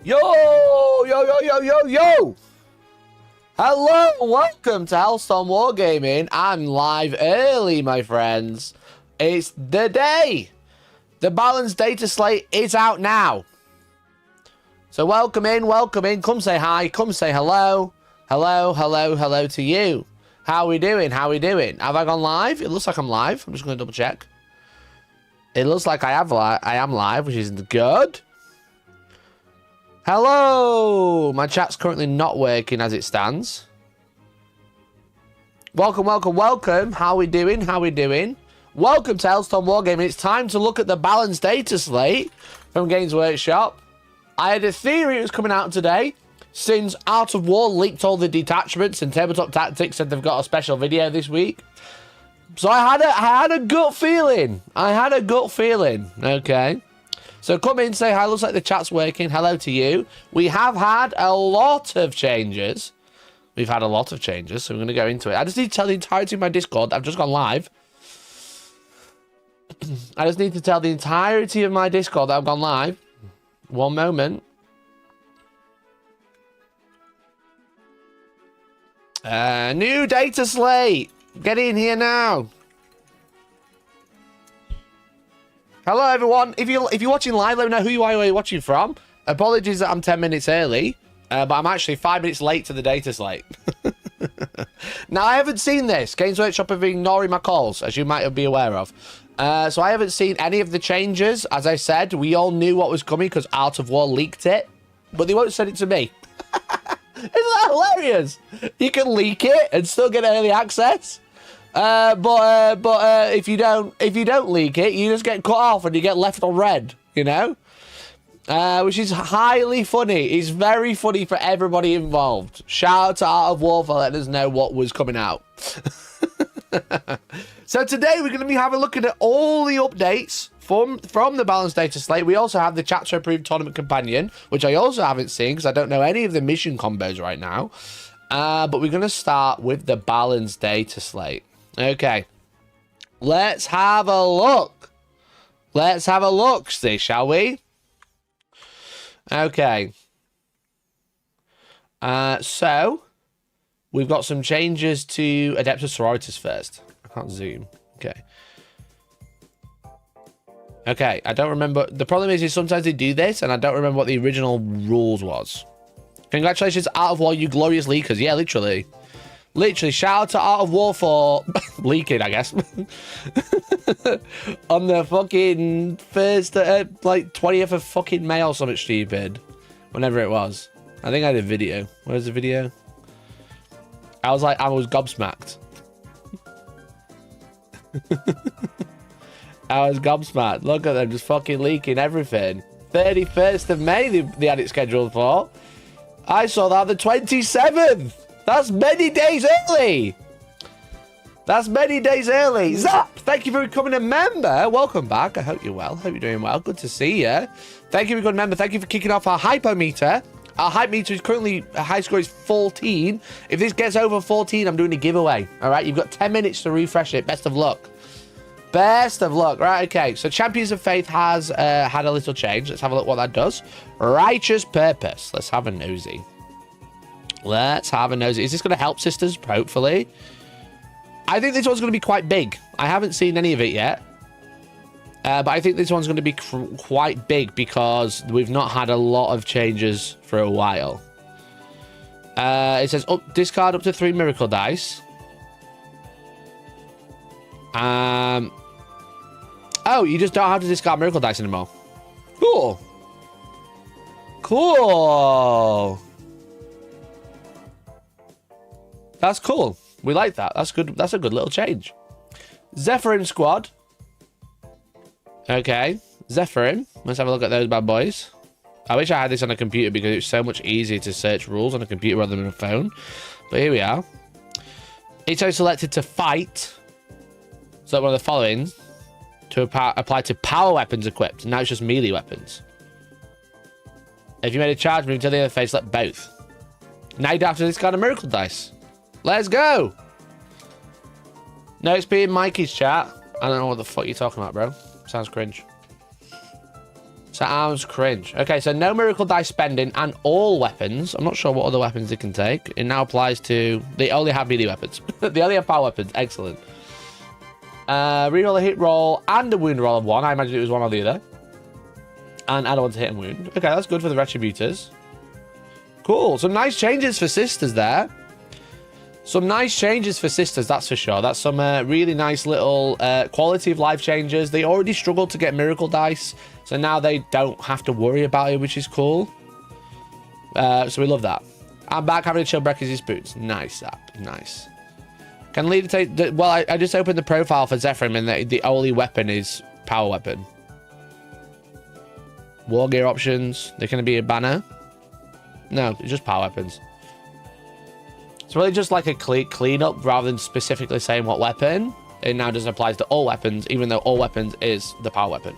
Yo, yo, yo, yo, yo, yo. Hello, welcome to Hellstormwargaming. I'm live early, my friends. It's the day. The balanced data slate is out now. So welcome in, welcome in. Come say hi, come say hello. Hello, hello, hello to you. How are we doing? How are we doing? Have I gone live? It looks like I'm live. I'm just going to double check. It looks like I am live, which is good. Hello! My chat's currently not working as it stands. Welcome, welcome, welcome. How are we doing? How are we doing? Welcome to Hellstormwargaming. It's time to look at the balanced data slate from Games Workshop. I had a theory it was coming out today, since Art of War leaked all the detachments and Tabletop Tactics said they've got a special video this week. So I had a gut feeling. Okay. So come in, say hi. Looks like the chat's working. Hello to you. We have had a lot of changes. We've had a lot of changes, so we're going to go into it. I just need to tell the entirety of my Discord. I've just gone live. I just need to tell the entirety of my Discord that I've gone live. One moment. New data slate. Get in here now. Hello, everyone. If you're watching live, let me know who you are, where you're watching from. Apologies that I'm 10 minutes early, but I'm actually 5 minutes late to the data slate. Now, I haven't seen this. Games Workshop have been ignoring my calls, as you might be aware of. So I haven't seen any of the changes. As I said, we all knew what was coming because Art of War leaked it, but they won't send it to me. Isn't that hilarious? You can leak it and still get early access. But if you don't leak it, you just get cut off and you get left on red, you know? Which is highly funny. It's very funny for everybody involved. Shout out to Art of War for letting us know what was coming out. So today we're going to be having a look at all the updates from the balanced data slate. We also have the chapter approved tournament companion, which I also haven't seen because I don't know any of the mission combos right now. But we're going to start with the balanced data slate. Okay, let's have a look. Let's have a look-see, shall we? Okay. So, we've got some changes to Adeptus Sororitas first. I can't zoom. Okay. Okay, I don't remember. The problem is sometimes they do this, and I don't remember what the original rules was. Congratulations, Art of War, you glorious leakers. Yeah, literally. Literally, shout out to Art of War for leaking, I guess. On the fucking first, like, 20th of fucking May or something stupid. Whenever it was. I think I did a video. Where's the video? I was gobsmacked. I was gobsmacked. Look at them just fucking leaking everything. 31st of May they had it scheduled for. I saw that on the 27th. That's many days early. That's many days early. Zap, thank you for becoming a member. Welcome back. I hope you're well. Hope you're doing well. Good to see you. Thank you for becoming a member. Thank you for kicking off our hypometer. Our hype meter is currently, high score is 14. If this gets over 14, I'm doing a giveaway. All right, you've got 10 minutes to refresh it. Best of luck. Best of luck. Right, okay. So Champions of Faith has had a little change. Let's have a look what that does. Righteous Purpose. Let's have a nosy. Let's have a nosy. Is this going to help sisters? Hopefully. I think this one's going to be quite big. I haven't seen any of it yet. But I think this one's going to be quite big because we've not had a lot of changes for a while. It says discard up to 3 miracle dice. Oh, you just don't have to discard miracle dice anymore. Cool. Cool. That's cool. We like that. That's good. That's a good little change. Zephyrim squad. Okay. Zephyrim. Let's have a look at those bad boys. I wish I had this on a computer because it's so much easier to search rules on a computer rather than a phone. But here we are. It's selected to fight. So one of the following to apply to power weapons equipped. Now it's just melee weapons. If you made a charge move to the other face, select both. Now you don't have to discard a miracle dice. Let's go. No, it's being Mikey's chat. I don't know what the fuck you're talking about, bro. Sounds cringe. Sounds cringe. Okay, so no miracle dice spending and all weapons. I'm not sure what other weapons they can take. It now applies to... They only have melee weapons. They only have power weapons. Excellent. Reroll a hit roll and a wound roll of 1. I imagine it was one or the other. And add on to hit and wound. Okay, that's good for the retributors. Cool. Some nice changes for sisters there. Some nice changes for sisters, that's for sure. That's some really nice little quality of life changes. They already struggled to get miracle dice, so now they don't have to worry about it, which is cool. So we love that. I'm back having a chill breakfast boots. Nice, app. Nice. Can leader take... Well, I just opened the profile for Zephyrim, and the only weapon is power weapon. War gear options. There can be a banner. No, it's just power weapons. It's really just like a clean-up rather than specifically saying what weapon. It now just applies to all weapons, even though all weapons is the power weapon.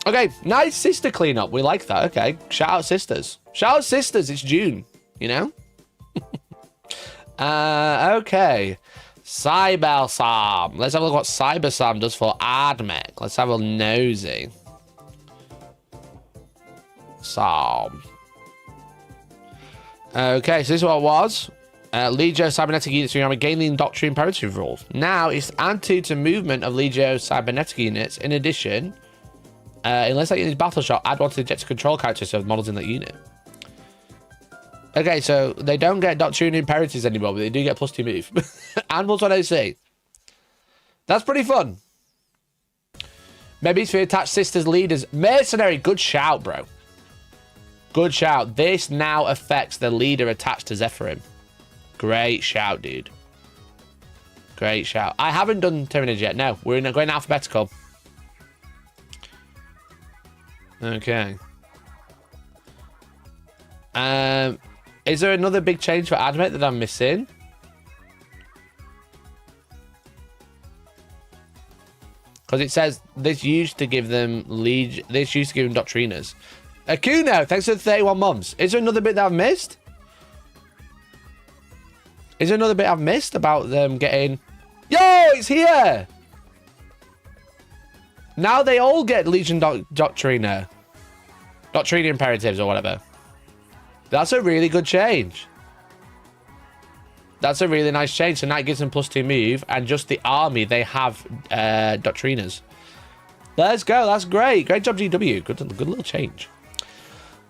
Okay, nice sister cleanup. We like that. Okay, shout out sisters. Shout out sisters. It's June, you know? Okay. Cyber Sam. Let's have a look what Cyber Sam does for Admech. Let's have a nosy. Sam. Okay, so this is what it was. Legio cybernetic units from Warhammer gain the Indoctrine imperative rules. Now it's added to movement of Legio cybernetic units. In addition, unless that unit is battle shot, add one to the objective control characters of models in that unit. Okay, so they don't get Doctrine imperatives anymore, but they do get +2 move. And plus 1 AC. That's pretty fun. Maybe it's for attached sisters leaders. Mercenary, good shout, bro. Good shout. This now affects the leader attached to Zephyrim. Great shout, dude. Great shout. I haven't done Tyranids yet. No, we're going alphabetical. Okay. Is there another big change for Admech that I'm missing? Because it says this used to give them this used to give them Doctriners. Akuno, thanks for the 31 months. Is there another bit that I've missed? Is there another bit I've missed about them getting... Yo, it's here! Now they all get Legion Doctriner. Doctriner imperatives or whatever. That's a really good change. That's a really nice change. So now it gives them +2 move. And just the army, they have Doctriners. Let's go. That's great. Great job, GW. Good little change.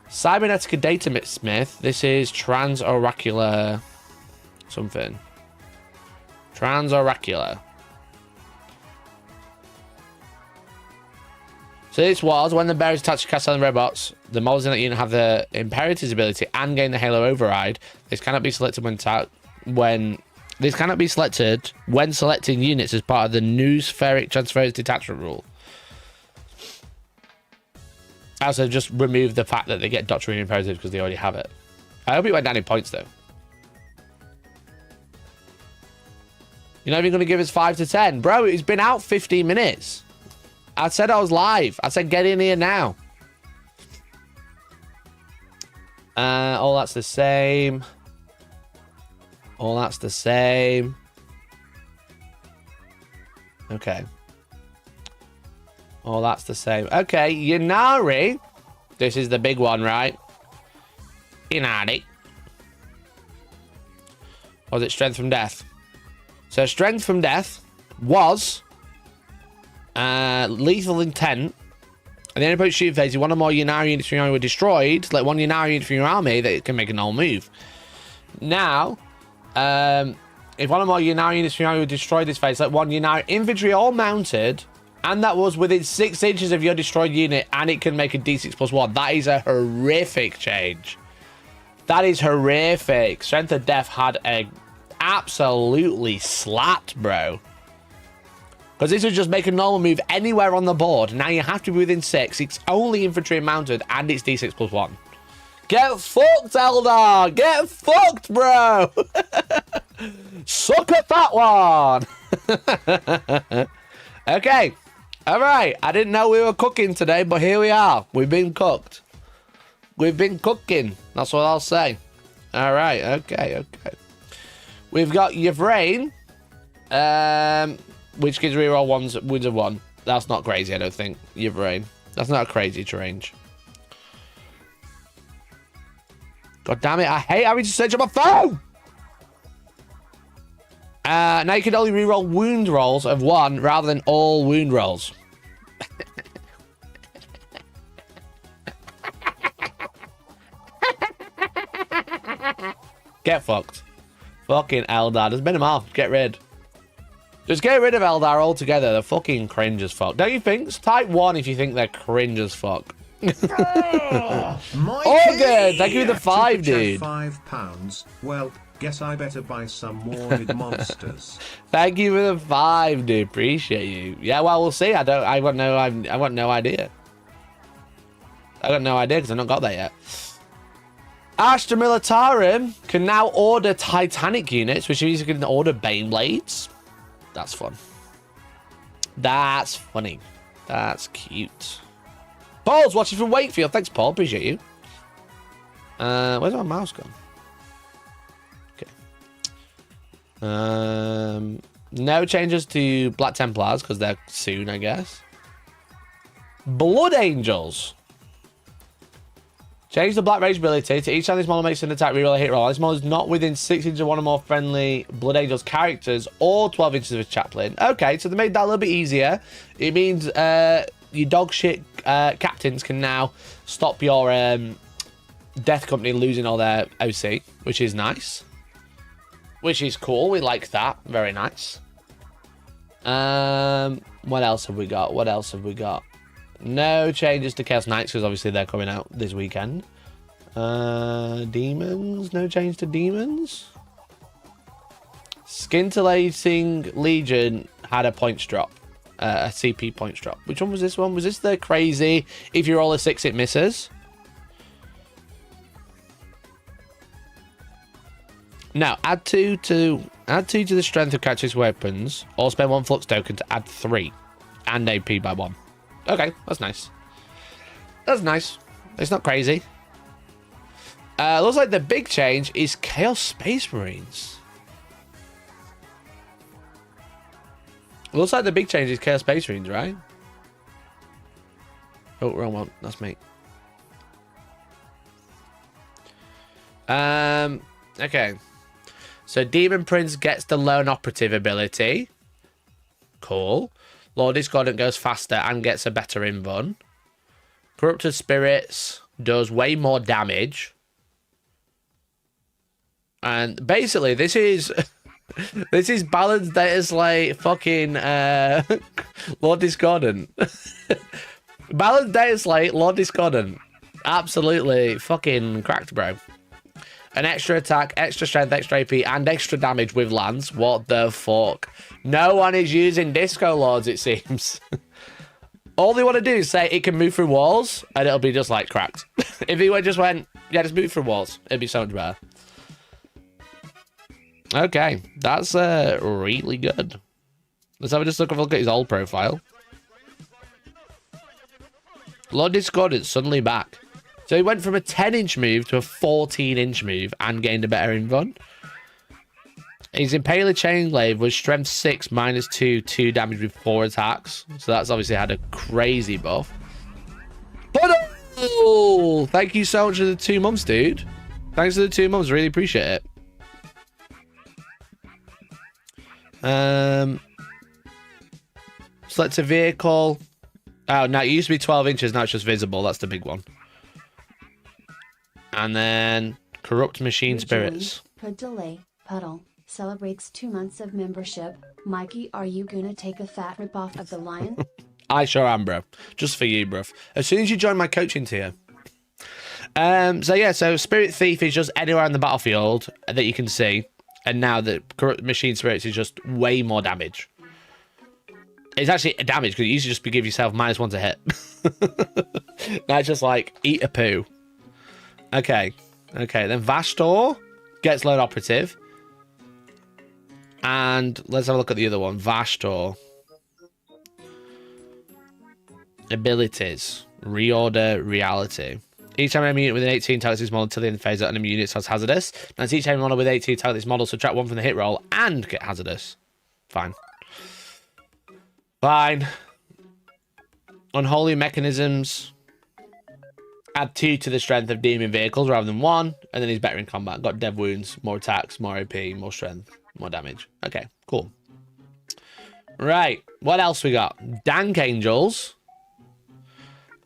Cybernetica Data Smith. This is Trans-Oracular... something. Trans-Oracular. So this was when the bearers attached to cast on robots, the models in that unit have the Imperatives ability and gain the Halo override. This cannot be selected when selecting units as part of the new spheric transfers detachment rule. Also, just remove the fact that they get Doctrine Imperatives because they already have it. I hope it went down in points though. You're not even going to give us 5 to 10. Bro, it's been out 15 minutes. I said I was live. I said get in here now. All that's the same. All that's the same. Okay. All that's the same. Okay, Yanari. This is the big one, right? Yanari. Or was it Strength from Death? So Strength from Death was lethal intent. At the end of the shooting phase, if one or more Yanari units from your army were destroyed, select one Yanari unit from your army that can make a normal move. Now, if one or more Yanari units from your army were destroyed this phase, select one Yanari infantry all mounted, and that was within 6 inches of your destroyed unit, and it can make a D6+1. That is a horrific change. That is horrific. Strength of Death had a absolutely slapped, bro. Because this would just make a normal move anywhere on the board. Now you have to be within 6. It's only infantry mounted, and it's D6+1. Get fucked, Eldar! Get fucked, bro! Suck at that one! Okay. Alright. I didn't know we were cooking today, but here we are. We've been cooked. We've been cooking. That's what I'll say. Alright. Okay. We've got Yvrain. Which gives reroll ones, wins of 1. That's not crazy, I don't think. Yvrain. That's not a crazy change. God damn it, I hate having to search on my phone! Now you can only reroll wound rolls of 1 rather than all wound rolls. Get fucked. Fucking Eldar. Just bin them off. Get rid. Just get rid of Eldar altogether. They're fucking cringe as fuck. Don't you think? Type 1 if you think they're cringe as fuck. Oh, good. Thank you for the 5, dude. £5. Well, guess I better buy some warded monsters. Thank you for the 5, dude. Appreciate you. Yeah, well, we'll see. I want no idea. I got no idea because I've not got that yet. Astra Militarum can now order Titanic units, which means you can order Bane Blades. That's fun. That's funny. That's cute. Paul's watching from Wakefield. Thanks, Paul. Appreciate you. Where's my mouse gone? Okay. No changes to Black Templars because they're soon, I guess. Blood Angels. Change the Black Rage ability to each time this model makes an attack, reroll a hit roll. This model is not within 6 inches of one or more friendly Blood Angels characters or 12 inches of a chaplain. Okay, so they made that a little bit easier. It means your dog shit captains can now stop your Death Company losing all their OC, which is nice. Which is cool. We like that. Very nice. What else have we got? What else have we got? No changes to Chaos Knights because obviously they're coming out this weekend. Demons. No change to demons. Scintillating Legion had a points drop. A CP points drop. Which one was this one? Was this the crazy if you roll a 6 it misses? Now add 2 to the strength of character's weapons, or spend 1 flux token to add 3 and AP by 1. Okay, that's nice. That's nice. It's not crazy. Looks like the big change is Chaos Space Marines. Looks like the big change is Chaos Space Marines, right? Oh, wrong one. That's me. Okay. So Demon Prince gets the Lone Operative ability. Cool. Lord Discordant goes faster and gets a better invuln. Corrupted Spirits does way more damage. And basically, this is this is balanced Dataslate fucking Lord Discordant. Balanced Dataslate Lord Discordant. Absolutely fucking cracked, bro. An extra attack, extra strength, extra AP, and extra damage with lands. What the fuck? No one is using Disco Lords, it seems. All they want to do is say it can move through walls, and it'll be just like cracked. If he just went, yeah, just move through walls, it'd be so much better. Okay, that's really good. Let's have a just look at his old profile. Lord Discordant's suddenly back. So he went from a 10-inch move to a 14-inch move and gained a better invuln. His Impaler Chainglaive was strength 6 minus 2 damage with 4 attacks. So that's obviously had a crazy buff. But oh, thank you so much for the 2 months, dude. Thanks for the 2 months. Really appreciate it. Select a vehicle. Oh, now it used to be 12 inches. Now it's just visible. That's the big one. And then Corrupt Machine Spirits. Put delay, Puddle, celebrates 2 months of membership. Mikey, are you gonna take a fat rip off of the lion? I sure am, bro. Just for you, bro. As soon as you join my coaching tier. So yeah, so Spirit Thief is just anywhere on the battlefield that you can see. And now the Corrupt Machine Spirits is just way more damage. It's actually a damage because you used to just give yourself -1 to hit. Now it's just like, eat a poo. Okay, then Vastor gets Lone Operative. And let's have a look at the other one. Vastor. Abilities. Reorder Reality. Each time an enemy unit with an 18 targets this model until the end of the phase, that enemy unit has Hazardous. Now it's each enemy model with 18 targets this model, subtract 1 from the hit roll and get Hazardous. Fine. Unholy mechanisms. Add 2 to the strength of demon vehicles rather than 1. And then he's better in combat. Got dev wounds, more attacks, more AP, more strength, more damage. Okay, cool. Right, what else we got? Dank Angels.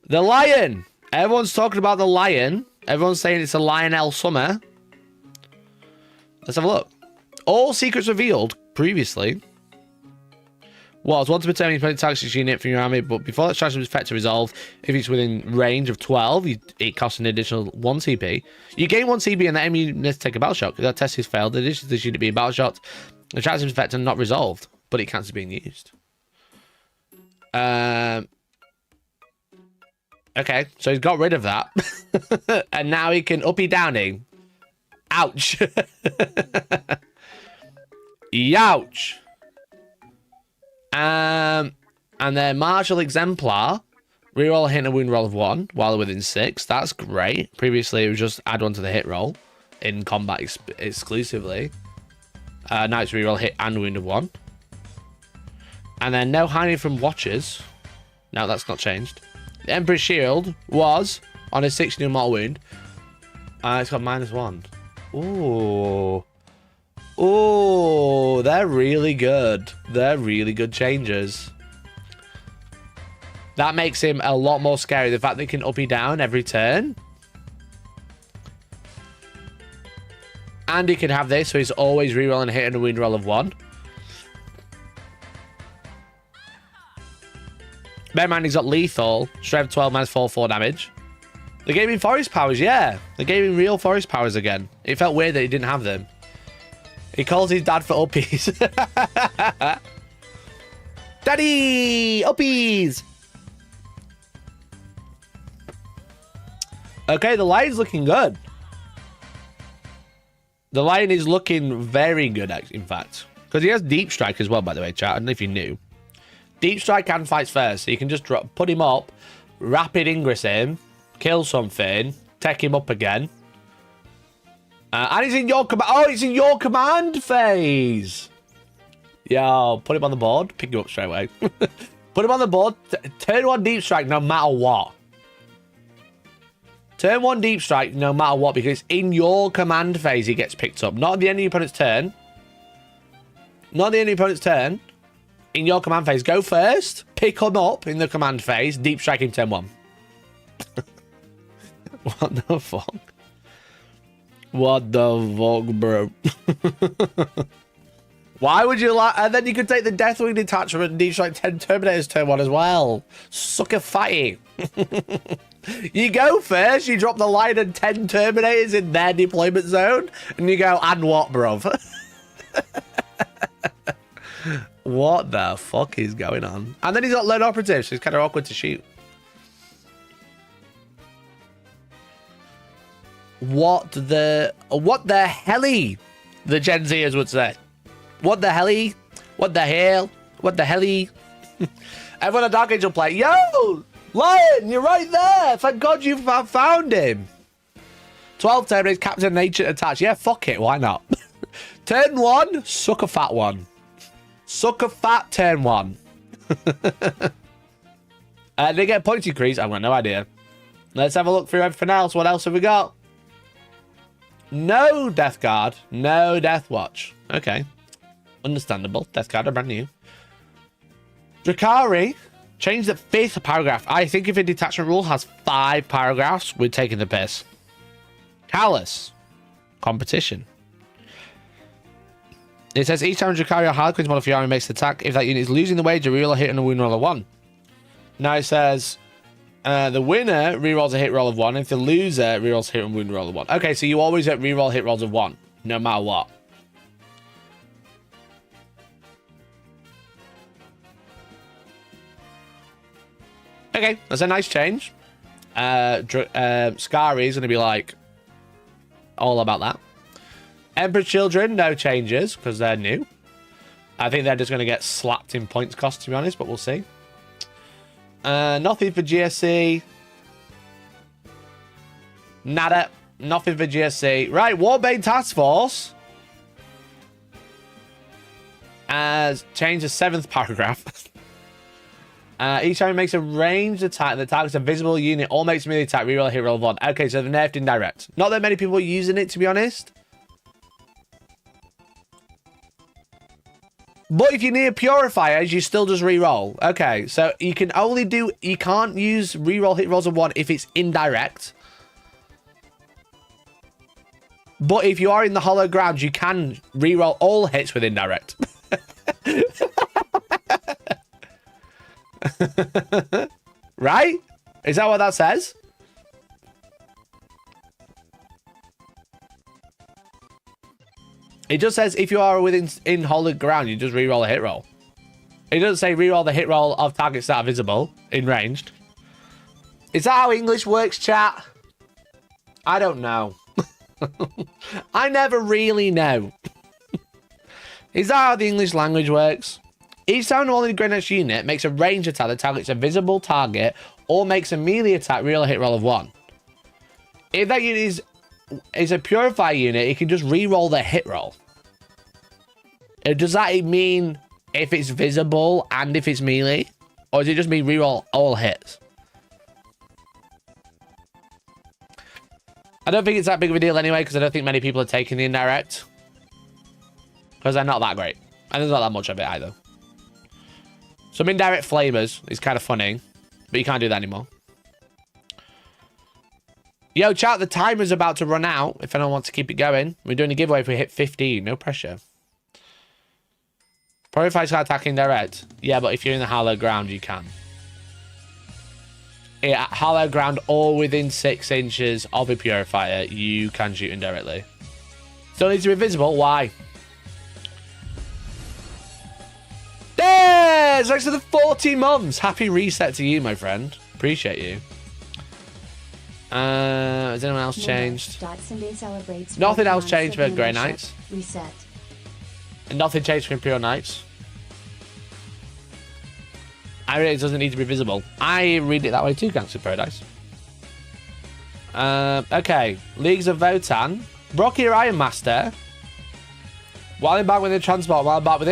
The Lion. Everyone's talking about the Lion. Everyone's saying it's a Lionel Summer. Let's have a look. All secrets revealed previously. Was once per turn, you put attacks this unit from your army, but before that strategy is effect to resolve, if it's within range of 12, it costs an additional 1 CP. You gain 1 CP and the enemy units take a battle shot. If that test is failed, in addition to this unit being battle shot, the strategy is effect and not resolved, but it counts as being used. Okay, so he's got rid of that. And now he can uppy downing. Ouch. Youch. And then Martial Exemplar. Reroll a hit and a wound roll of 1 while they're within 6. That's great. Previously, it was just add 1 to the hit roll in combat exclusively. Now it's reroll hit and wound of 1. And then no hiding from watchers. No, that's not changed. The Emperor's Shield was on a 6 new mortal wound. It's got -1. Ooh. Ooh, they're really good. They're really good changes. That makes him a lot more scary. The fact that he can uppy down every turn. And he can have this, so he's always rerolling a hit and a wound roll of 1. Bear in mind, he's got lethal, strength 12 -4 damage. They gave him forest powers, yeah. They gave him real forest powers again. It felt weird that he didn't have them. He calls his dad for uppies. Daddy! Uppies! Okay, the lion's looking good. The lion is looking very good, in fact. Because he has deep strike as well, by the way, chat. I don't know if you knew. Deep strike and fights first. So you can just put him up, rapid ingress him, kill something, take him up again. And he's in your command. Oh, he's in your command phase. Yo, put him on the board. Pick you up straight away. Put him on the board. Turn 1 deep strike no matter what. Turn 1 deep strike no matter what, because in your command phase he gets picked up. Not at the end of your opponent's turn. Not at the end of your opponent's turn. In your command phase. Go first. Pick him up in the command phase. Deep strike him turn 1. What the fuck? What the fuck, bro? Why would you like... And then you could take the Deathwing detachment and deep strike 10 Terminators turn 1 as well. Sucker fatty. You go first, you drop the line and 10 Terminators in their deployment zone, and you go, and what, bruv? What the fuck is going on? And then he's got lone operatives, so it's kind of awkward to shoot. What the helly, the Gen Zers would say. What the helly? What the hell? What the helly? Everyone at Dark Age will play. Yo! Lion, you're right there! Thank God you found him. 12 turn Captain Nature attached. Yeah, fuck it, why not? Turn 1, suck a fat one. Suck a fat turn 1. They get points increase. I've got no idea. Let's have a look through everything else. What else have we got? No Death Guard. No Deathwatch. Okay. Understandable. Death Guard are brand new. Drukhari. Change the 5th paragraph. I think if a detachment rule has 5 paragraphs, we're taking the piss. Callous. Competition. It says each time Drukhari or Harlequin's model for your army makes an attack, if that unit is losing the wager, reroll a hit and a wound roll of 1. Now it says the winner rerolls a hit roll of 1. If the loser rerolls a hit and wound roll of 1. Okay, so you always get reroll hit rolls of 1, no matter what. Okay, that's a nice change. Scary is going to be like all about that. Emperor Children, no changes because they're new. I think they're just going to get slapped in points cost, to be honest, but we'll see. Nothing for GSC. Nada. Nothing for GSC. Right, Warbane Task Force has changed the 7th paragraph. Each time it makes a ranged attack that targets a visible unit or makes a melee attack, reroll a hit roll of 1. Okay, so they've nerfed indirect. Not that many people are using it, to be honest. But if you near purifiers, you still just reroll. Okay, so you can only do... You can't use reroll hit rolls of 1 if it's indirect. But if you are in the hollow ground, you can reroll all hits with indirect. Right? Is that what that says? It just says if you are in hollow ground, you just reroll a hit roll. It doesn't say reroll the hit roll of targets that are visible in ranged. Is that how English works, chat? I don't know. I never really know. Is that how the English language works? Each time an all-in Dreadnought unit makes a range attack that targets a visible target or makes a melee attack, reroll a hit roll of 1. If that unit is a purifier unit, it can just reroll the hit roll. Does that mean if it's visible and if it's melee? Or does it just mean reroll all hits? I don't think it's that big of a deal anyway, because I don't think many people are taking the indirect. Because they're not that great. And there's not that much of it either. Some indirect flamers is kind of funny, but you can't do that anymore. Yo, chat, the timer's about to run out. If anyone wants to keep it going, we're doing a giveaway if we hit 15. No pressure. Purifiers can't attack indirect. Yeah, but if you're in the hollow ground, you can. Yeah, hollow ground or within 6 inches of a purifier, you can shoot indirectly. Still needs to be visible. Why? Yeah, thanks for the 40 months. Happy reset to you, my friend. Appreciate you. Has anyone else changed? Nothing else changed for Grey Knights. Reset. And nothing changed for Imperial Knights. I read it doesn't need to be visible. I read it that way too, Gangster Paradise. Okay. Leagues of Votan. Brocky or Iron Master. While I'm back within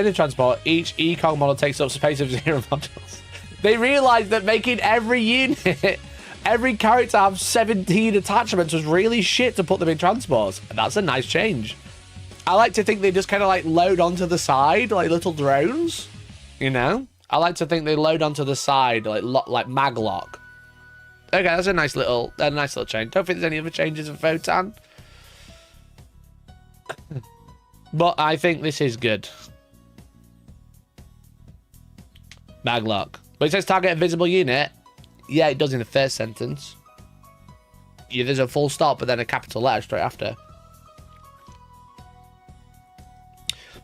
a transport, each econ model takes up space of 0 modules. They realised that making every unit, every character have 17 attachments was really shit to put them in transports. And that's a nice change. I like to think they just kind of like load onto the side like little drones, you know? I like to think they load onto the side like maglock. Okay, that's a nice little change. Don't think there's any other changes in Votan. But I think this is good. Maglock. But it says target a visible unit. Yeah, it does in the first sentence. Yeah, there's a full stop, but then a capital letter straight after.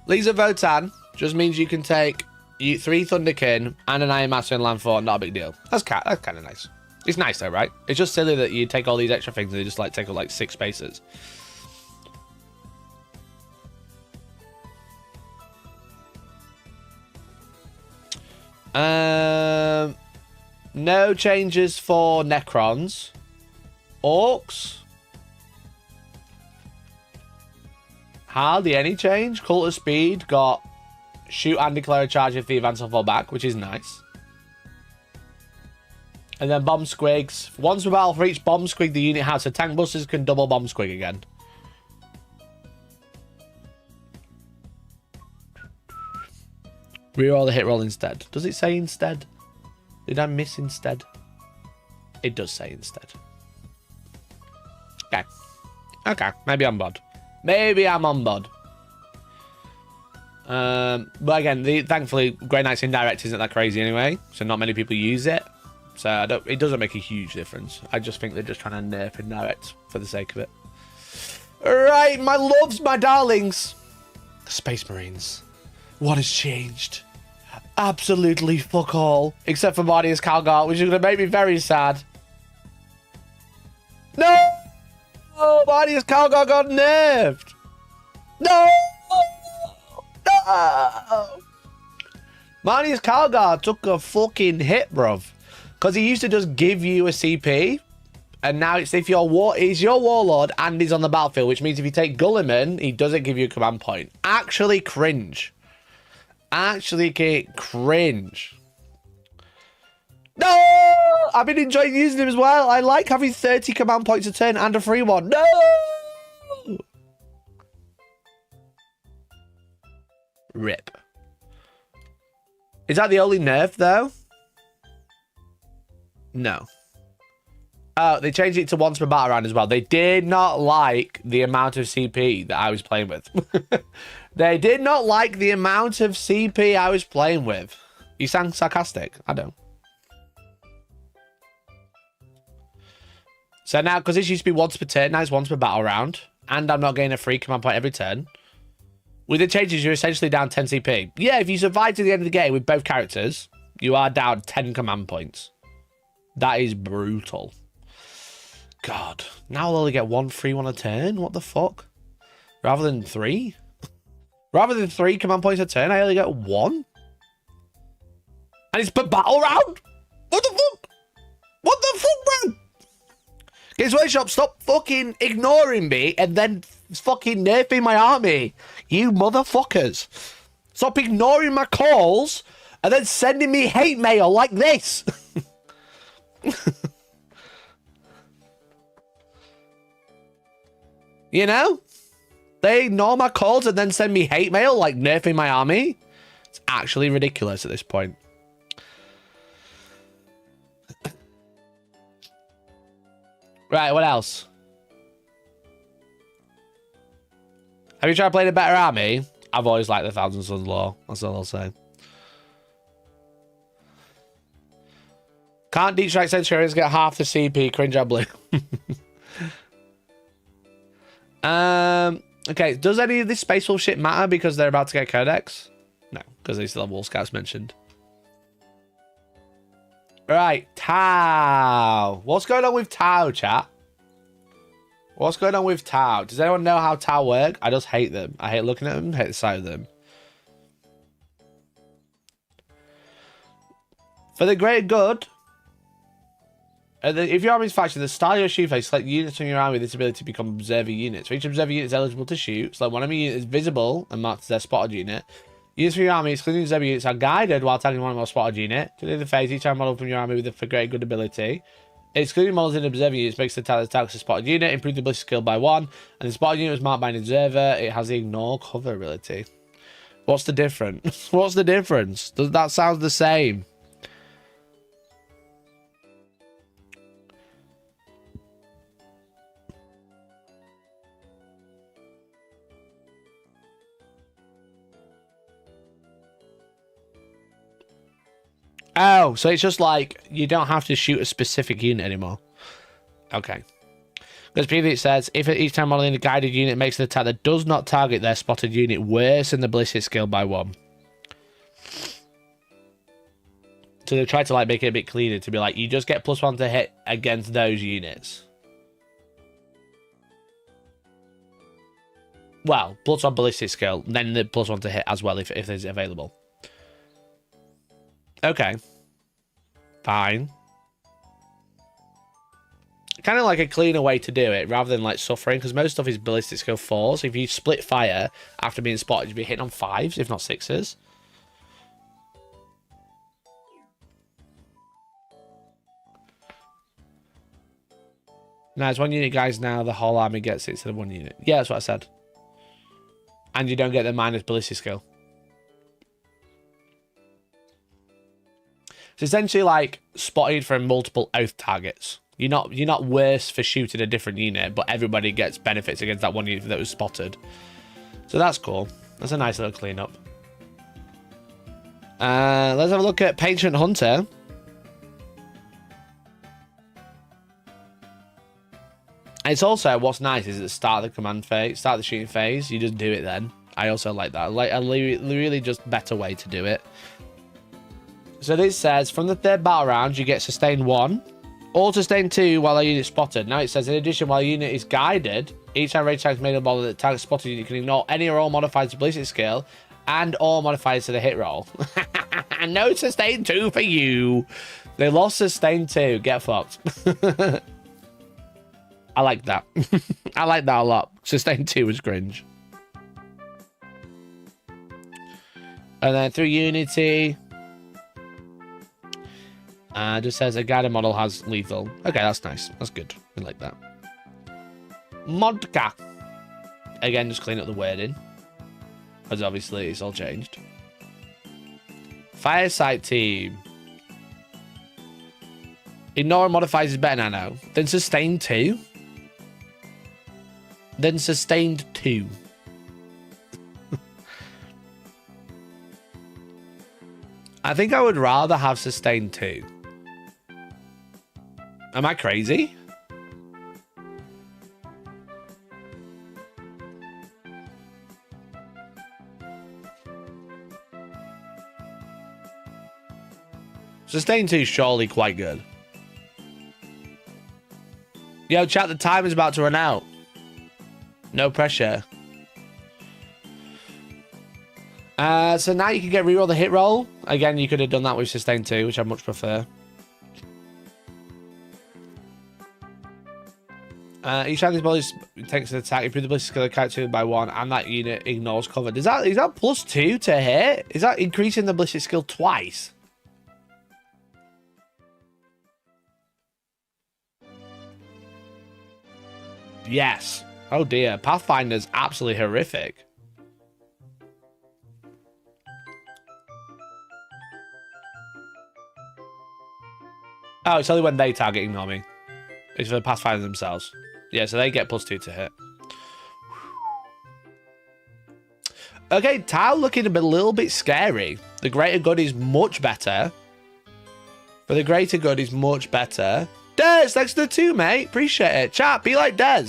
Leagues of Votan just means you can take 3 Thunderkin and an Iron Master in land 4. Not a big deal. That's kind of nice. It's nice though, right? It's just silly that you take all these extra things and they just like take up like 6 spaces. No changes for Necrons. Orks. Hardly any change. Cult of Speed got shoot and declare a charge if the advance or fall back, which is nice. And then bomb squigs. Once per battle for each bomb squig the unit has, so tank busters can double bomb squig again. Reroll the hit roll instead. Does it say instead? Did I miss instead? It does say instead. Okay. Okay. Maybe I'm bod. Maybe I'm on bod. But again, thankfully, Grey Knight's indirect isn't that crazy anyway, so not many people use it. So it doesn't make a huge difference. I just think they're just trying to nerf indirect for the sake of it. Alright, my loves, my darlings. The Space Marines. What has changed? Absolutely fuck all. Except for Mardius Calgar, which is going to make me very sad. No! Oh, Mardius Calgar got nerfed. No! No! Mardius Calgar took a fucking hit, bruv. Because he used to just give you a CP. And now it's if he's your warlord and he's on the battlefield, which means if you take Gulliman, he doesn't give you a command point. Actually cringe. Actually cringe. No! I've been enjoying using him as well. I like having 30 command points a turn and a free one. No! Rip. Is that the only nerf, though? No. Oh, they changed it to once per battle round as well. They did not like the amount of CP that I was playing with. They did not like the amount of CP I was playing with. You sound sarcastic. I don't. So now, because this used to be once per turn, now it's once per battle round. And I'm not getting a free command point every turn. With the changes, you're essentially down 10 CP. Yeah, if you survive to the end of the game with both characters, you are down 10 command points. That is brutal. God. Now I'll only get 1 free one a turn? What the fuck? Rather than 3? Rather than 3 command points a turn, I only get 1? And it's per battle round? What the fuck? What the fuck, bro? Games Workshop, stop fucking ignoring me and then fucking nerfing my army. You motherfuckers. Stop ignoring my calls and then sending me hate mail like this. You know? They ignore my calls and then send me hate mail like nerfing my army. It's actually ridiculous at this point. Right, what else? Have you tried playing a better army? I've always liked the Thousand Sons Law. That's all I'll say. Can't Deep Strike Centurions get half the CP? Cringe I blue. Okay, does any of this Space Wolf shit matter because they're about to get Codex? No, because they still have Wall Scouts mentioned. Right, Tau. What's going on with Tau, chat? What's going on with Tau? Does anyone know how Tau work? I just hate them. I hate looking at them, hate the sight of them. For the greater good, if your army's faction, the style of your shoot phase, select units from your army with this ability to become observer units. For each observer unit is eligible to shoot, select one enemy unit is visible and marked as their spotted unit. Units from your army, excluding observer units, are guided while tagging one more spotted unit. To do the phase, each time model from your army with a for greater good ability. Excluding models in observer units makes the attack a spotted unit, improve the ballistic skill by 1, and the spotted unit was marked by an observer. It has the ignore cover ability. What's the difference? What's the difference? Does that sound the same? Oh, so it's just like you don't have to shoot a specific unit anymore. Okay. Because previously it says, if at each time modeling a guided unit makes an attack that does not target their spotted unit, worsen the ballistic skill by 1. So they tried to like make it a bit cleaner to be like, you just get +1 to hit against those units. Well, +1 ballistic skill, then the +1 to hit as well if it's available. Okay. Fine. Kind of like a cleaner way to do it, rather than like suffering, because most stuff is ballistic skill 4, so if you split fire after being spotted, you'd be hitting on 5s, if not 6s. Now, it's 1 unit, guys, now the whole army gets it instead of 1 unit. Yeah, that's what I said. And you don't get the minus ballistic skill. It's essentially like spotted from multiple oath targets. You're not worse for shooting a different unit, but everybody gets benefits against that 1 unit that was spotted. So that's cool. That's a nice little cleanup. Let's have a look at Patient Hunter. It's also, what's nice is at the start of the command phase, start of the shooting phase, you just do it then. I also like that. Like a really just better way to do it. So this says, from the 3rd battle round, you get sustain 1, or sustain 2 while a unit is spotted. Now it says, in addition, while a unit is guided, each time range attack is made on model that targets spotted unit can ignore any or all modifiers to ballistic skill and all modifiers to the hit roll. No sustain 2 for you. They lost sustain 2. Get fucked. I like that. I like that a lot. Sustain 2 was cringe. And then through Unity, Just says a guided model has lethal. Okay, that's nice. That's good. We like that. Modka. Again, just clean up the wording. Because obviously it's all changed. Fireside team. Ignore modifiers is better now. Then sustained 2. Then sustained 2. I think I would rather have sustained 2. Am I crazy? Sustained 2 is surely quite good. Yo, chat, the time is about to run out. No pressure. So now you can get reroll the hit roll. Again, you could have done that with sustain 2, which I much prefer. Each time this body takes an attack, improve the ballistic skill of the character by 1, and that unit ignores cover. Is that +2 to hit? Is that increasing the ballistic skill twice? Yes. Oh dear. Pathfinder's absolutely horrific. Oh, it's only when they target ignore me. It's for the Pathfinder themselves. Yeah, so they get +2 to hit. Okay, Tau looking a little bit scary. The greater good is much better. But the greater good is much better. Des, thanks to the 2, mate. Appreciate it. Chat, be like Des.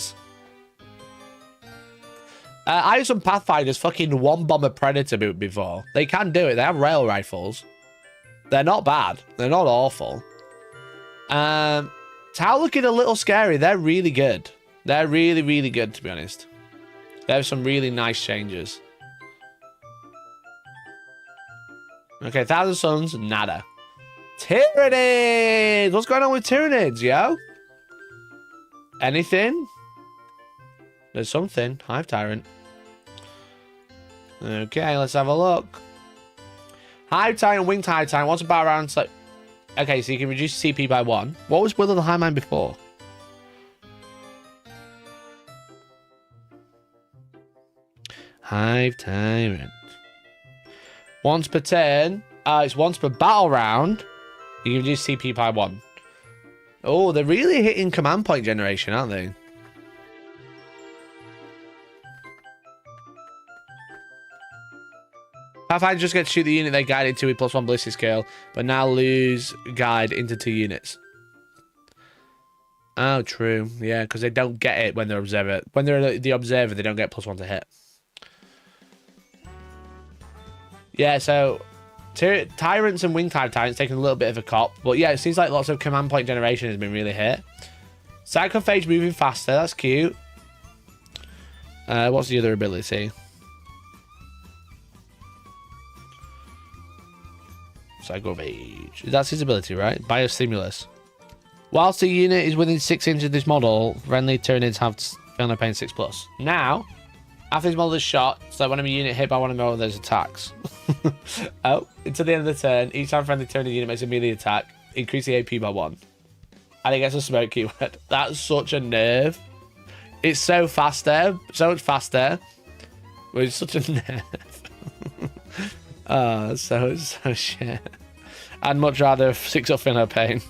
I have some Pathfinders fucking one bomber Predator boot before. They can do it. They have rail rifles. They're not bad. They're not awful. Tau looking a little scary. They're really good. They're really, really good, to be honest. They have some really nice changes. Okay, 1,000 Suns, nada. Tyranids! What's going on with Tyranids, yo? Anything? There's something. Hive Tyrant. Okay, let's have a look. Hive Tyrant, Winged Hive Tyrant. What's about around... So... Okay, so you can reduce CP by 1. What was Will of the High Mind before? Hive Tyrant. Once per turn. It's once per battle round. You can reduce CP by 1. Oh, they're really hitting command point generation, aren't they? Pathfinder just get to shoot the unit they guided to with +1 ballistic skill, but now lose guide into 2 units. Oh, true. Yeah, because they don't get it when they're observer. When they're the observer, they don't get +1 to hit. Yeah, so Tyrants and Winged Hive Tyrants taking a little bit of a cop, but yeah, it seems like lots of command point generation has been really hit. Psychophage moving faster, that's cute. What's the other ability? Psychophage. That's his ability, right? Biostimulus. Whilst the unit is within 6 inches of this model, friendly Tyranids have feel no pain 6+. Now, after this model is shot, so when a unit hit by one of them, there's attacks. Oh, until the end of the turn, each time friendly Tyranid unit makes a melee attack, increase the AP by 1. And it gets a smoke keyword. That's such a nerve. It's so faster, so much faster. But it's such a nerve. Oh, so shit. I'd much rather 6 up feel no pain.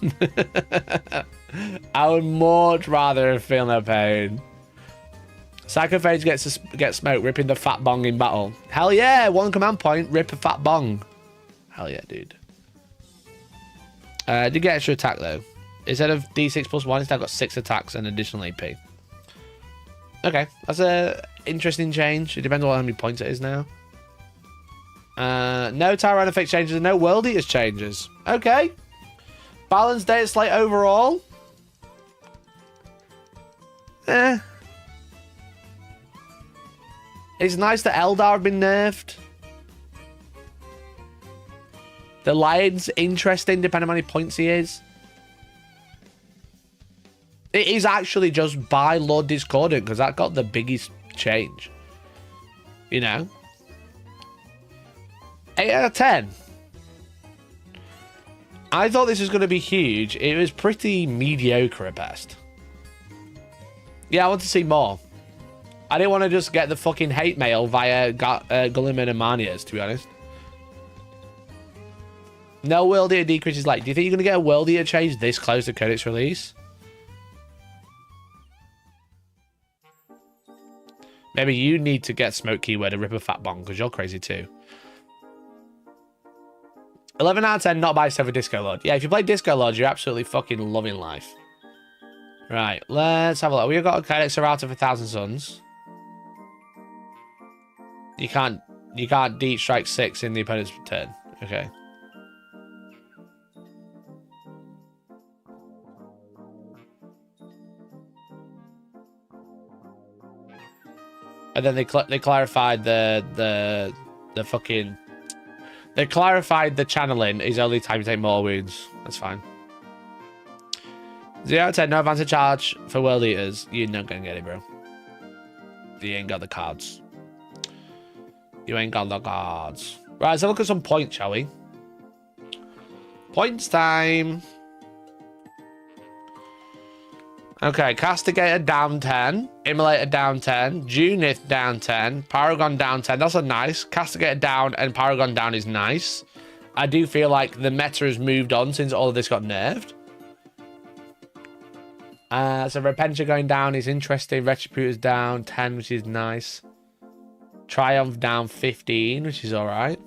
I would much rather feel no pain. Psychophage gets smoked, ripping the fat bong in battle. Hell yeah, 1 command point, rip a fat bong. Hell yeah, dude. Did get extra attack though. Instead of D6 +1, it's now got 6 attacks and additional AP. Okay, that's a interesting change. It depends on how many points it is now. No Tyrant effect changes and no World Eaters changes. Okay. Balanced Dataslate overall. It's nice that Eldar have been nerfed. The Lion's interesting depending on how many points he is. It is actually just by Lord Discordant because that got the biggest change. You know? 8 out of 10. I thought this was going to be huge. It was pretty mediocre at best. Yeah, I want to see more. I didn't want to just get the fucking hate mail via Gulliman and Manias, to be honest. No World Eater decreases like. Do you think you're going to get a World Eater change this close to Codex release? Maybe you need to get Smoke Keyword and rip a fat bong because you're crazy too. 11 out of 10, not by 7 Disco Lord. Yeah, if you play Disco Lord, you're absolutely fucking loving life. Right, let's have a look. We've got a Codex Errata for 1,000 Suns. You can't deep strike 6 in the opponent's turn. Okay. And then they clarified the fucking... They clarified the channeling is only time to take more wounds. That's fine. 0 out of 10, no advantage charge for World Eaters. You're not going to get it, bro. You ain't got the cards. You ain't got the cards. Right, let's look at some points, shall we? Points time. Okay, Castigator down 10, Immolator down 10, Junith down 10, Paragon down 10. That's a nice. Castigator down and Paragon down is nice. I do feel like the meta has moved on since all of this got nerfed. So Repentia going down is interesting. Retributor's down 10, which is nice. Triumph down 15, which is alright.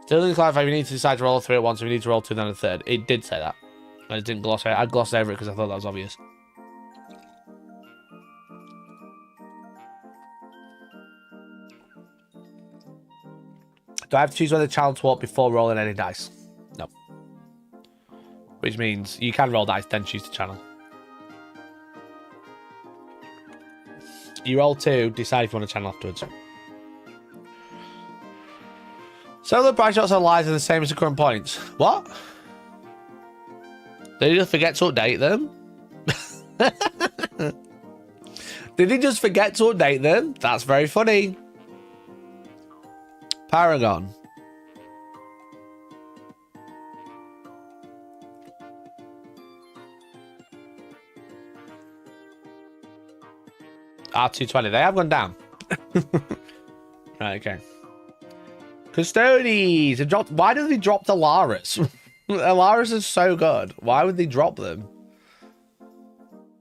Still need to clarify, we need to decide to roll 3 at once, so we need to roll 2 then a third. It did say that. I just didn't gloss over it. I glossed over it because I thought that was obvious. Do I have to choose whether to channel to warp before rolling any dice? No. Which means you can roll dice, then choose to channel. You roll 2, decide if you want to channel afterwards. So the price shots on lies are the same as the current points. What? Did he just forget to update them? Did he just forget to update them? That's very funny. Paragon. R220. They have gone down. Right, okay. Custodes have dropped. Why did they drop Alaris? Alaris is so good. Why would they drop them?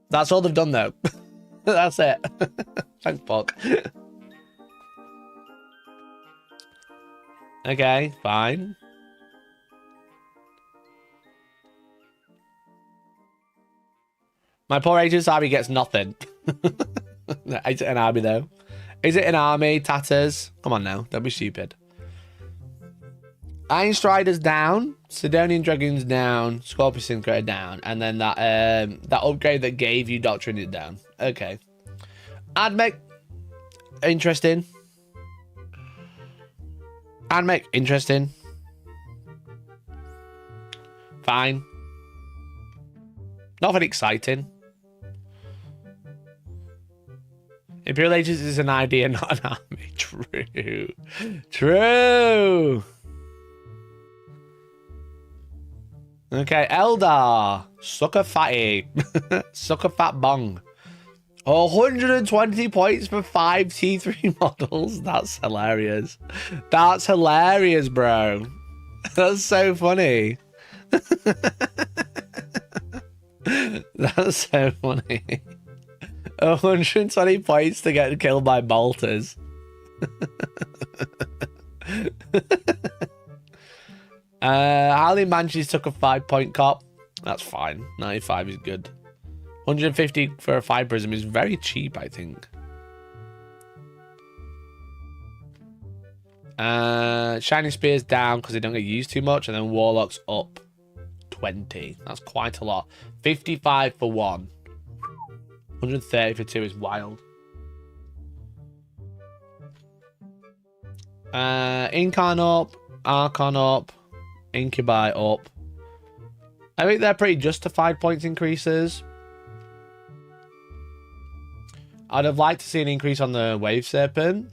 That's all they've done though. That's it. Thanks, fuck. Okay, fine. My poor agent's army gets nothing. Is it an army though? Is it an army, Tatters? Come on now, don't be stupid. Iron Strider's down, Sidonian Dragon's down, Scorpion Synchro down, and then that upgrade that gave you Doctrine is down. Okay. Admech, interesting. Admech, interesting. Fine. Nothing exciting. Imperial Agents is an idea, not an army. True. True. Okay, Eldar. Sucker fatty. Sucker fat bong. 120 points for 5 T3 models. That's hilarious. That's hilarious, bro. That's so funny. That's so funny. 120 points to get killed by bolters. Harley Manches took a 5-point cop. That's fine. 95 is good. 150 for a 5 prism is very cheap, I think. Shining Spear's down because they don't get used too much, and then Warlock's up 20. That's quite a lot. 55 for 1. 130 for 2 is wild. Incarn up, Archon up, Incubi up. I think they're pretty justified points increases. I'd have liked to see an increase on the Wave Serpent.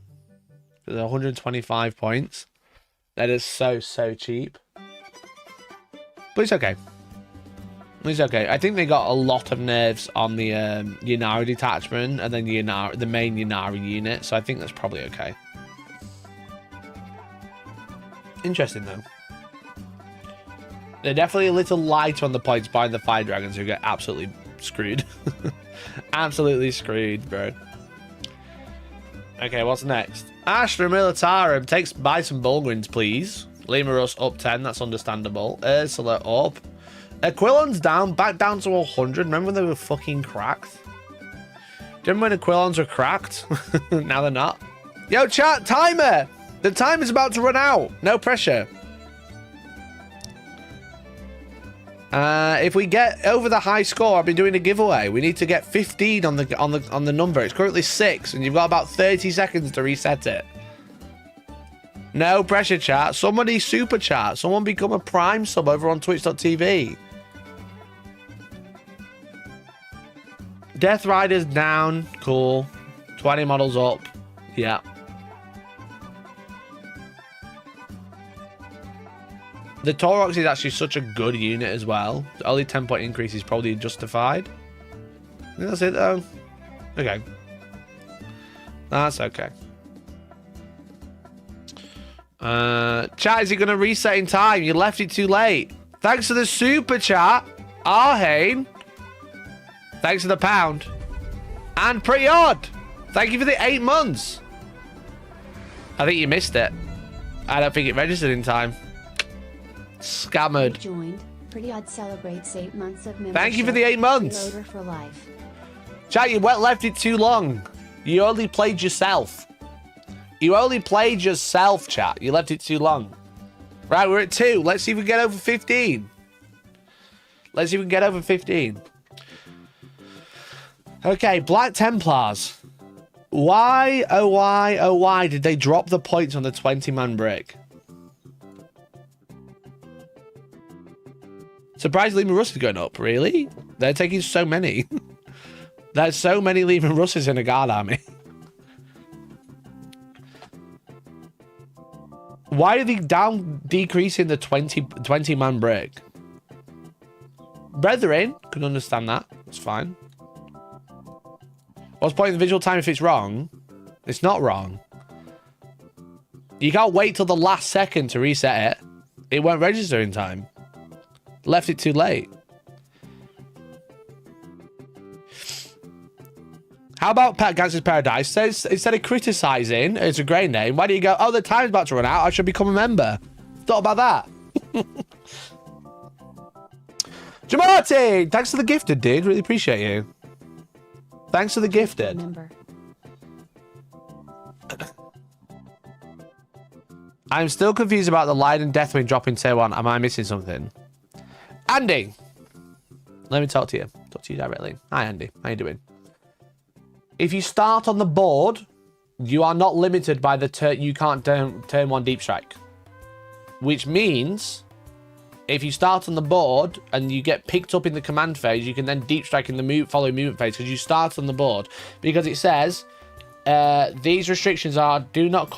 There's 125 points. That is so cheap. But it's okay. It's okay. I think they got a lot of nerfs on the Ynnari detachment and then the main Ynnari unit, so I think that's probably okay. Interesting, though. They're definitely a little lighter on the points behind the fire dragons who get absolutely screwed. Absolutely screwed, bro. Okay, what's next? Astra Militarum takes by some Bulgrins, please. Lima Russ up 10, that's understandable. Ursula up. Aquilon's down, back down to 100. Remember when they were fucking cracked? Do you remember when Aquilons were cracked? Now they're not. Yo, chat, timer! The time is about to run out. No pressure. If we get over the high score, I'll be doing a giveaway. We need to get 15 on the number. It's currently 6, and you've got about 30 seconds to reset it. No pressure, chat. Somebody super chat. Someone become a Prime sub over on Twitch.tv. Death Riders down. Cool. 20 models up. Yeah. The Taurox is actually such a good unit as well. The only 10-point increase is probably justified. I think that's it, though. Okay. That's okay. Chat, is it going to reset in time? You left it too late. Thanks for the super chat, Arhane. Thanks for the pound. And Pretty Odd. Thank you for the 8 months. I think you missed it. I don't think it registered in time. Scammered. Joined. Pretty Odd celebrates 8 months of membership. Thank you for the 8 months. Reloader for life. Chat, you left it too long. You only played yourself. You only played yourself, chat. You left it too long. Right, we're at 2. Let's see if we get over 15. Let's see if we can get over 15. Okay, Black Templars. Why, oh why did they drop the points on the 20-man brick? Surprisingly, Lima Russ is going up. Really? They're taking so many. There's so many Lima Russes in a guard army. Why are they decreasing the 20-man brick? Brethren, can understand that. It's fine. What's the point of the visual time if it's wrong? It's not wrong. You can't wait till the last second to reset it. It won't register in time. Left it too late. How about Pat Gantz's Paradise says, instead of criticizing, it's a great name, why do you go, oh, the time's about to run out, I should become a member? Thought about that. Jamati, thanks for the gifted, dude. Really appreciate you. Thanks for the gifted. Member. I'm still confused about the Leiden Deathwing dropping tier 1. Am I missing something? Andy, let me talk to you. Talk to you directly. Hi, Andy. How you doing? If you start on the board, you are not limited by the turn. You can't turn 1 deep strike, which means if you start on the board and you get picked up in the command phase, you can then deep strike in the following movement phase because you start on the board. Because it says these restrictions do not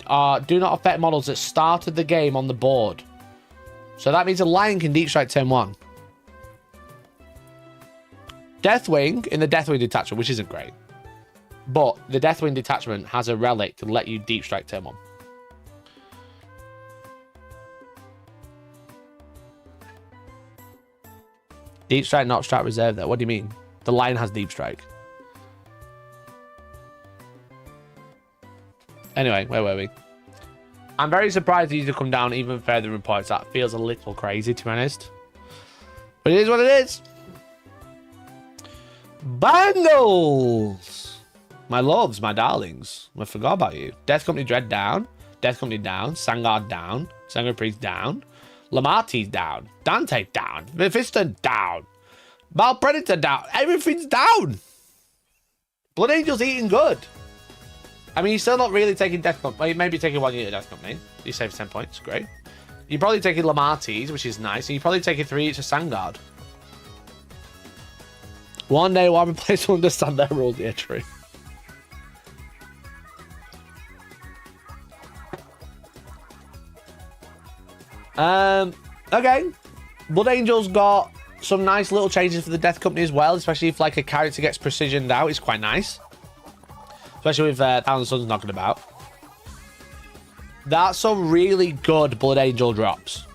affect models that started the game on the board. So that means a lion can deep strike turn 1. Deathwing in the Deathwing detachment, which isn't great. But the Deathwing detachment has a relic to let you deep strike turn 1. Deep strike, not strat reserve there. What do you mean? The lion has deep strike. Anyway, where were we? I'm very surprised these have come down even further in points. That feels a little crazy, to be honest. But it is what it is. Bangles! My loves, my darlings. I forgot about you. Death Company Dread down. Death Company down. Sangard down. Sangard Priest down. Lamarti's down. Dante down. Mephisto down. Bal Predator down. Everything's down. Blood Angel's eating good. I mean, you're still not really taking Death Company. Well, you may be taking 1 unit of Death Company. You save 10 points. Great. You're probably taking Lamarti's, which is nice. And you're probably taking 3 each of Sangard. One day, Warhammer players will understand their rules. Yeah, true. Okay. Blood Angel's got some nice little changes for the Death Company as well, especially if like a character gets precisioned out. It's quite nice. Especially with Thousand Suns knocking about. That's some really good Blood Angel drops.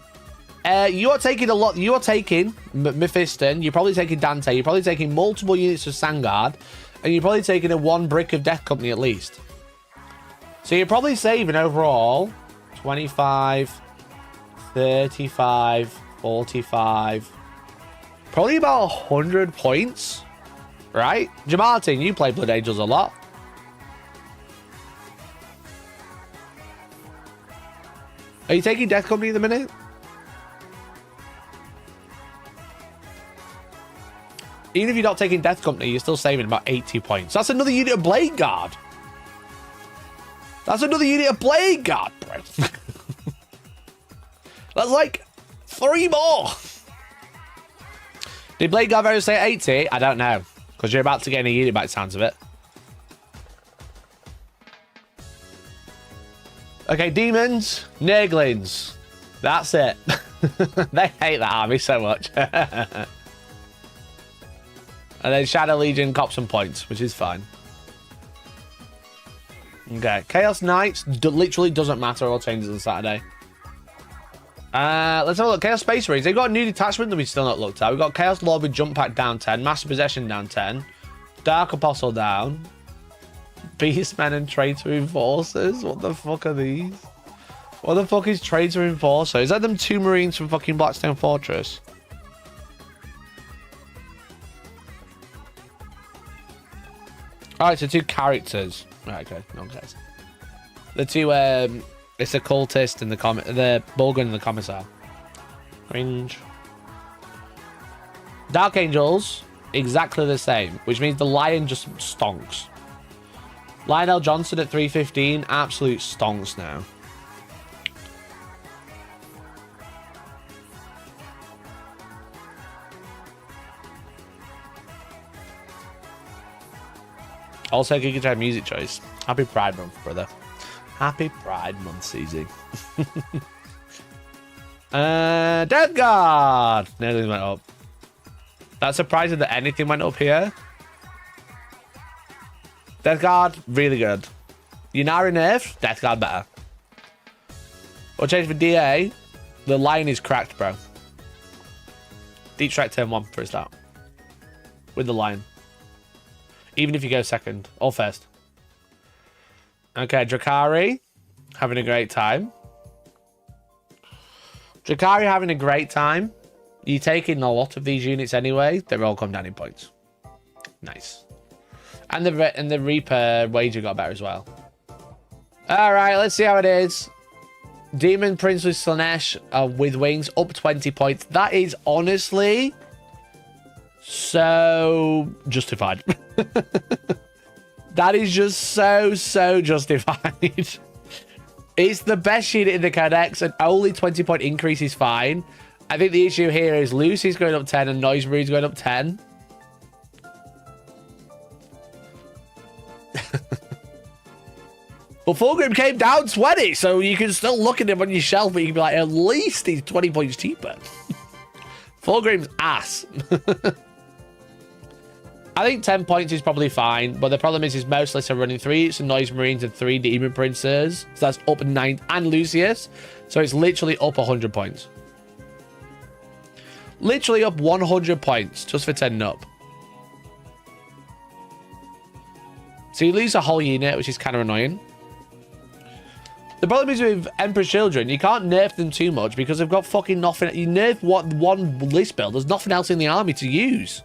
You are taking a lot. You are taking Mephiston. You're probably taking Dante. You're probably taking multiple units of Sangard. And you're probably taking a 1 brick of Death Company at least. So you're probably saving overall 25, 35, 45. Probably about 100 points. Right? Jamartin, you play Blood Angels a lot. Are you taking Death Company at the minute? Even if you're not taking Death Company, you're still saving about 80 points. That's another unit of Blade Guard. That's another unit of Blade Guard, bro. That's like 3 more. Did Blade Guard ever say 80? I don't know. Because you're about to get a unit by the sounds of it. Okay, demons, Nurglings. That's it. They hate that army so much. And then Shadow Legion cops some points, which is fine. Okay, Chaos Knights literally doesn't matter. All changes on Saturday. Let's have a look. Chaos Space Marines. They've got a new detachment that we've still not looked at. We've got Chaos Lord with Jump Pack down 10. Master Possession down 10. Dark Apostle down. Beastmen and Traitor Enforcers. What the fuck are these? What the fuck is Traitor Enforcer? Is that them 2 Marines from fucking Blackstone Fortress? Alright, so 2 characters. Right, okay. No, guys. The 2, it's the cultist and the Bulgun and the Commissar. Cringe. Dark Angels, exactly the same, which means the Lion just stonks. Lionel Johnson at 315, absolute stonks now. Also, you can try music choice. Happy Pride Month, brother. Happy Pride Month, CZ. Death Guard! Nearly went up. That's surprising that anything went up here. Death Guard, really good. Yunari nerf, Death Guard better. What changed for DA? The Lion is cracked, bro. Deep Strike turn 1 for a start. With the Lion. Even if you go second or first. Okay, Drukhari. Having a great time. Drukhari having a great time. You're taking a lot of these units anyway. They've all come down in points. Nice. And the Reaper wager got better as well. Alright, let's see how it is. Demon Prince with Slanesh with wings up 20 points. That is honestly so justified. That is just so justified. It's the best unit in the Codex, and only 20 point increase is fine. I think the issue here is Lucy's going up 10 and Noise Marine's going up 10. But Fulgrim came down 20, so you can still look at him on your shelf, but you can be like, at least he's 20 points cheaper. Fulgrim's ass. I think 10 points is probably fine, but the problem is most lists are running 3 Noise Marines and 3 Demon Princes. So that's up 9, and Lucius. So it's literally up 100 points. Literally up 100 points just for 10 up. So you lose a whole unit, which is kind of annoying. The problem is with Emperor's Children, you can't nerf them too much because they've got fucking nothing. You nerf one list build, there's nothing else in the army to use.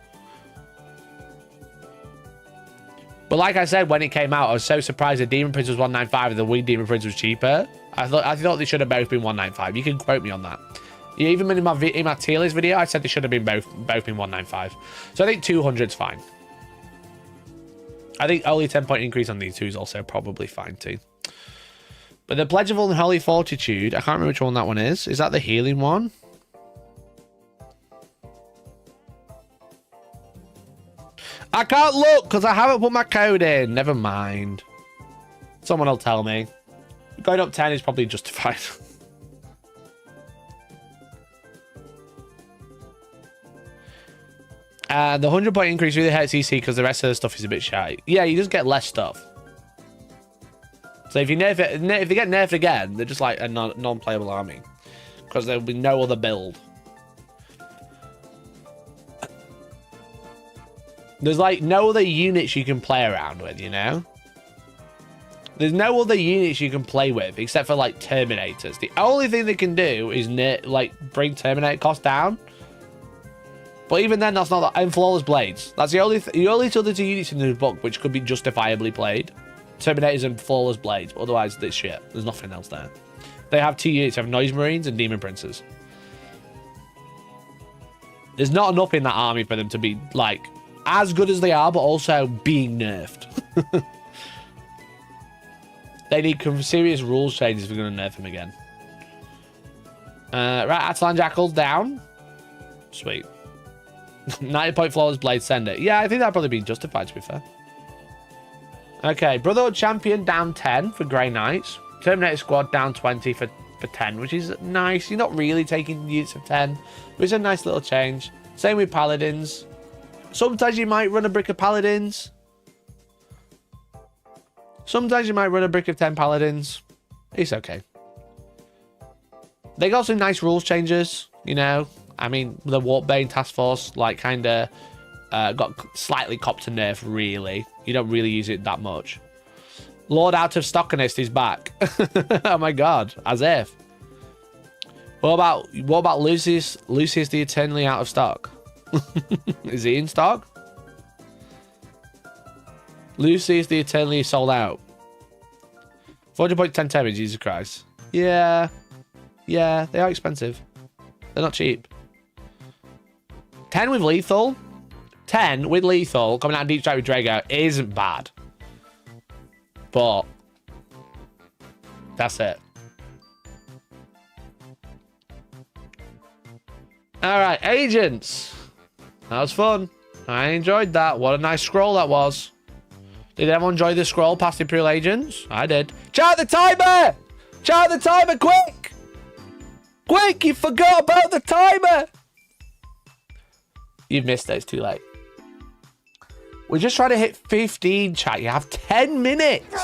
But like I said, when it came out, I was so surprised the Demon Prince was 195 and the Winged Demon Prince was cheaper. I thought they should have both been 195. You can quote me on that. Yeah, even in my tier list video, I said they should have been both been 195. So I think 200's fine. I think only 10 point increase on these two is also probably fine too. But the Pledge of Unholy Fortitude, I can't remember which one that one is. Is that the healing one? I can't look because I haven't put my code in. Never mind. Someone will tell me. Going up 10 is probably justified. The 100-point increase really hurts EC because the rest of the stuff is a bit shy. Yeah, you just get less stuff. So if you nerf it, if they get nerfed again, they're just like a non-playable army. Because there will be no other build. There's like no other units you can play around with, you know? There's no other units you can play with except for like Terminators. The only thing they can do is like bring Terminator cost down. But even then, that's not that. And Flawless Blades. That's the only other two units in the book which could be justifiably played. Terminators and Flawless Blades. Otherwise, it's shit. There's nothing else there. They have 2 units. They have Noise Marines and Demon Princes. There's not enough in that army for them to be like as good as they are, but also being nerfed. They need some serious rules changes if we're going to nerf them again. Right, Atalan Jackal's down. Sweet. 90-point Flawless Blade, send it. Yeah, I think that'd probably be justified, to be fair. Okay, Brotherhood Champion down 10 for Grey Knights. Terminator Squad down 20 for 10, which is nice. You're not really taking units of 10, but it's a nice little change. Same with Paladins. Sometimes you might run a brick of Paladins. Sometimes you might run a brick of 10 Paladins. It's okay. They got some nice rules changes, you know. I mean, the Warpbane Task Force, like, kind of got slightly copped to nerf, really. You don't really use it that much. Lord Out of Stockinist is back. Oh my god, as if. What about Lucius? Lucius the Eternally Out of Stock. Is he in stock? Lucius the Eternally sold out. 400.10 Terry, Jesus Christ. Yeah. Yeah, they are expensive. They're not cheap. 10 with lethal. 10 with lethal coming out of Deep Strike with Drago isn't bad. But that's it. Alright, agents. That was fun. I enjoyed that. What a nice scroll that was. Did everyone enjoy the scroll past Imperial Agents? I did. Chart the timer! Chart the timer, quick! Quick, you forgot about the timer! You've missed it, it's too late. We're just trying to hit 15, chat. You have 10 minutes.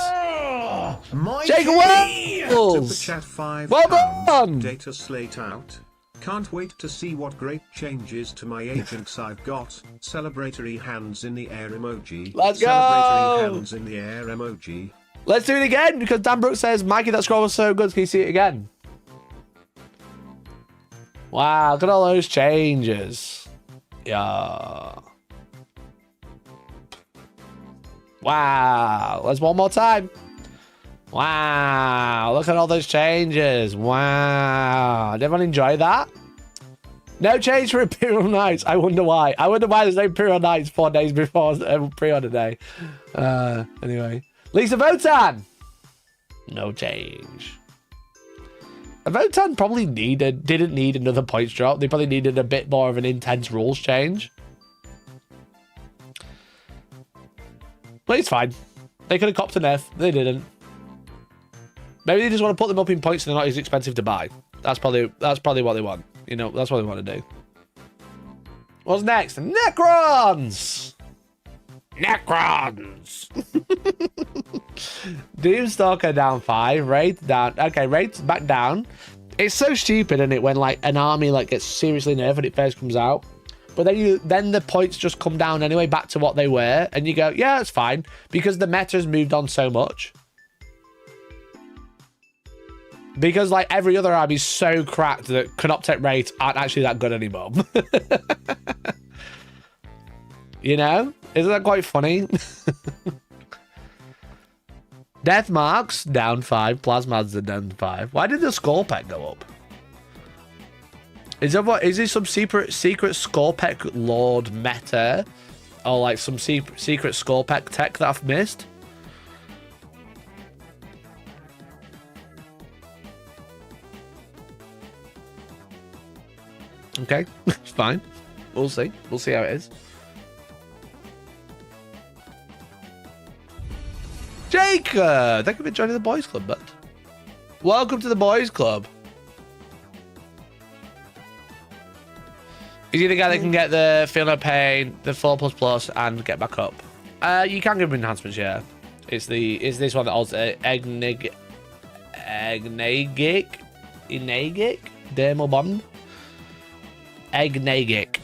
Jake Wells! Chat 5 well done! Dataslate out. Can't wait to see what great changes to my agents I've got. Celebratory hands in the air emoji. Let's go! Celebratory hands in the air emoji. Let's do it again, because Dan Brooks says, Mikey, that scroll was so good. Can you see it again? Wow, look at all those changes. Yeah. Wow. Let's one more time. Wow. Look at all those changes. Wow. Did everyone enjoy that? No change for Imperial Knights. I wonder why. I wonder why there's no Imperial Knights 4 days before pre-order day. Anyway. Lisa Votan. No change. Votan probably didn't need another points drop. They probably needed a bit more of an intense rules change. But it's fine. They could have copped a nerf. They didn't. Maybe they just want to put them up in points so they're not as expensive to buy. That's probably what they want. You know, that's what they want to do. What's next? Necrons! Necrons! Doomstalker down 5. Raid down. Okay, Raid's back down. It's so stupid, isn't it, when like an army like gets seriously nerfed when it first comes out. But then the points just come down anyway back to what they were. And you go, yeah, it's fine. Because the meta's moved on so much. Because like every other army is so cracked that Canoptech raids aren't actually that good anymore. You know? Isn't that quite funny? Death Marks down 5. Plasmads are down 5. Why did the Scorpec go up? Is there some secret Scorpec Lord meta? Or like some secret Scorpec tech that I've missed? Okay, it's fine. We'll see. We'll see how it is. Jake, thank you for joining the boys club, bud. Welcome to the boys club. Is he the guy that can get the Feel No Pain, the 4++, and get back up? You can give him enhancements, yeah. It's this one that also Egnagic, Dermal Bond, Egnagic.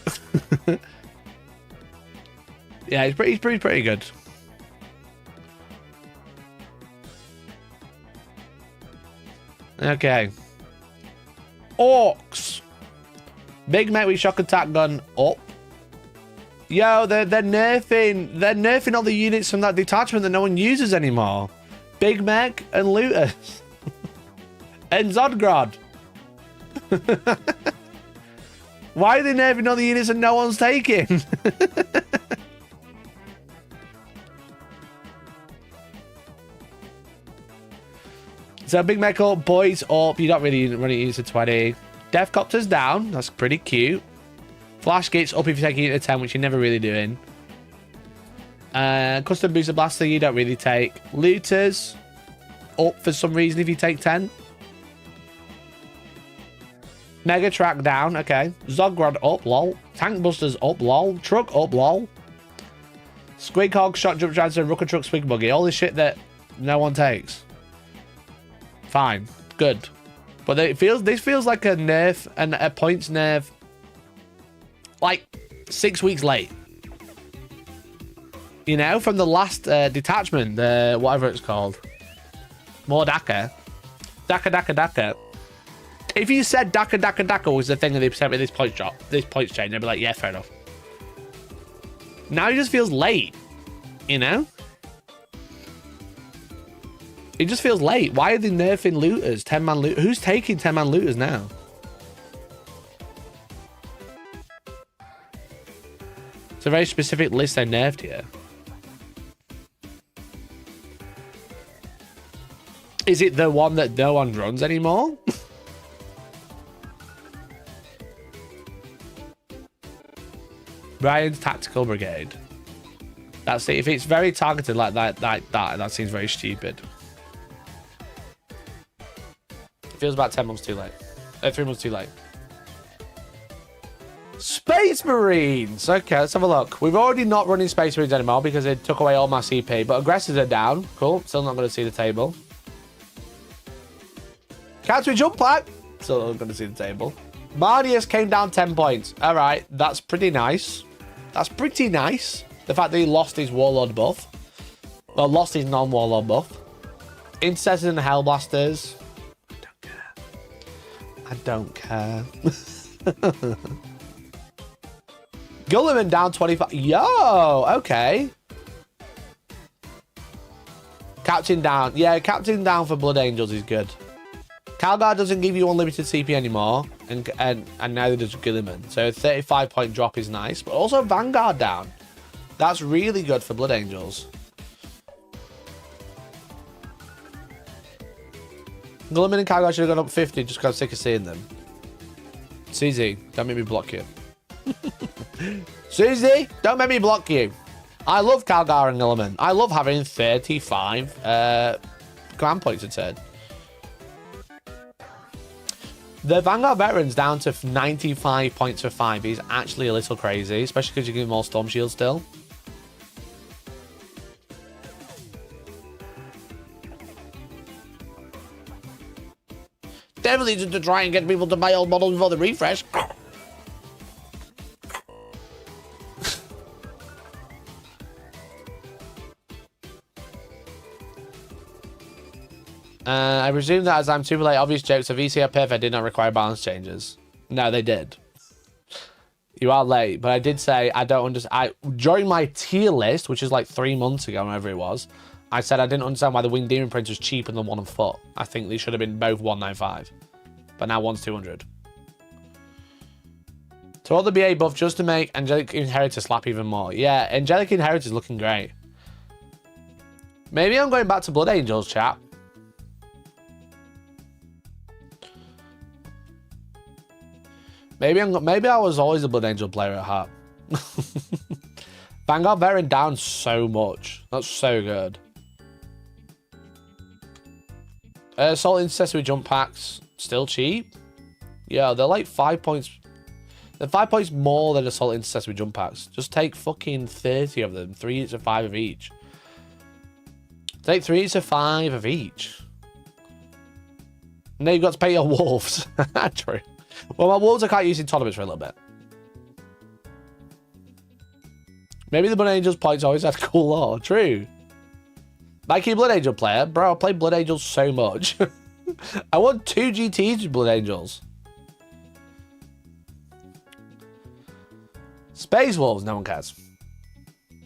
Yeah, he's pretty good. Okay. Orks. Big mate with shock attack gun up. Yo, they're nerfing all the units from that detachment that no one uses anymore. Big Mech and Looters. And Zodgrod. Why are they nerfing all the units that no one's taking? So Big Mech up, boys up. You don't really run it use a 20. Deathcopter's down. That's pretty cute. Flash gates up if you take a unit of 10, which you're never really doing. Custom booster blaster you don't really take. Looters up for some reason if you take 10. Mega track down, okay. Zodgrod up, lol. Tank busters up, lol. Truck up, lol. Squig hog, shot jump transfer, rooker truck, swig buggy. All this shit that no one takes. Fine, good. But this feels like a nerf and a points nerf. Like 6 weeks late. You know, from the last detachment, the whatever it's called. More Daka. Daka. If you said Daka was the thing that they sent me this points drop, this points change, they'd be like, yeah, fair enough. Now it just feels late, you know? It just feels late. Why are they nerfing looters? 10-man loot. Who's taking 10-man looters now? It's a very specific list they nerfed here. Is it the one that no one runs anymore? Brian's Tactical Brigade. That's it. If it's very targeted like that seems very stupid. It feels about 10 months too late. 3 months too late. Space Marines! Okay, let's have a look. We've already not running Space Marines anymore because it took away all my CP, but aggressors are down. Cool. Still not going to see the table. Counter jump pack. Still not going to see the table. Mardius came down 10 points. All right, that's pretty nice. That's pretty nice. The fact that he lost his Warlord buff. Well, lost his non-Warlord buff. Intercessors and Hellblasters. I don't care. Gulliman down 25. Yo, okay. Captain down. Yeah, Captain down for Blood Angels is good. Calgar doesn't give you unlimited CP anymore, and neither does Gilliman. So a 35-point drop is nice, but also Vanguard down. That's really good for Blood Angels. Gilliman and Calgar should have gone up 50 just because I'm sick of seeing them. Susie, don't make me block you. Susie, don't make me block you. I love Calgar and Gilliman. I love having 35 command points a turn. The Vanguard Veterans down to 95 points for 5 is actually a little crazy, especially because you give them all Storm Shield still. Definitely just to try and get people to buy old models before the refresh. I presume that as I'm super late, obvious jokes of VCR Perfect did not require balance changes. No, they did. You are late, but I did say I don't understand. During my tier list, which is like 3 months ago, whenever it was, I said I didn't understand why the Winged Demon Prince was cheaper than one on foot. I think they should have been both 195, but now one's 200. To all the BA buff just to make Angelic Inheritor slap even more. Yeah, Angelic Inheritor is looking great. Maybe I'm going back to Blood Angels, chat. Maybe I was always a Blood Angel player at heart. Vanguard Veteran down so much. That's so good. Assault Intercessory jump packs still cheap. Yeah, they're like 5 points. They're 5 points more than assault intercessor with jump packs. Just take fucking 30 of them. 3 each of 5 of each. Take 3 each of 5 of each. Now you've got to pay your wolves. True. Well, my wolves I can't use in tournaments for a little bit. Maybe the Blood Angels points always had cool lore. True. Mikey Blood Angel player. Bro, I play Blood Angels so much. I want 2 GTs with Blood Angels. Space Wolves, no one cares.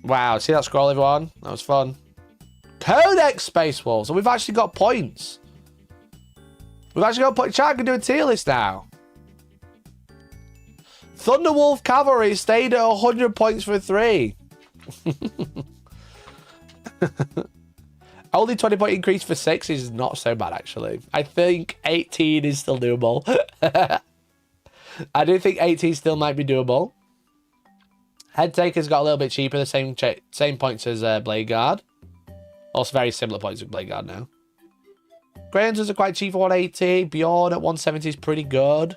Wow, see that scroll, everyone? That was fun. Codex Space Wolves. So we've actually got points. We've actually got points. Chat, I can do a tier list now. Thunderwolf Cavalry stayed at 100 points for 3. Only 20 point increase for 6 is not so bad, actually. I think 18 is still doable. I do think 18 still might be doable. Head Taker's got a little bit cheaper, the same points as Blade Guard. Also very similar points with Blade Guard now. Grey Hunters are quite cheap for 180. Bjorn at 170 is pretty good.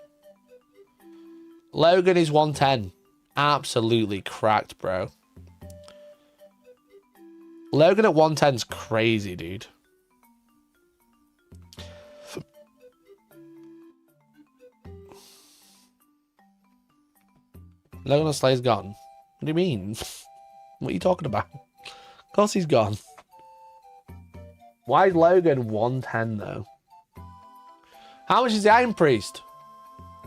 Logan is 110. Absolutely cracked, bro. Logan at 110 is crazy, dude. Logan on Slay's gone. What do you mean? What are you talking about? Of course he's gone. Why is Logan 110 though? How much is the Iron Priest?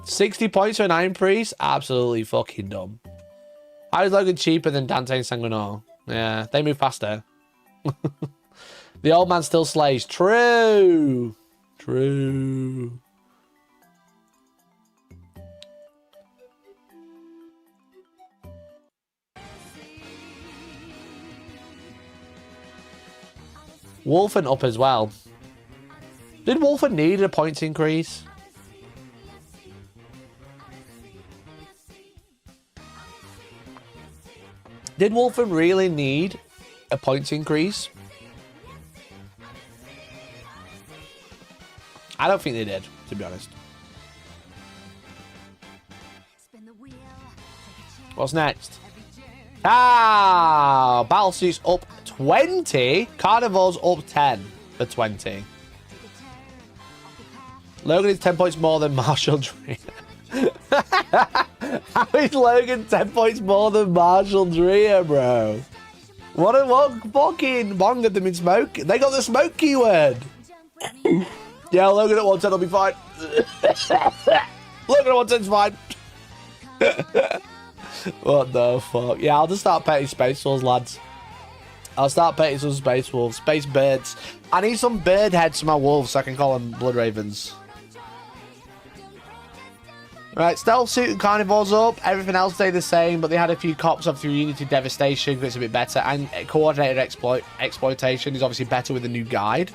60 points for an Iron Priest? Absolutely fucking dumb. How is Logan cheaper than Dante and Sanguinor? Yeah, they move faster. The old man still slays. True. True. Wolfen up as well. Did Wolfen need a points increase? Did Wolfen really need a points increase? I don't think they did, to be honest. What's next? Ah, Battlesuit's up 20. Carnival's up 10 for 20. Logan is 10 points more than Marshall Dreer. How is Logan 10 points more than Marshall Dreer, bro? What fucking bong did them in smoke? They got the smoke keyword. Yeah, Logan at 110 will be fine. Logan at 110's fine. What the fuck? Yeah, I'll just start petting Space Wolves, lads. I'll start petting some Space Wolves. Space Birds. I need some bird heads for my wolves so I can call them Blood Ravens. Right, Stealth Suit and Carnival's up. Everything else stayed the same, but they had a few cops of Unity Devastation, because it's a bit better. And Coordinated Exploitation is obviously better with the new guide.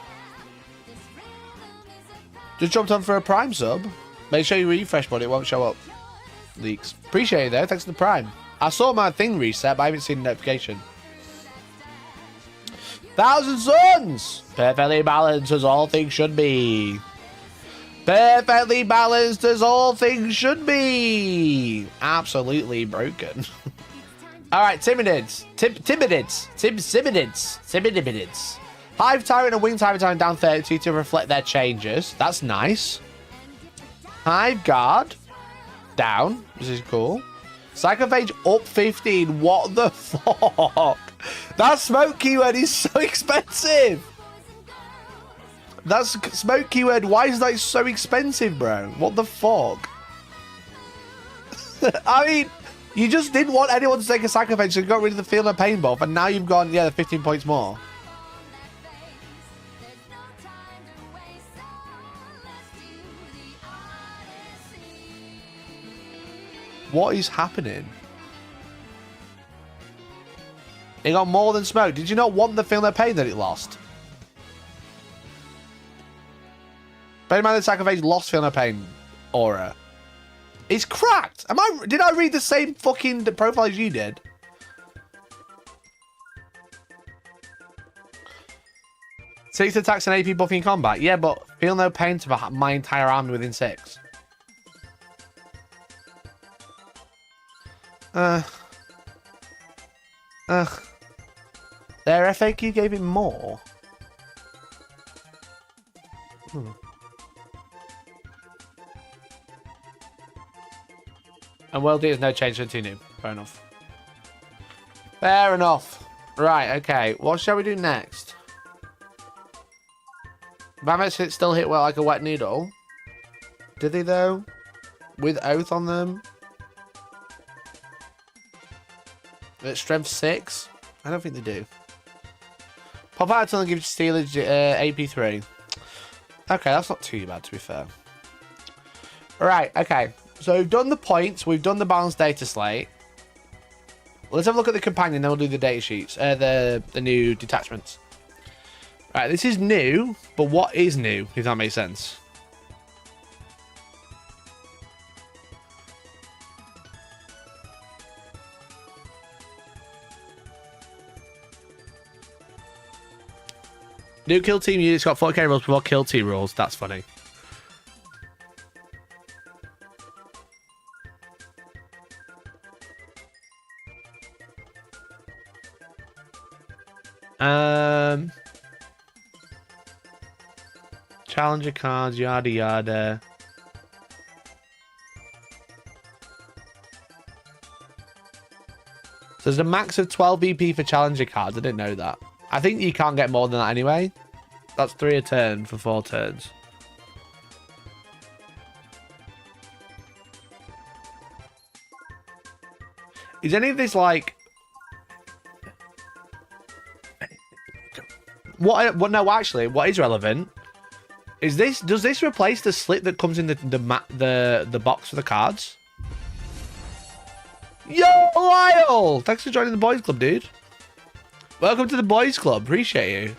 Just jumped on for a Prime sub. Make sure you refresh, but it won't show up. Leaks. Appreciate it, though. Thanks to the Prime. I saw my thing reset, but I haven't seen the notification. Thousand Suns! Perfectly balanced as all things should be. Perfectly balanced as all things should be. Absolutely broken. Alright, Timidids. Timidids. Hive Tyrant and Wing Tyrant down 32 to reflect their changes. That's nice. Hive Guard down. This is cool. Psychophage up 15. What the fuck? That smoke keyword is so expensive. That's smoke keyword. Why is that so expensive, bro? What the fuck? I mean, you just didn't want anyone to take a psychophage, so you got rid of the Feel No Pain buff, and now you've gone, yeah, 15 points more. What is happening? It got more than smoke. Did you not want the Feel No Pain that it lost? Bear in mind the Psychophage lost Feel No Pain aura. It's cracked. Did I read the same fucking profile as you did? Six attacks and AP buffing in combat. Yeah, but Feel No Pain to my entire army within 6. Their FAQ gave it more. And World D is no change to 2 new. Fair enough. Fair enough. Right, okay. What shall we do next? Mammoths still hit well like a wet noodle. Did they though? With oath on them? At strength 6? I don't think they do. Pop out until and give Steelers AP3. Okay, that's not too bad to be fair. Alright, okay. So we've done the points, we've done the balanced data slate. Let's have a look at the companion, then we'll do the data sheets. The new detachments. Right, this is new, but what is new, if that makes sense? New kill team units got 4K rules before kill team rules. That's funny. Challenger cards, yada yada. So there's a max of 12 BP for challenger cards. I didn't know that. I think you can't get more than that anyway. That's 3 a turn for 4 turns. Is any of this like... What? No, actually, what is relevant is this. Does this replace the slit that comes in the box for the cards? Yo, Lyle! Thanks for joining the boys club, dude. Welcome to the boys club. Appreciate you.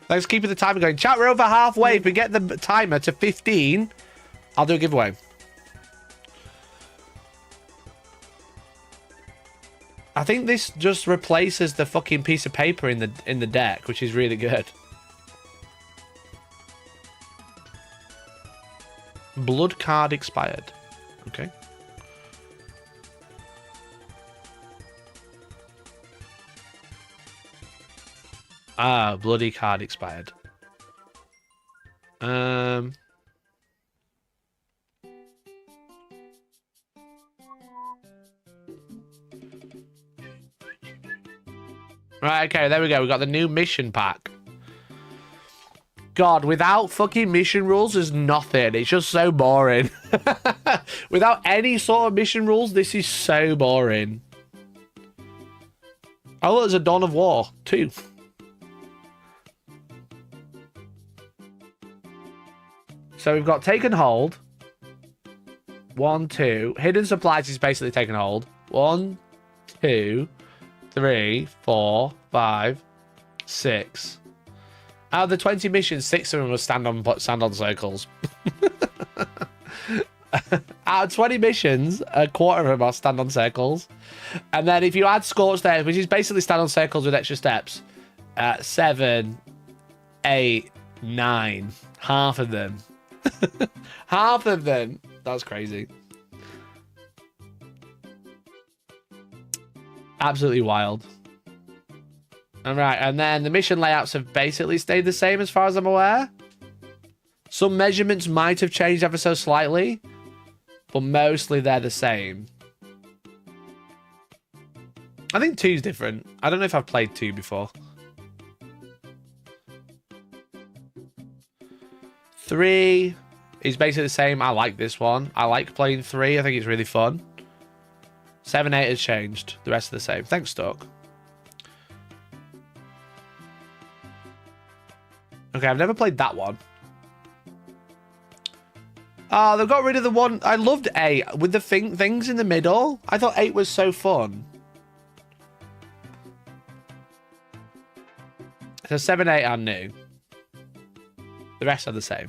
Thanks for keeping the timer going. Chat, we're over halfway. If we get the timer to 15, I'll do a giveaway. I think this just replaces the fucking piece of paper in the deck, which is really good. Blood card expired. Okay. Ah, bloody card expired. Right, okay, there we go. We got the new mission pack. God, without fucking mission rules, there's nothing. It's just so boring. Without any sort of mission rules, this is so boring. Oh, look, there's a Dawn of War, 2. So we've got Taken Hold. 1, 2. Hidden Supplies is basically Taken Hold. 1, 2... 3, 4, 5, 6. Out of the 20 missions, 6 of them will stand on circles. Out of 20 missions, a quarter of them are stand on circles. And then if you add Scorched Earth, which is basically stand on circles with extra steps, 7, 8, 9. Half of them. Half of them. That's crazy. Absolutely wild. All right, and then the mission layouts have basically stayed the same as far as I'm aware. Some measurements might have changed ever so slightly, but mostly they're the same. I think 2's different. I don't know if I've played 2 before. 3 is basically the same. I like this one. I like playing 3. I think it's really fun. 7, 8 has changed. The rest are the same. Thanks, Stock. Okay, I've never played that one. Oh, they've got rid of the one... I loved 8 with the things in the middle. I thought 8 was so fun. So 7, 8 are new. The rest are the same.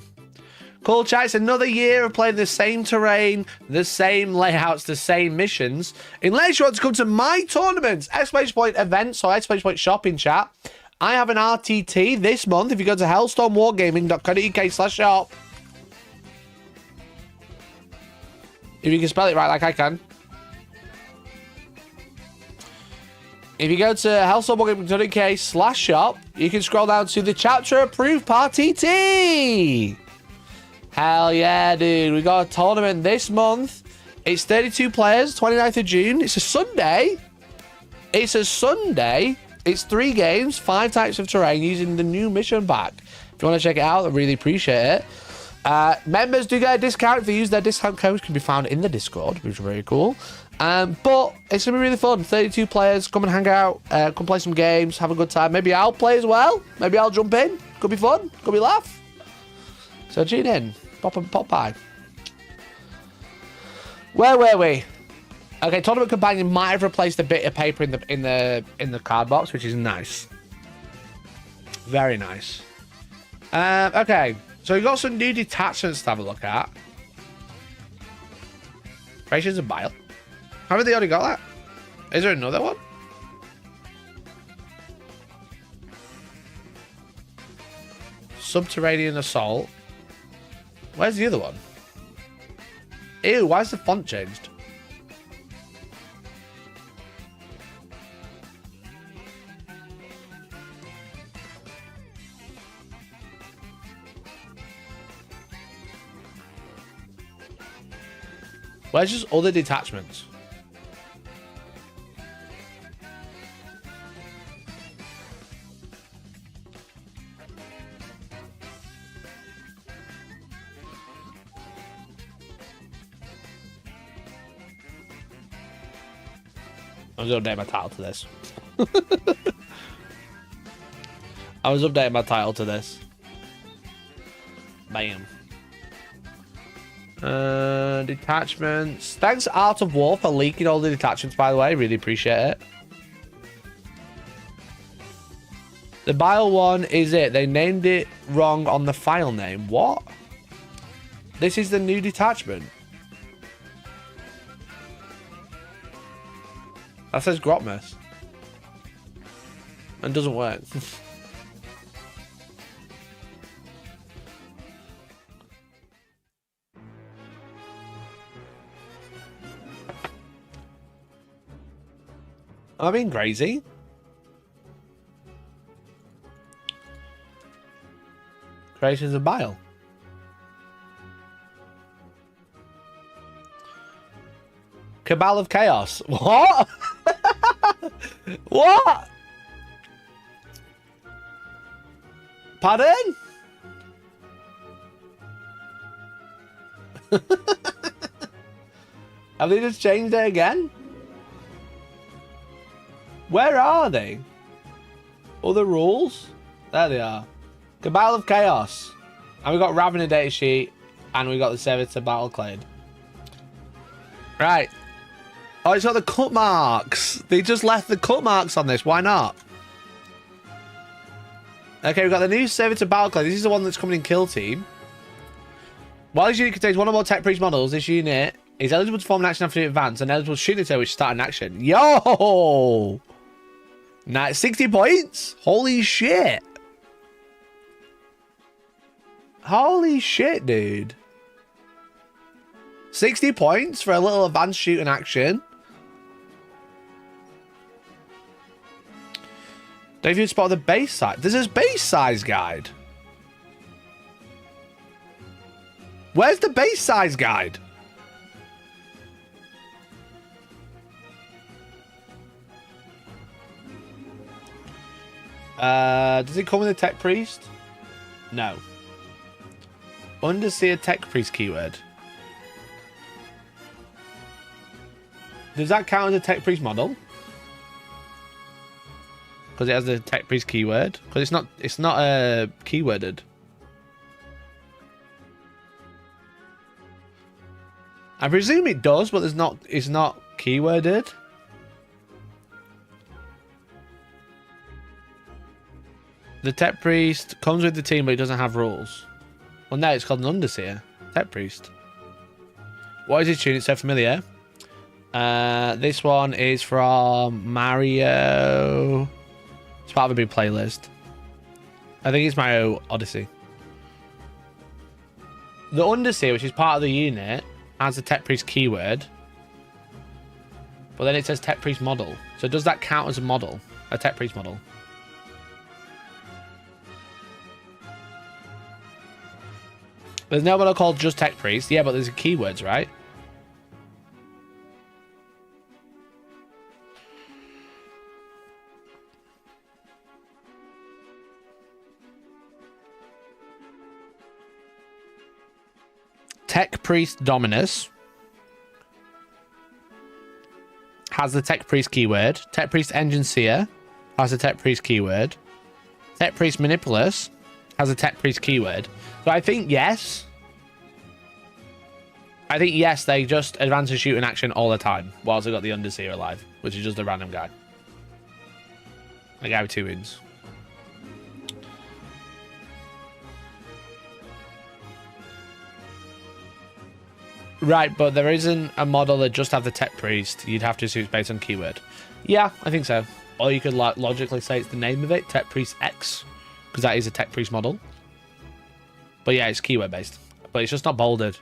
Cool, chat. It's another year of playing the same terrain, the same layouts, the same missions. Unless you want to come to my tournaments, !events or !shopping, chat. I have an RTT this month. If you go to hellstormwargaming.co.uk/shop. If you can spell it right like I can. If you go to hellstormwargaming.co/shop, you can scroll down to the chapter approved party T. Hell yeah, dude. We got a tournament this month. It's 32 players, 29th of June. It's a Sunday. It's 3 games, 5 types of terrain using the new mission pack. If you want to check it out, I really appreciate it. Members do get a discount if they use their discount codes. Can be found in the Discord, which is very cool. But it's going to be really fun. 32 players. Come and hang out. Come play some games. Have a good time. Maybe I'll play as well. Maybe I'll jump in. Could be fun. Could be laugh. So tune in. Pop by. Where were we? Okay, tournament companion might have replaced a bit of paper in the card box, which is nice. Very nice. Okay, so we've got some new detachments to have a look at. Creations of Bile. Haven't they already got that? Is there another one? Subterranean Assault. Where's the other one? Ew, why is the font changed? Where's just other detachments? I was updating my title to this. I was updating my title to this. Bam. Detachments. Thanks, Art of War, for leaking all the detachments, by the way. Really appreciate it. The Bile one is it. They named it wrong on the file name. What? This is the new detachment. That says Grotmas. And doesn't work. Am I being crazy? Creations of Bile. Cabal of Chaos. What? What? Pardon? Have they just changed it again? Where are they? Other rules? There they are. Cabal of Chaos. And we got Ravener data sheet. And we got the Servitor battle clade. Right. Oh, it's got the cut marks. They just left the cut marks on this. Why not? Okay, we've got the new Servitor battle clade. This is the one that's coming in Kill Team. While this unit contains one or more Tech Priest models, this unit is eligible to perform an action after the advance and eligible to shoot it which start an action. Yo! Nice. 60 points? Holy shit. Holy shit, dude. 60 points for a little advanced shooting action. Don't you spot the base size? There's a base size guide. Where's the base size guide? Does it come with a Tech Priest? No. Underseer Tech Priest keyword. Does that count as a Tech Priest model? Because it has the Tech Priest keyword. Because it's not keyworded. I presume it does, but it's not keyworded. The Tech Priest comes with the team, but it doesn't have rules. Well, no, it's called an Underseer. Tech Priest. What is his tune? It's so familiar. This one is from Mario. It's part of a big playlist. I think it's Mario Odyssey. The Underseer, which is part of the unit, has the Tech Priest keyword. But then it says Tech Priest model. So does that count as a model? A tech priest model? There's no model called just tech priest. Yeah, but there's keywords, right? Tech priest Dominus has the tech priest keyword. Tech priest engine seer has a tech priest keyword. Tech priest manipulus has a tech priest keyword. So I think yes. I think yes, they just advance and shoot in action all the time whilst they've got the underseer alive, which is just a random guy. A guy with 2 wounds. Right, but there isn't a model that just have the tech priest. You'd have to assume it's based on keyword. Yeah, I think so. Or you could logically say it's the name of it, Tech Priest X, because that is a tech priest model. But yeah, it's keyword based. But it's just not bolded.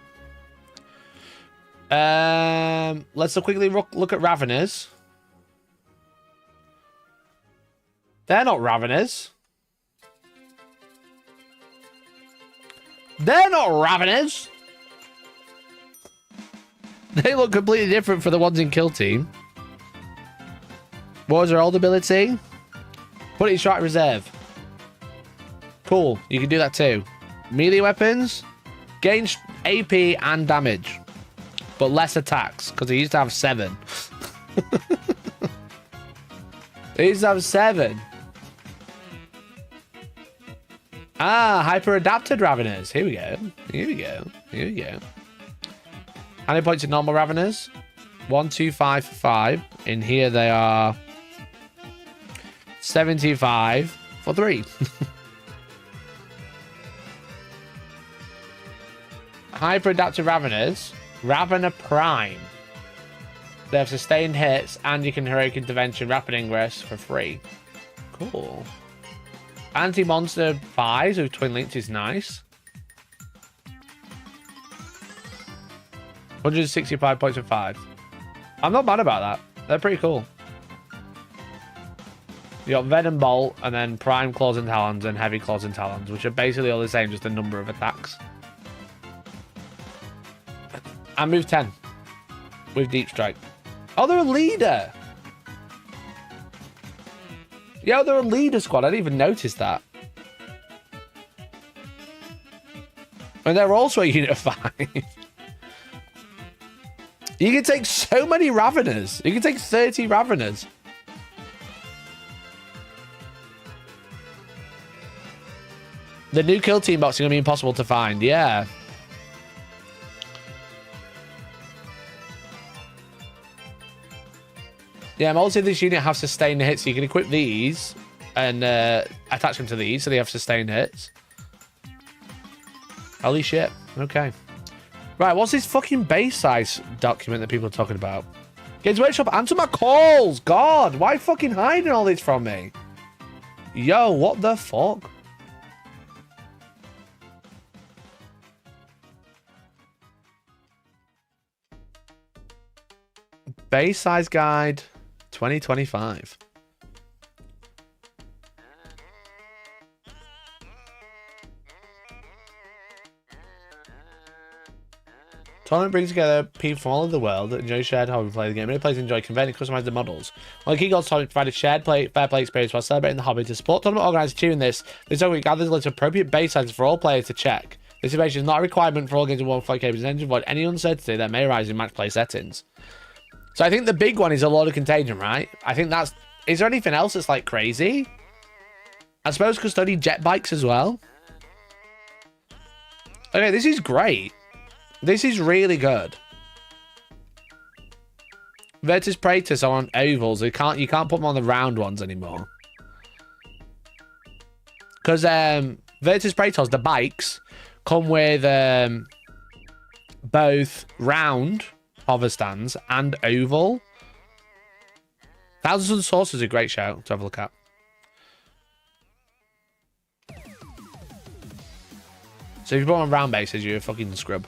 Let's quickly look at Raveners. They're not Raveners. They're not Raveners. They look completely different for the ones in Kill Team. What was their old ability? Put it in strike reserve. Cool, you can do that too. Melee weapons, gain AP and damage, but less attacks, because he used to have 7. He used to have 7. Ah, hyper-adapted Raveners. Here we go. Here we go. Here we go. How many points of normal Raveners? 1, 2, 5, 5. In here they are 75 for 3. Hyper-adaptive Raveners. Ravener Prime. They have sustained hits, and you can heroic intervention, rapid ingress for free. Cool. Anti-monster 5 with twin links is nice. 165 points of 5. I'm not mad about that. They're pretty cool. You got Venom Bolt, and then Prime Claws and Talons, and Heavy Claws and Talons, which are basically all the same, just a number of attacks. And move 10 with Deep Strike. Oh, they're a leader. Yo, they're a leader squad. I didn't even notice that. And they're also a unit of 5. You can take so many Raveners. You can take 30 Raveners. The new Kill Team box is going to be impossible to find. Yeah. Yeah, most of this unit have sustained hits, so you can equip these and attach them to these, so they have sustained hits. Holy shit. Okay. Right, what's this fucking base size document that people are talking about? Games Workshop, answer my calls! God, why fucking hiding all this from me? Yo, what the fuck? Base size guide 2025. Tournament brings together people from all over the world that enjoy shared hobby play the game. Many players enjoy converting and customizing the models. While the key goals tournament provided shared fair play experience while celebrating the hobby. To support tournament organisers achieving this tournament gathers a list of appropriate base sizes for all players to check. This information is not a requirement for all games in Warhammer games, and intended to avoid any uncertainty that may arise in match play settings. So I think the big one is a Lord of Contagion, right? I think that's... Is there anything else that's like crazy? I suppose custodian jet bikes as well. Okay, this is great. This is really good. Virtus Praetus are on ovals. You can't put them on the round ones anymore. Because Virtus Praetos, the bikes, come with both round hover stands and oval. Thousands of Sources is a great shout to have a look at. So if you put them on round bases, you're a fucking scrub.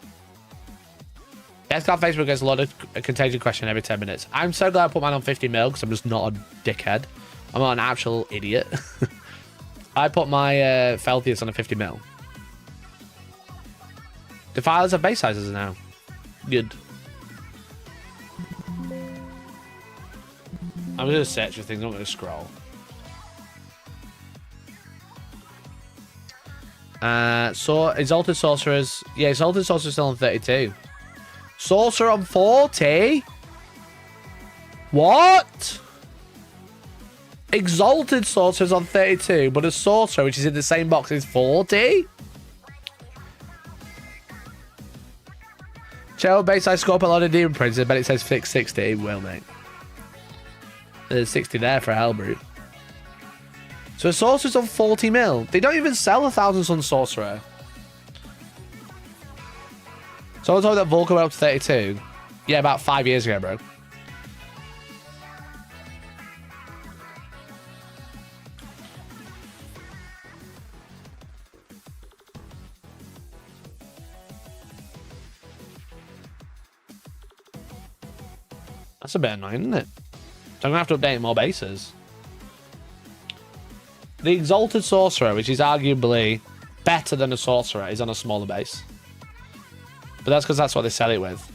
Death on Facebook gets a lot of contagion question every 10 minutes. I'm so glad I put mine on 50 mil because I'm just not a dickhead. I'm not an actual idiot. I put my Felthius on a 50 mil. Defilers have base sizes now. Good. I'm going to search for things. I'm going to scroll. So Exalted Sorcerers. Yeah, Exalted Sorcerers still on 32. Sorcerer on 40? What? Exalted Sorcerers on 32, but a Sorcerer, which is in the same box, is 40? Cheryl base I scope a lot of Demon Prince, but it says fix 60. It will, mate. There's 60 there for a Hellbrute. So a Sorcerer's on 40 mil. They don't even sell a 1,000 Sun Sorcerer. So I told that Volker went up to 32. Yeah, about 5 years ago, bro. That's a bit annoying, isn't it? So I'm going to have to update more bases. The Exalted Sorcerer, which is arguably better than a Sorcerer, is on a smaller base. But that's because that's what they sell it with.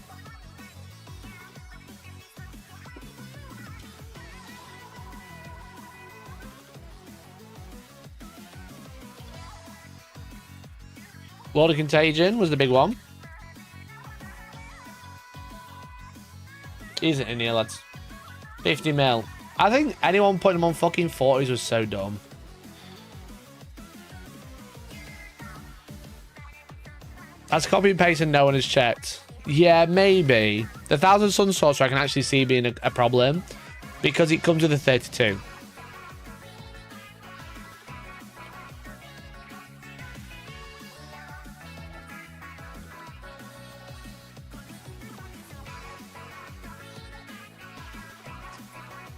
Lord of Contagion was the big one. Isn't in here, lads. 50 mil. I think anyone putting them on fucking 40s was so dumb. That's copy and paste and no one has checked. Yeah, maybe. The 1,000 Sun Sorcerer I can actually see being a problem because it comes with a 32.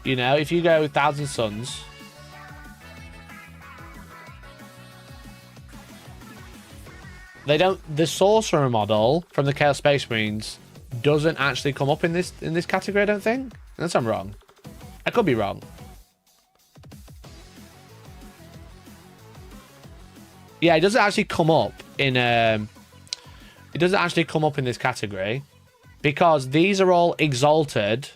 You know, if you go 1,000 Suns... They don't. The Sorcerer model from the Chaos Space Marines doesn't actually come up in this category. I don't think. Unless I'm wrong. I could be wrong. Yeah, it doesn't actually come up in. It doesn't actually come up in this category because these are all exalted.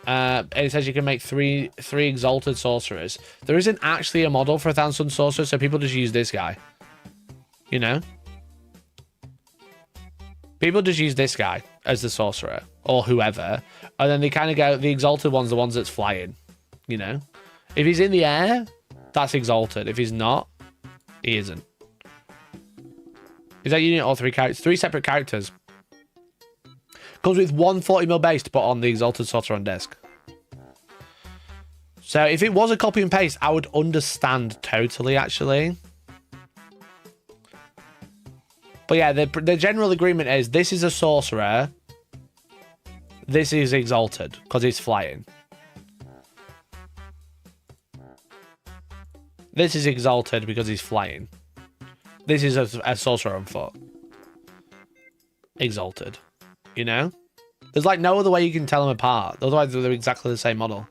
And it says you can make three exalted sorcerers. There isn't actually a model for a 1,000 sorcerer, so people just use this guy. You know? People just use this guy as the sorcerer, or whoever, and then they kind of go, the exalted one's the ones that's flying. You know? If he's in the air, that's exalted. If he's not, he isn't. Is that unit or 3 characters? 3 separate characters. Comes with 1 40mm base to put on the Exalted Sorcerer on desk. So if it was a copy and paste, I would understand totally, actually. But yeah, the general agreement is this is a Sorcerer. This is Exalted, because he's flying. This is Exalted because he's flying. This is a Sorcerer on foot. Exalted. You know? There's like no other way you can tell them apart. Otherwise, they're exactly the same model.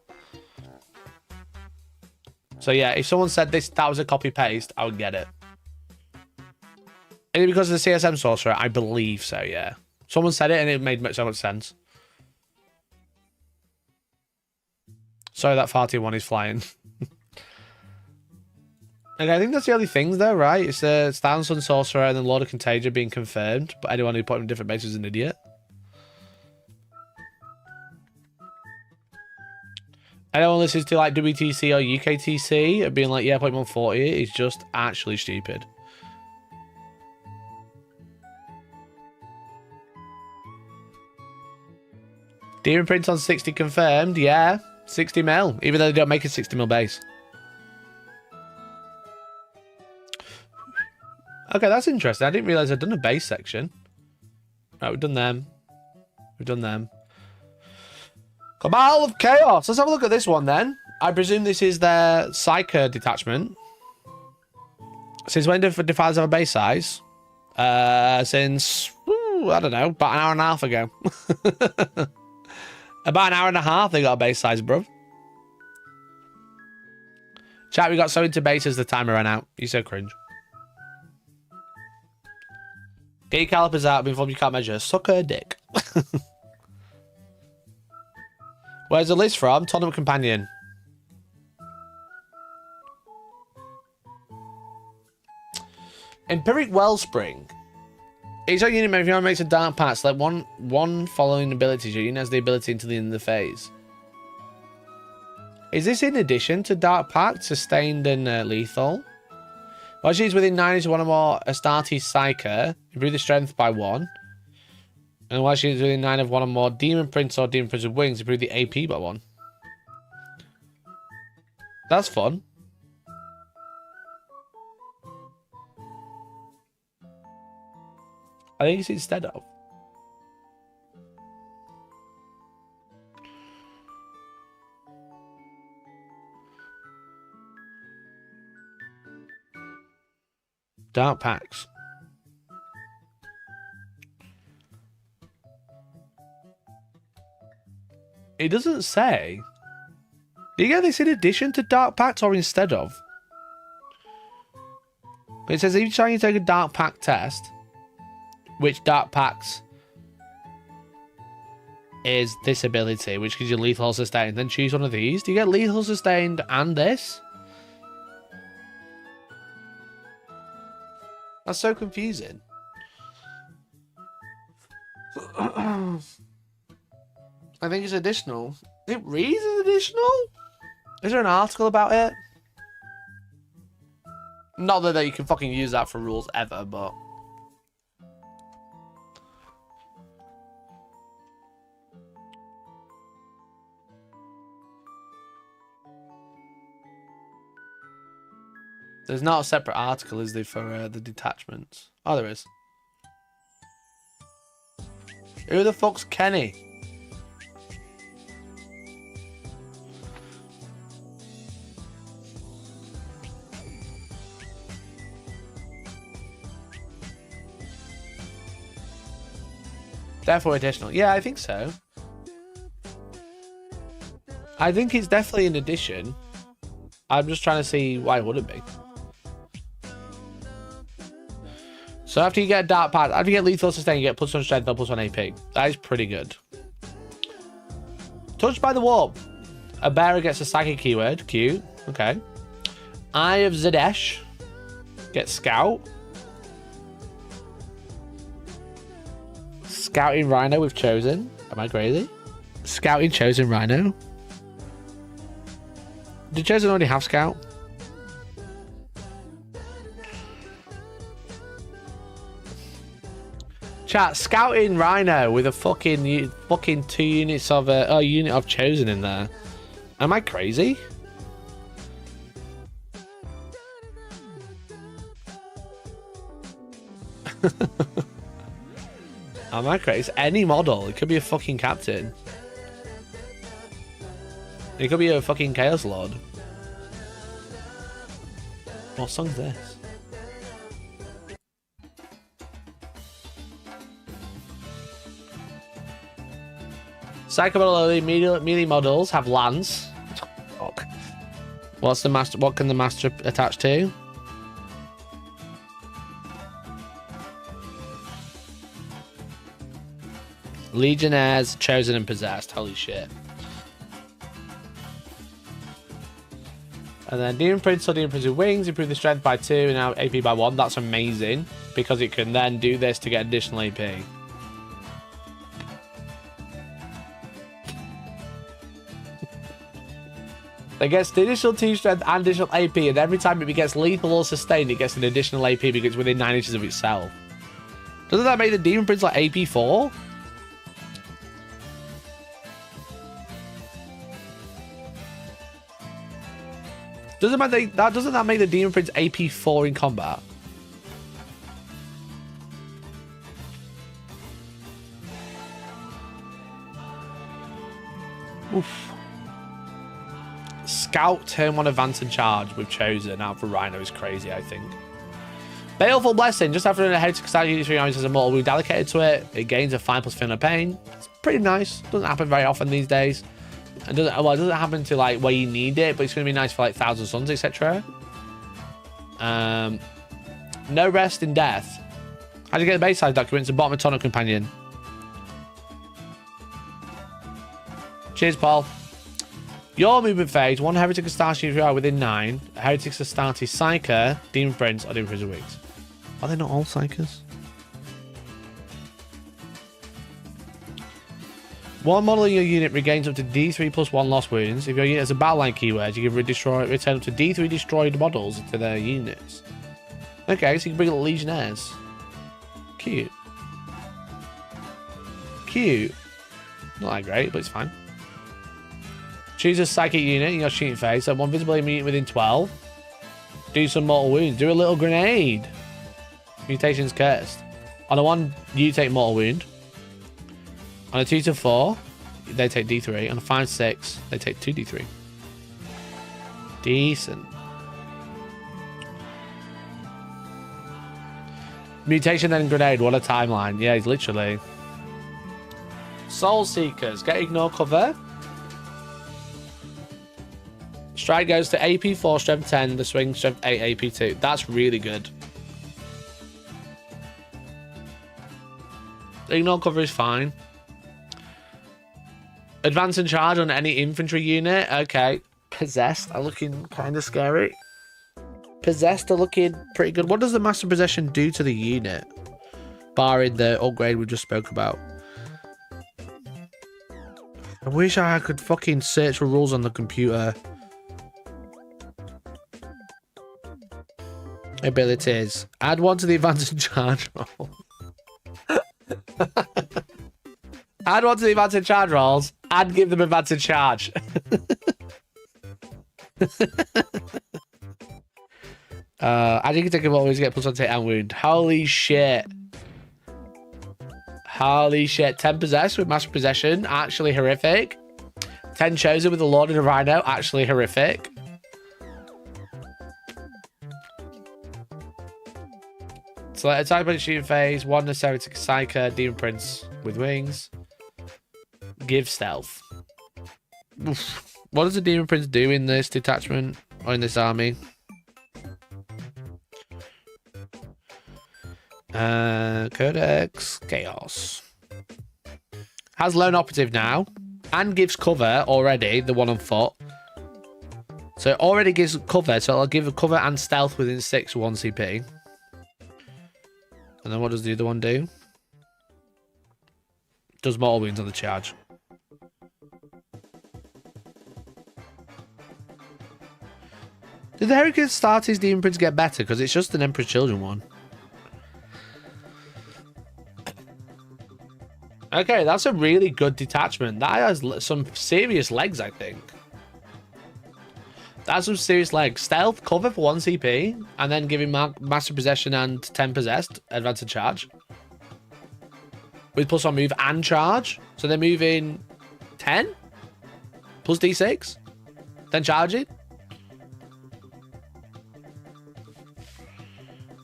So yeah, if someone said that was a copy-paste, I would get it. Is it because of the CSM Sorcerer? I believe so, yeah. Someone said it and it made so much sense. Sorry, that farty one is flying. Okay, I think that's the only things though, right? It's the Stanson Sorcerer and then Lord of Contagion being confirmed, but anyone who put them in different bases is an idiot. Anyone listens to like WTC or UKTC and being like, yeah, put him on 40 is just actually stupid. Demon Prince on 60 confirmed, yeah. 60 mil, even though they don't make a 60 mil base. Okay, that's interesting. I didn't realise I'd done a base section. Right, we've done them. We've done them. Cabal of Chaos. Let's have a look at this one then. I presume this is their Psyker detachment. Since when do Defiles have a base size? Since I don't know, about an hour and a half ago. About an hour and a half they got a base size, bro. Chat, we got so into bases the timer ran out. You're so cringe. Get your calipers out, before you can't measure. Suck a dick. Where's the list from? Tournament Companion. Empiric Wellspring. Each unit if you want to make a dark pact, select one following abilities. Your unit has the ability until the end of the phase. Is this in addition to Dark Pact, Sustained, and Lethal? While she's within 9 inches of one or more Astartes Psyker, improve the strength by 1. And while she's within 9 of one or more Demon Prince or Demon Prince with Wings, improve the AP by 1. That's fun. I think it's instead of. Dark packs. It doesn't say. Do you get this in addition to dark packs or instead of? It says each time you take a dark pack test, which dark packs is this ability, which gives you lethal sustained, then choose one of these. Do you get lethal sustained and this? That's so confusing. I think it's additional. It reads as additional? Is there an article about it? Not that you can fucking use that for rules ever, but... There's not a separate article, is there, for the detachments? Oh, there is. Who the fuck's Kenny? Therefore additional. Yeah, I think so. I think it's definitely an addition. I'm just trying to see why it wouldn't be. So after you get a dark pad, after you get lethal sustain, you get +1 strength or +1 AP. That is pretty good. Touched by the warp. A bearer gets a psychic keyword. Cute. Okay. Eye of Zadesh. Gets scout. Scouting Rhino with Chosen. Am I crazy? Scouting Chosen Rhino. Did Chosen already have scout? Chat, Scouting Rhino with a fucking 2 units of unit of Chosen in there. Am I crazy? Am I crazy? It's any model. It could be a fucking captain. It could be a fucking Chaos Lord. What song's this? Psycho melee models have lance. Fuck. What's the master? What can the master attach to? Legionnaires, Chosen, and Possessed. Holy shit. And then Demon Prince or Demon Prince with Wings, improve the strength by 2 and now AP by 1. That's amazing because it can then do this to get additional AP. It gets the additional 2 strength and additional AP, and every time it gets lethal or sustained, it gets an additional AP because it's within 9 inches of itself. Doesn't that make the Demon Prince like AP 4? Doesn't that make the Demon Prince AP 4 in combat? Oof. Scout turn 1 advance and charge with Chosen out for Rhino is crazy, I think. Baleful Blessing. Just after a heretic start, unit 3 armies has a mortal wound allocated to it. It gains a 5+ fin of pain. It's pretty nice. Doesn't happen very often these days. And doesn't, well, it doesn't happen to like where you need it, but it's going to be nice for like Thousand Suns, etc. No Rest in Death. How do you get the base size documents? The bottom of Tonic Companion. Cheers, Paul. Your movement phase. 1 Heretic Astartes if you are within 9. Heretic Astartes Psyker, Demon Prince, or Demon Prince of Weeks. Are they not all Psychers? One model in your unit regains up to D3 plus 1 lost wounds. If your unit has a battle line keyword, you can return up to D3 destroyed models to their units. Okay, so you can bring up Legionnaires. Cute. Cute. Not that great, but it's fine. Choose a psychic unit in your shooting phase. So 1 visible unit within 12. Do some mortal wounds. Do a little grenade. Mutations cursed. On a 1, you take mortal wound. On a 2 to 4, they take D3. On a 5 to 6, they take 2D3. Decent. Mutation then grenade. What a timeline. Yeah, he's literally. Soul Seekers. Get ignore cover. Strike goes to AP 4, strength 10. The swing, strength 8, AP 2. That's really good. Ignore cover is fine. Advance and charge on any infantry unit. Okay. Possessed are looking kind of scary. Possessed are looking pretty good. What does the Master Possession do to the unit? Barring the upgrade we just spoke about. I wish I could fucking search for rules on the computer. Abilities. Add 1 to the advance and charge roll. Add 1 to the advance and charge rolls and give them advance and charge. I think you can always get plus 1 to hit and wound. Holy shit. Holy shit. 10 possessed with Master Possession. Actually horrific. 10 chosen with the Lord and a Rhino. Actually horrific. Select a type of shooting phase. 1 Necessity Psyker, Demon Prince with wings. Give stealth. Oof. What does the Demon Prince do in this detachment or in this army? Codex Chaos. Has lone operative now and gives cover already, the one on foot. So it already gives cover, so it'll give a cover and stealth within 6 1 CP. And then what does the other one do? Does mortal wounds on the charge. Did the Heritage Astartes Demon Prince get better? Because it's just an Emperor's Children one. Okay, that's a really good detachment. That has some serious legs, I think. That's some serious legs. Stealth, cover for 1 CP, and then giving Master Possession and 10 Possessed, advance and charge. With plus 1 move and charge. So they're moving 10? Plus D6? Then charging?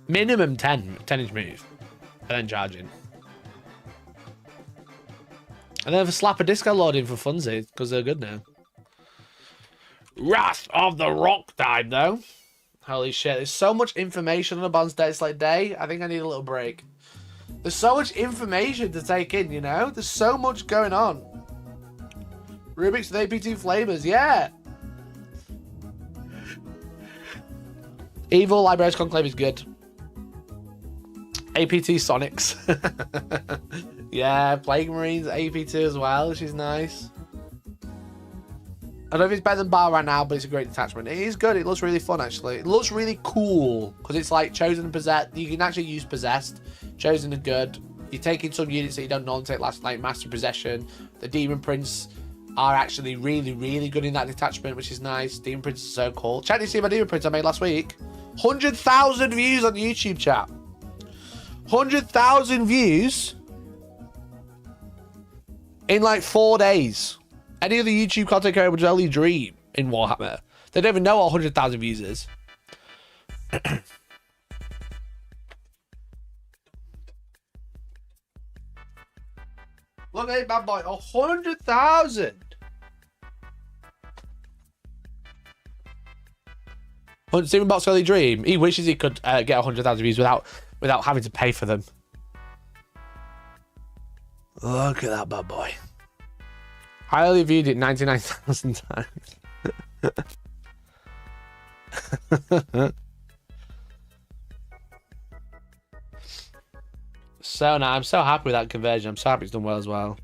Minimum 10-inch move. And then charging. And then slap a disco lord in for funsies, because they're good now. Wrath of the Rock died, though. Holy shit, there's so much information on a Bonds Dataslate day. I think I need a little break. There's so much information to take in, you know? There's so much going on. Rubik's with AP2 flavors, yeah! Evil Libraries Conclave is good. AP2 Sonics. Yeah, Plague Marines AP2 as well, which is nice. I don't know if it's better than Bar right now, but it's a great detachment. It is good. It looks really fun, actually. It looks really cool because it's like Chosen and Possessed. You can actually use Possessed. Chosen are good. You're taking some units that you don't normally take, like Master Possession. The Demon Prince are actually really, really good in that detachment, which is nice. Demon Prince is so cool. Chat, did you see my Demon Prince I made last week? 100,000 views on YouTube, chat. 100,000 views in like 4 days. Any other YouTube content creator would only dream in Warhammer. They don't even know what 100,000 views is. Look at it, bad boy. 100,000. Steven Box Early Dream. He wishes he could get 100,000 views without having to pay for them. Look at that bad boy. I only viewed it 99,000 times. So now I'm so happy with that conversion. I'm so happy it's done well as well.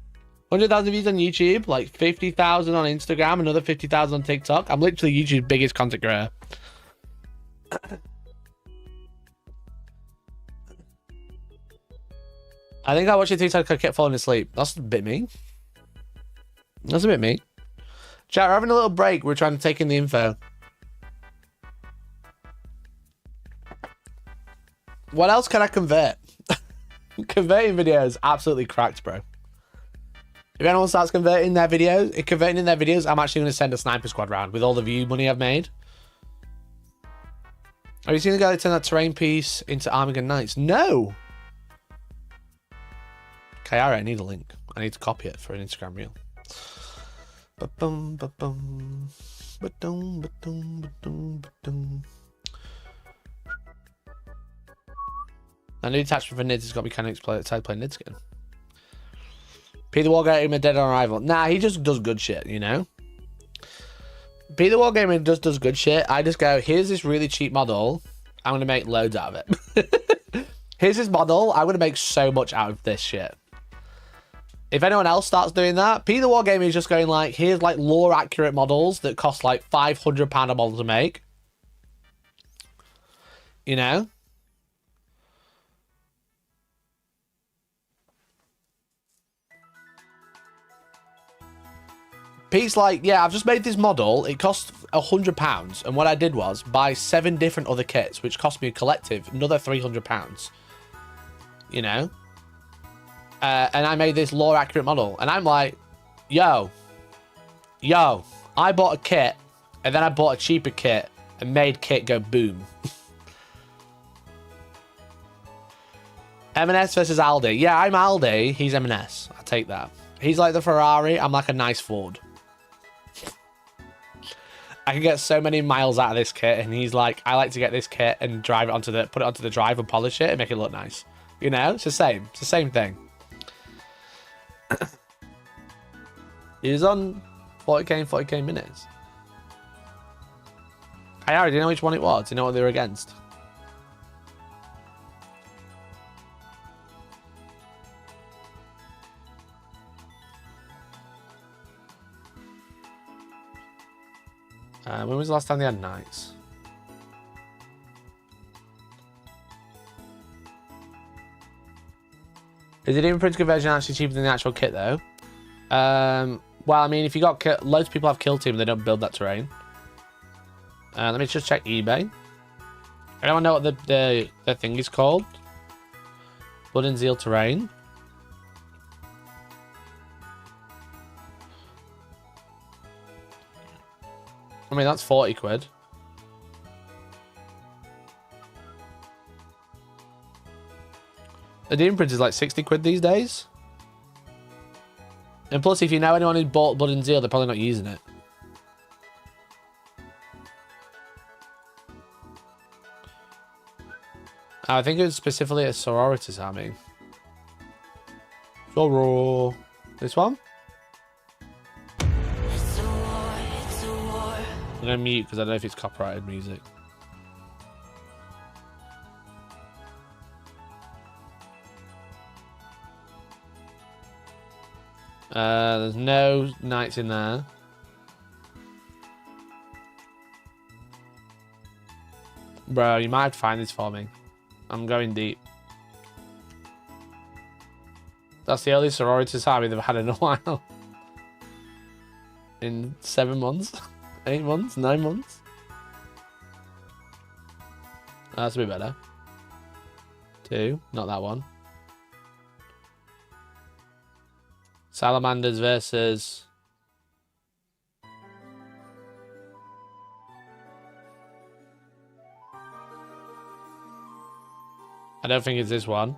100,000 views on YouTube, like 50,000 on Instagram, another 50,000 on TikTok. I'm literally YouTube's biggest content creator. I think I watched your TikTok. I kept falling asleep. That's a bit mean. That's a bit mean. Chat, we're having a little break. We're trying to take in the info. What else can I convert? Converting videos absolutely cracked, bro. If anyone starts converting in their videos, I'm actually going to send a sniper squad round with all the view money I've made. Have you seen the guy that turned that terrain piece into Armageddon Knights? No. Okay, alright, I need a link. I need to copy it for an Instagram reel. Ba-bum, ba-bum. Ba-dum, ba-dum, ba-dum, ba-dum. I new attachment for Nids has got mechanics to play Nids again. P the Wargaming dead on arrival. Nah, he just does good shit, you know? P the Wargaming just does good shit. I just go, here's this really cheap model. I'm going to make loads out of it. Here's this model. I'm going to make so much out of this shit. If anyone else starts doing that, P the Wargaming is just going like, here's like lore accurate models that cost like £500 a model to make. You know? Pete's like, yeah, I've just made this model. It cost £100. And what I did was buy 7 different other kits, which cost me a collective another £300. You know? And I made this lore accurate model. And I'm like, yo, I bought a kit. And then I bought a cheaper kit. And made kit go boom. M&S versus Aldi. Yeah, I'm Aldi. He's M&S. I'll take that. He's like the Ferrari. I'm like a nice Ford. I can get so many miles out of this kit, and he's like, I like to get this kit and drive it onto the, put it onto the drive and polish it and make it look nice. You know, it's the same. It's the same thing. He was on 40k and 40k minutes. I already know which one it was. Do you know what they were against? When was the last time they had knights? Is it even print conversion actually cheaper than the actual kit though? Well, I mean, if you got loads of people have kill team, they don't build that terrain. Let me just check eBay. I don't know what the thing is called. Blood and Zeal terrain. I mean, that's 40 quid. The Doom print is like 60 quid these days. And plus, if you know anyone who bought Blood and Zeal, they're probably not using it. I think it was specifically a sororities army. Soror. This one? It's a war, it's a war. I'm going to mute because I don't know if it's copyrighted music. There's no knights in there. Bro, you might have to find this for me. I'm going deep. That's the earliest sororities army they've had in a while. In 7 months? 8 months? 9 months? That's a bit better. 2, not that one. Salamanders versus... I don't think it's this one.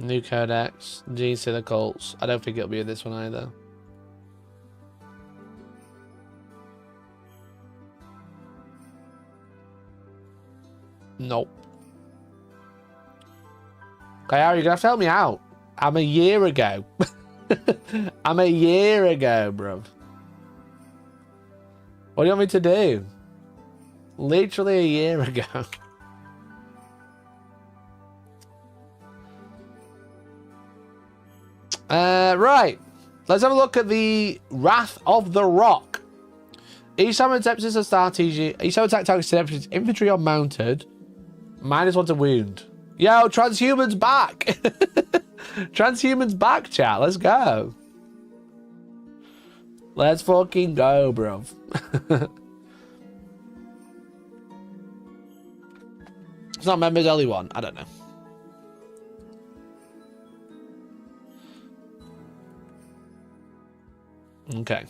New Codex. GC the Cults. I don't think it'll be in this one either. Nope. Okay, Harry, you're gonna have to help me out. I'm a year ago. I'm a year ago, bro. What do you want me to do? Literally a year ago. Right. Let's have a look at the Wrath of the Rock. Each time it attempts a strategy, each time attack targets infantry or mounted, -1 to wound. Yo, Transhuman's back! Transhuman's back, chat. Let's go. Let's fucking go, bro. It's not members only one. I don't know. Okay.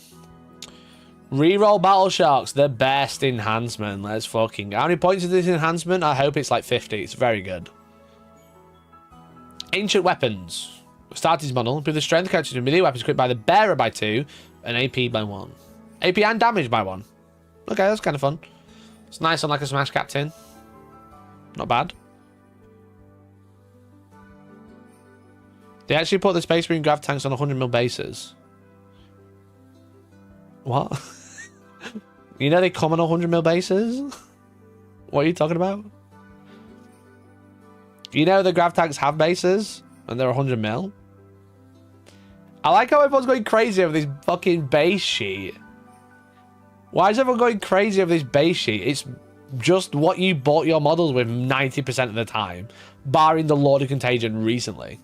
Reroll Battle Sharks, the best enhancement. Let's fucking go. How many points is this enhancement? I hope it's like 50. It's very good. Ancient Weapons. Astartes model. Improve the strength character to melee weapons equipped by the bearer by 2 and AP by 1. AP and damage by 1. Okay, that's kind of fun. It's nice on like a Smash Captain. Not bad. They actually put the Space Marine grav tanks on 100mm bases. What? You know they come on 100mm bases? What are you talking about? You know the grav tanks have bases and they're 100mm? I like how everyone's going crazy over this fucking base sheet. Why is everyone going crazy over this base sheet? It's just what you bought your models with 90% of the time, barring the Lord of Contagion recently.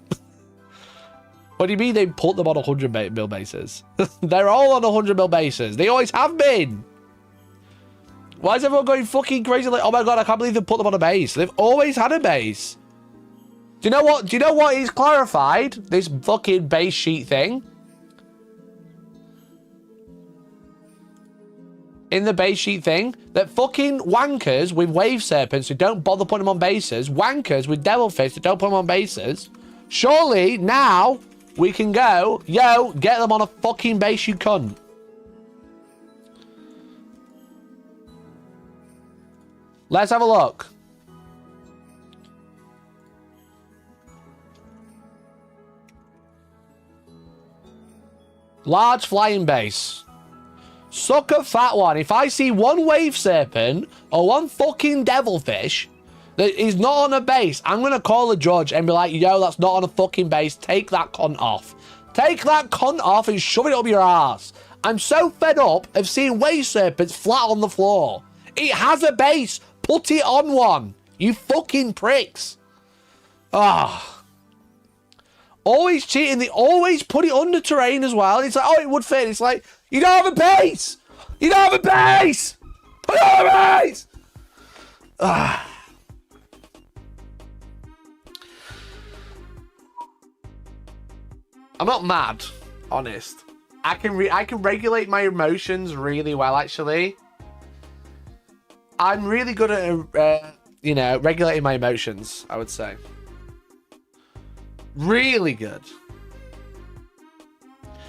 What do you mean they put them on 100mm bases? They're all on 100mm bases. They always have been. Why is everyone going fucking crazy like, oh my god, I can't believe they put them on a base. They've always had a base. Do you know what? Do you know what is clarified? This fucking base sheet thing. In the base sheet thing, that fucking wankers with wave serpents who don't bother putting them on bases, wankers with devil fists who don't put them on bases, surely now we can go, yo, get them on a fucking base, you cunt. Let's have a look. Large flying base. Suck a fat one. If I see one wave serpent or one fucking devilfish that is not on a base, I'm going to call a judge and be like, yo, that's not on a fucking base. Take that cunt off. Take that cunt off and shove it up your ass. I'm so fed up of seeing wave serpents flat on the floor. It has a base. Put it on one. You fucking pricks. Ah. Always cheating. They always put it under terrain as well. It's like, oh, it would fit. It's like, you don't have a base. You don't have a base. Put it on a base. Ah. I'm not mad, honest. I can regulate my emotions really well, actually. I'm really good at, you know, regulating my emotions, I would say. Really good.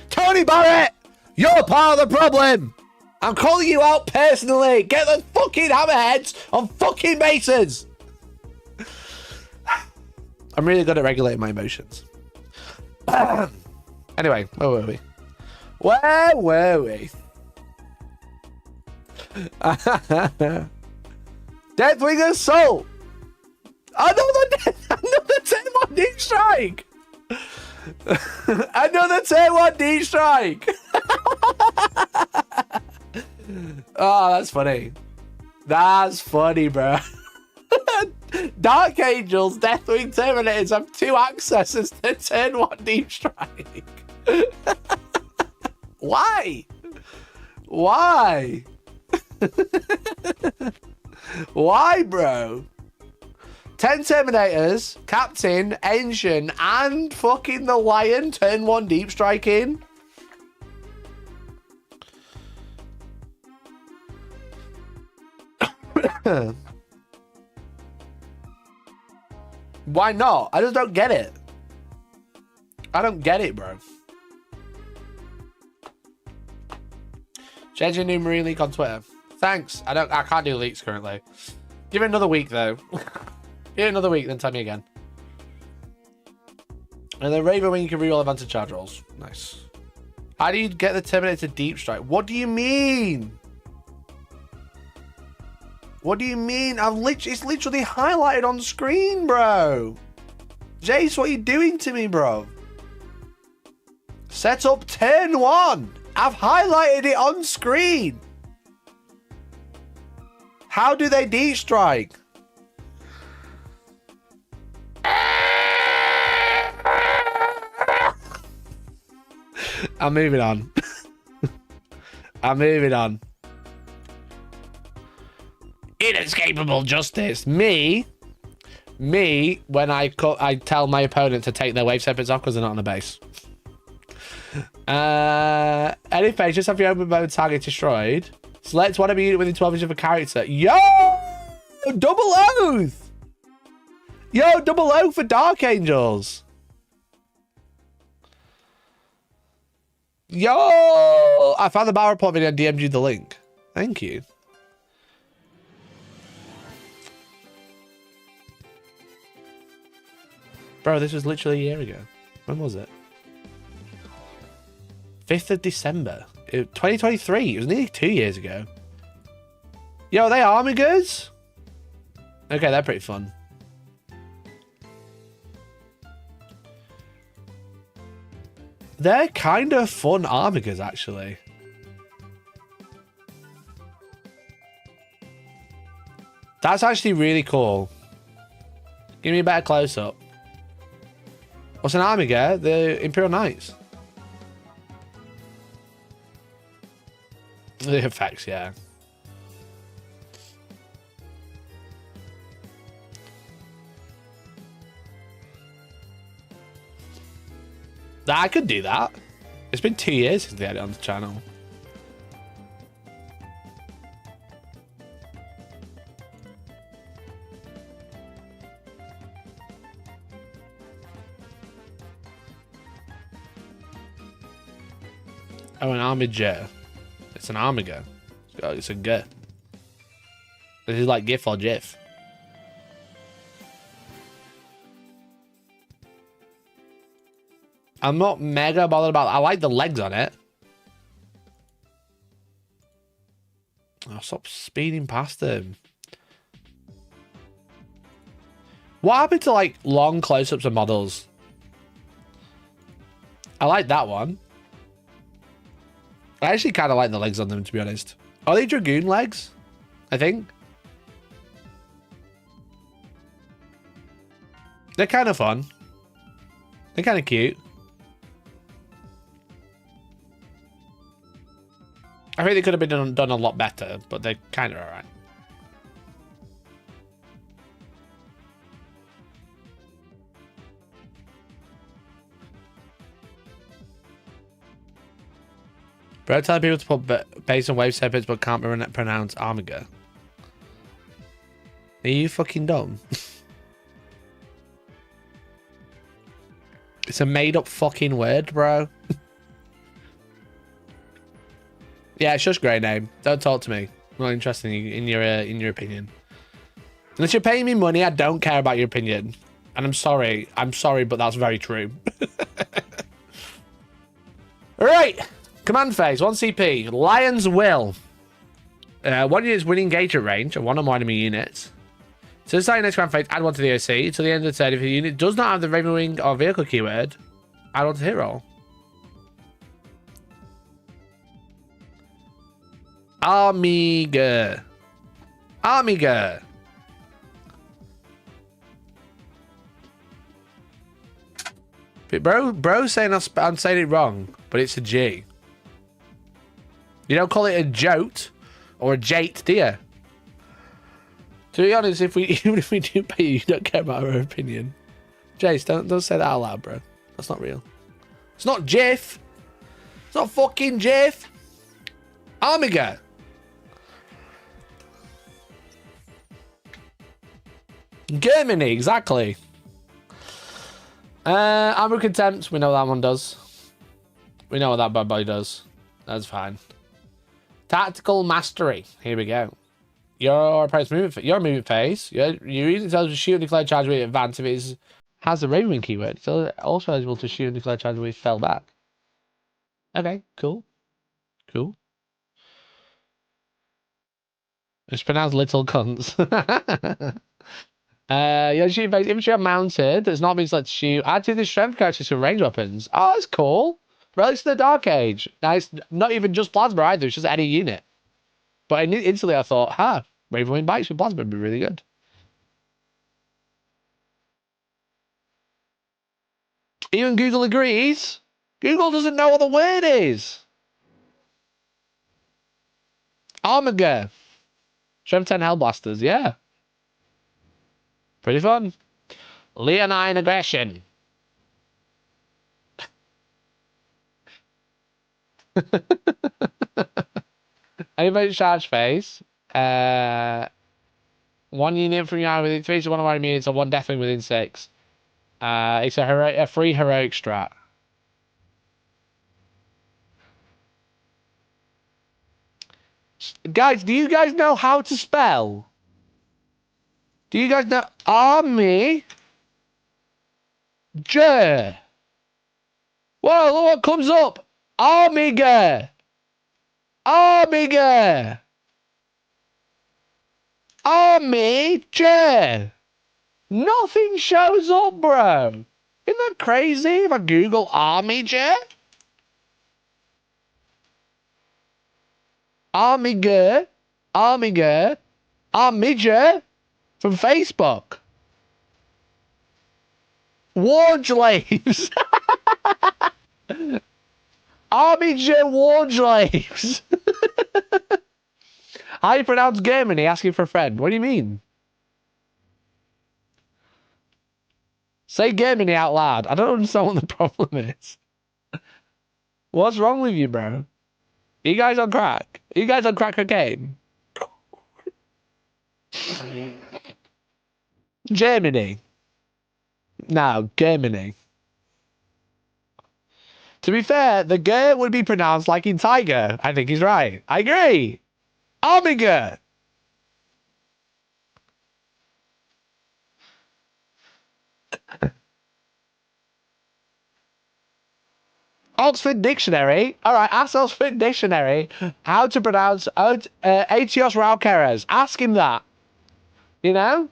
Tony Barrett, you're part of the problem. I'm calling you out personally. Get the fucking hammerheads on fucking bases. I'm really good at regulating my emotions. Anyway, where were we? Where were we? Deathwing Assault. Another Tier 1 deep strike. Another Tier 1 deep strike. Oh, that's funny. That's funny, bro. Dark Angels, Deathwing Terminators have 2 accesses to Tier 1 deep strike. Why? Why? Why, bro? 10 Terminators, Captain, Engine, and fucking the Lion turn 1 deep striking. Why not? I just don't get it. I don't get it, bro. Change your new Marine leak on Twitter. Thanks. I can't do leaks currently. Give it another week though. Give it another week, then tell me again. And then Raven when you can reroll advanced charge rolls. Nice. How do you get the Terminator deep strike? What do you mean? What do you mean? It's literally highlighted on screen, bro. Jace, what are you doing to me, bro? Set up turn 1. I've highlighted it on screen. How do they deep strike? I'm moving on. I'm moving on. Inescapable justice. Me, when I tell my opponent to take their wave separates off because they're not on the base. Any phase, just have your open mode target destroyed. Select one of your unit within 12 inches of a character. Yo! Double oath! Yo, double oath for Dark Angels. Yo! I found the battle report video and DM'd you the link. Thank you. Bro, this was literally a year ago. When was it? 5th of December. 2023. It was nearly 2 years ago. Yo, are they army goods? Okay, they're pretty fun. They're kind of fun army goods, actually. That's actually really cool. Give me a better close-up. What's an army gear? The Imperial Knights. The effects, yeah. I could do that. It's been 2 years since they had it on the channel. Oh, an armiger. It's an armiger. It's a G. This is like GIF or GIF. I'm not mega bothered about it. I like the legs on it. Oh, stop speeding past them. What happened to like long close-ups of models? I like that one. I actually kind of like the legs on them, to be honest. Are they Dragoon legs? I think. They're kind of fun. They're kind of cute. I think they could have been done a lot better, but they're kind of alright. Bro, telling people to put base on wave separates but can't pronounce Armiger. Are you fucking dumb? It's a made up fucking word, bro. Yeah, it's just great name. Don't talk to me. I'm not interested in your opinion. Unless you're paying me money, I don't care about your opinion. And I'm sorry, but that's very true. All right. Command phase, 1 CP. Lion's Will. 1 unit's winning engagement range of 1 or more enemy units. So this next command phase, add 1 to the OC. To the end of the turn, if a unit does not have the Raven Wing or vehicle keyword, add 1 to hit roll. Armiger. Armiger. Bro saying I'm saying it wrong, but it's a G. You don't call it a jote or a jate, do you? To be honest, even if we do pay you don't care about our opinion. Jace, don't say that out loud, bro. That's not real. It's not Jiff. It's not fucking Jiff. Armiger. Germany, exactly. Armor Contempt, we know what that one does. We know what that bad boy does. That's fine. Tactical Mastery. Here we go. Your movement phase. You're using to shoot a nuclear charge with advance if it has the Raven keyword. It's also eligible to shoot a nuclear charge with fell back. Okay, cool. Cool. It's pronounced little cunts. Your shooting phase, infantry are mounted. Does not mean to shoot. Add to the strength characters to range weapons. Oh, that's cool. Relics to the Dark Age. Nice. Not even just plasma either. It's just any unit. But instantly I thought, Ravenwing bikes with plasma would be really good. Even Google agrees. Google doesn't know what the word is. Armiger. Strength 10 Hellblasters, yeah. Pretty fun. Leonine Aggression. Anybody charge phase. 1 unit from your army within 3 to 1 of our units or 1 deathwing within 6. It's a free heroic strat. Guys, do you guys know how to spell? Do you guys know army? J. What comes up? Armiger. Armiger. Army J. Nothing shows up, bro. Isn't that crazy if I Google Army J? Armiger. Armiger. Armiger. From Facebook. Wargames. Armiger Wargames. How do you pronounce Germany? Asking for a friend. What do you mean? Say Germany out loud. I don't understand what the problem is. What's wrong with you, bro? You guys on crack? You guys on crack cocaine? Germany. No, Germany. To be fair, the G would be pronounced like in tiger. I think he's right. I agree. Armiger. Oxford Dictionary. All right, ask Oxford Dictionary how to pronounce Aetios Raukeres. Ask him that. You know?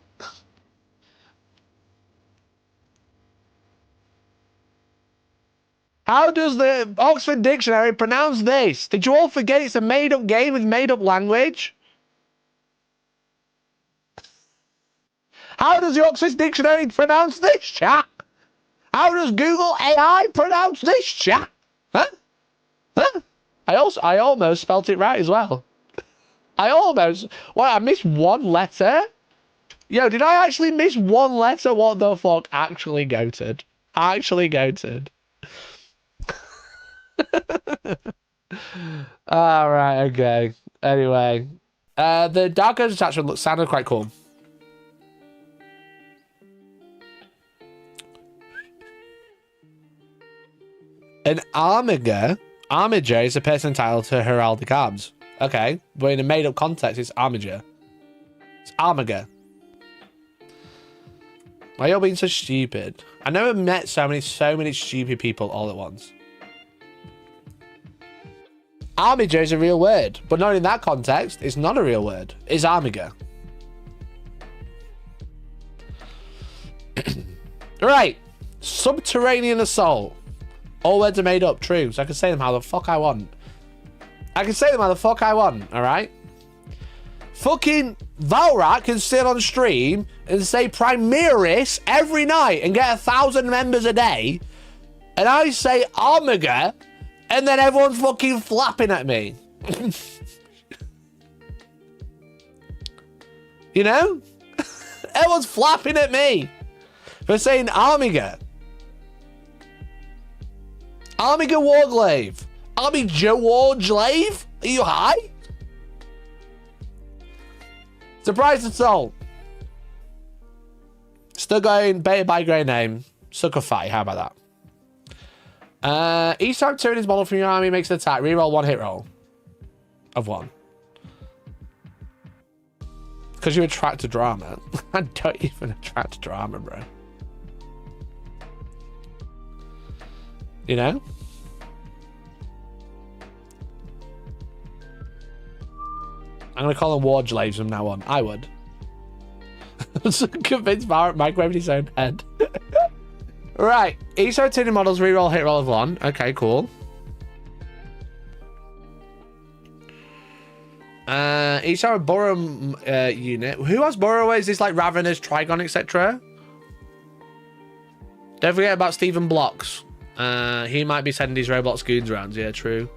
How does the Oxford Dictionary pronounce this? Did you all forget it's a made-up game with made-up language? How does the Oxford Dictionary pronounce this, chat? How does Google AI pronounce this, chat? Huh? Huh? I almost spelt it right as well. I missed one letter? Yo, did I actually miss one letter? What the fuck? Actually goated. Alright, okay. Anyway. The Dark Age attachment sounded quite cool. An Armiger is a person entitled to heraldic arms. Okay, but in a made-up context, it's Armiger. It's Armiger. Why are you being so stupid? I never met so many stupid people all at once. Armiger is a real word, but not in that context. It's not a real word. It's Armiger. Right. Subterranean assault. All words are made up, true. So I can say them how the fuck I want. Alright? Fucking Valrak can sit on stream and say Primaris every night and get 1,000 members a day. And I say Armiger, and then everyone's fucking flapping at me. You know? Everyone's flapping at me for saying Armiger. Armiger Warglaive. Armiger Warglaive? Are you high? Surprise assault. Still going beta by grey name. Sucker Fight, how about that? Each time Tyranids model from your army makes an attack, reroll 1 hit roll. Of 1. Because you attract to drama. I don't even attract drama, bro. You know? I'm going to call them ward slaves from now on. I would. I'm so convinced by microwaving his own head. Right. Each time Tyranid models reroll hit roll of 1. Okay, cool. Each time a Burrow unit. Who has Burrow? Is this like Ravenous, Trigon, etc.? Don't forget about Stephen Blocks. He might be sending these Roblox goons around. Yeah, true.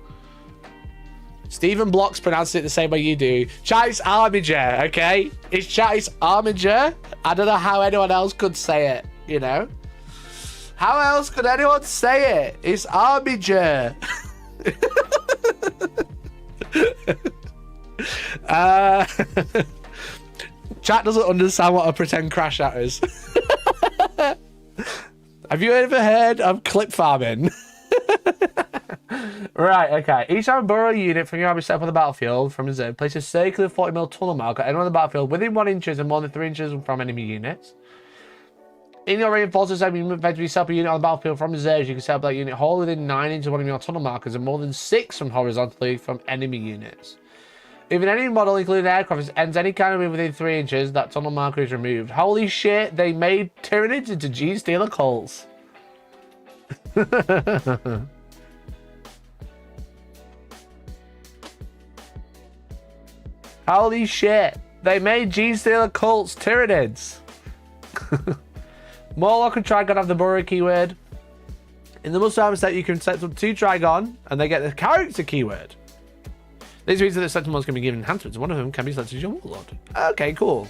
Stephen Blocks pronounced it the same way you do. Chat, it's Armiger, okay? It's chat, it's Armiger. I don't know how anyone else could say it, you know? How else could anyone say it? It's Armiger. Chat doesn't understand what a pretend crash at is. Have you ever heard of clip farming? Right, okay. Each time a Burrow unit from your army set up on the battlefield from reserve, place a circular 40mm tunnel marker anywhere on the battlefield within 1 inch and more than 3 inches from enemy units. In your reinforced zone, you eventually set up a unit on the battlefield from reserves. You can set up that unit whole within 9 inches of one of your tunnel markers and more than 6 from horizontally from enemy units. If an enemy model, including aircraft, ends any kind of move within 3 inches, that tunnel marker is removed. Holy shit, they made Tyranids into G-Stealer cults. Holy shit, they made G-Stealer cults Tyranids. Morlock and Trigon have the Burrow keyword. In the muscle armor set, you can set up 2 Trigon, and they get the character keyword. This means that the Sentinels can be given enhancements. One of them can be selected as your Warlord. Okay, cool.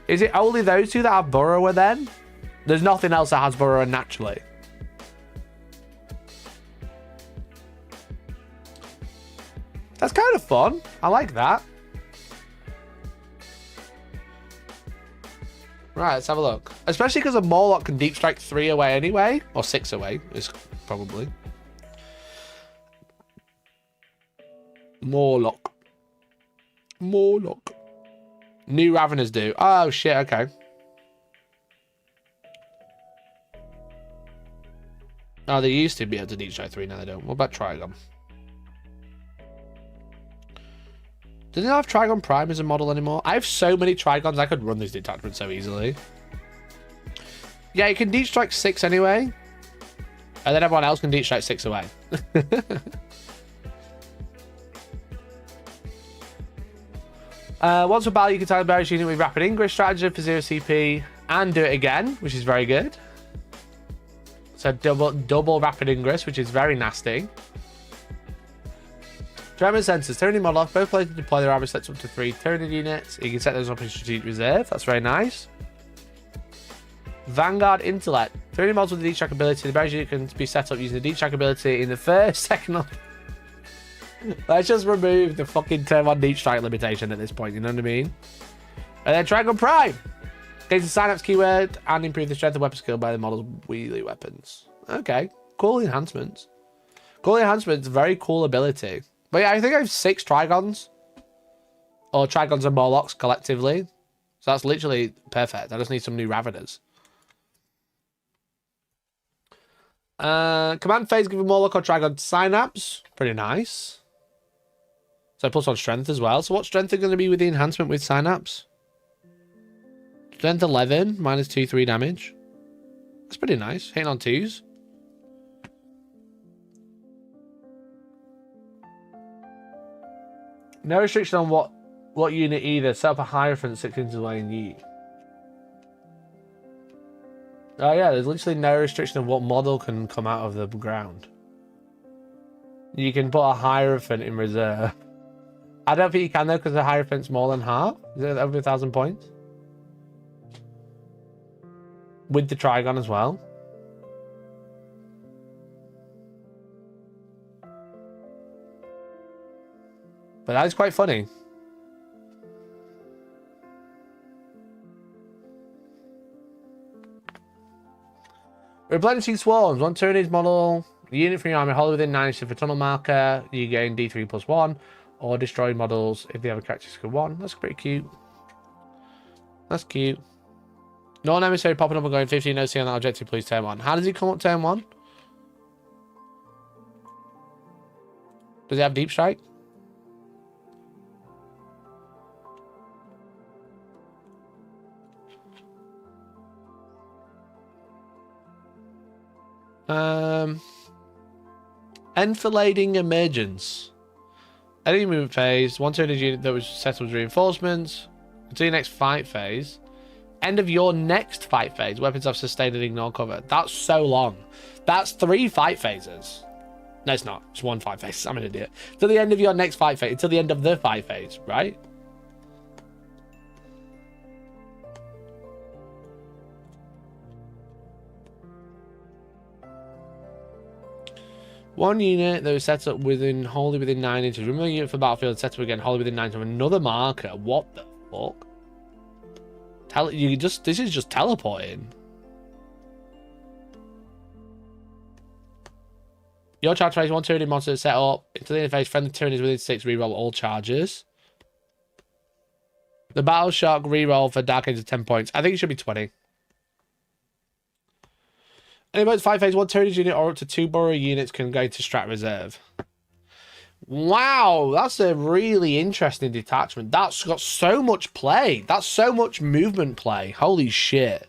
Is it only those 2 that have Burrower then? There's nothing else that has Burrower naturally. That's kind of fun. I like that. Right, let's have a look. Especially because a Morlock can deep strike 3 away anyway. Or 6 away, is probably. Morlock. New Raveners do. Oh, shit, okay. Oh, they used to be able to deep strike 3, now they don't. What about Trigon? Do they not have Trigon Prime as a model anymore? I have so many Trigons, I could run these detachments so easily. Yeah, you can deep strike 6 anyway. And then everyone else can deep strike 6 away. Once per battle, you can target Barry's unit with Rapid Ingress strategy for 0 CP and do it again, which is very good. So double Rapid Ingress, which is very nasty. Drama sensors. Tyranid model off. Both players deploy their armor sets up to 3 Tyranid units. You can set those up in strategic reserve. That's very nice. Vanguard Intellect. Tyranid models with the deep strike ability. The Barry's unit can be set up using the deep strike ability in the first, second. Let's just remove the fucking turn 1 deep strike limitation at this point. You know what I mean? And then Trigon Prime. Gains the synapse keyword and improve the strength of weapon skill by the model's wheelie weapons. Okay. Cool enhancements. Cool enhancements. Very cool ability. But yeah, I think I have 6 Trigons. Or Trigons and Morlocks collectively. So that's literally perfect. I just need some new Raveners. Command phase giving Morlock or Trigon synapse. Pretty nice. So plus on strength as well. So what strength are going to be with the enhancement with synapse? Strength 11, minus 2/3 damage. That's pretty nice. Hitting on 2s. No restriction on what unit either. Set up a Hierophant 6 inches away in you. Oh yeah, there's literally no restriction of what model can come out of the ground. You can put a Hierophant in reserve. I don't think you can though, because the Hierophant's more than half. Is it over 1,000 points? With the Trigon as well. But that is quite funny. Replenishing swarms. 1 tyranids model. Unit from your army, hold within 9 inches of a tunnel marker. You gain D3+1. Or destroy models if they have a character skill 1. That's pretty cute. That's cute. No emissary popping up and going 15 OC on that objective, please, turn 1. How does he come up turn 1? Does he have deep strike? Enfilading emergence. Any movement phase, 1 turn unit that was settled with reinforcements. Until your next fight phase. End of your next fight phase. Weapons have sustained and ignore cover. That's so long. That's 3 fight phases. No, it's not. It's 1 fight phase. I'm an idiot. Till the end of your next fight phase. Until the end of the fight phase, right? One unit that was set up wholly within 9 inches. Remember unit for battlefield and set up again wholly within 9 inches of another marker. What the fuck? This is just teleporting. Your charge phase, 1 Tyranid monster set up. Into the interface, friendly Tyranids within 6, reroll all charges. The Battle Shock reroll for Dark Angel 10 points. I think it should be 20. Anybody's 5 phase, 1 Tyranid unit or up to 2 Burrow units can go into Strat Reserve. Wow, that's a really interesting detachment. That's got so much play. That's so much movement play. Holy shit.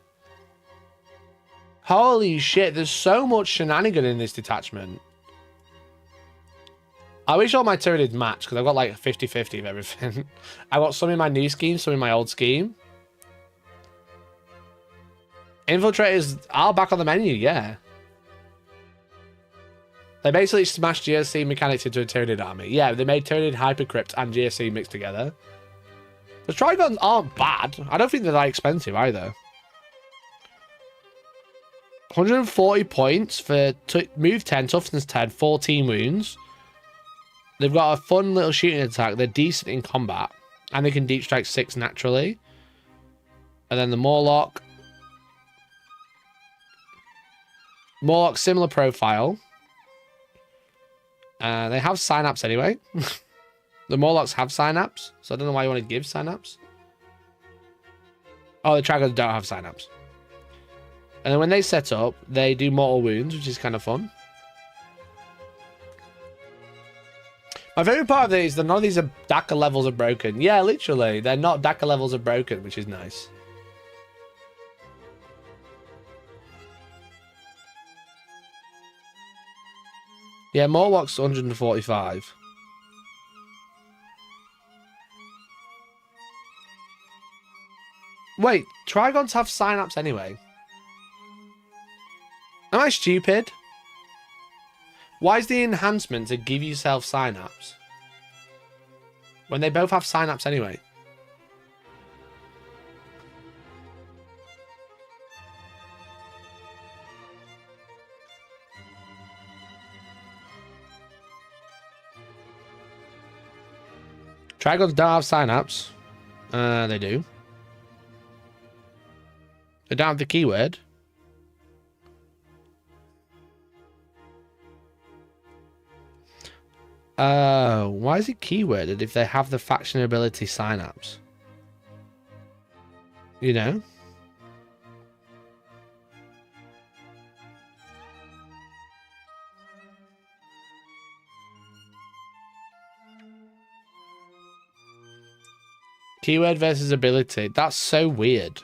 Holy shit, there's so much shenanigan in this detachment. I wish all my Tyranids match, because I've got like 50-50 of everything. I got some in my new scheme, some in my old scheme. Infiltrators are back on the menu, yeah. They basically smashed GSC mechanics into a Tyranid army. Yeah, they made Tyranid Hypercrypt and GSC mixed together. The Trigons aren't bad. I don't think they're that expensive either. 140 points for move 10, toughness 10, 14 wounds. They've got a fun little shooting attack. They're decent in combat. And they can deep strike 6 naturally. And then the Morlock. Morlock, similar profile. They have synapse anyway. The Morlocks have synapse, so I don't know why you want to give synapse. Oh, the Tragos don't have synapse. And then when they set up, they do mortal wounds, which is kind of fun. My favorite part of it is that none of these DACA levels are broken. Yeah, literally, they're not DACA levels are broken, which is nice. Yeah, Morlock's 145. Wait, Trigons have synapse anyway. Am I stupid? Why is the enhancement to give yourself synapse? When they both have synapse anyway. Trigons don't have synapse. They do. They don't have the keyword. Why is it keyworded if they have the faction ability synapse? You know? Keyword versus ability. That's so weird.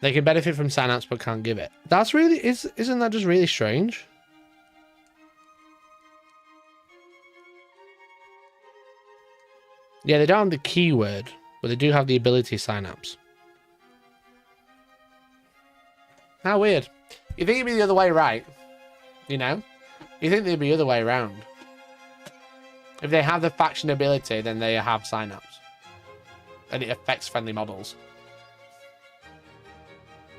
They can benefit from synapse but can't give it. That's really... Isn't that just really strange? Yeah, they don't have the keyword, but they do have the ability synapse. How weird. You think it'd be the other way, right? You know? You think they'd be the other way around. If they have the faction ability, then they have synapse. And it affects friendly models.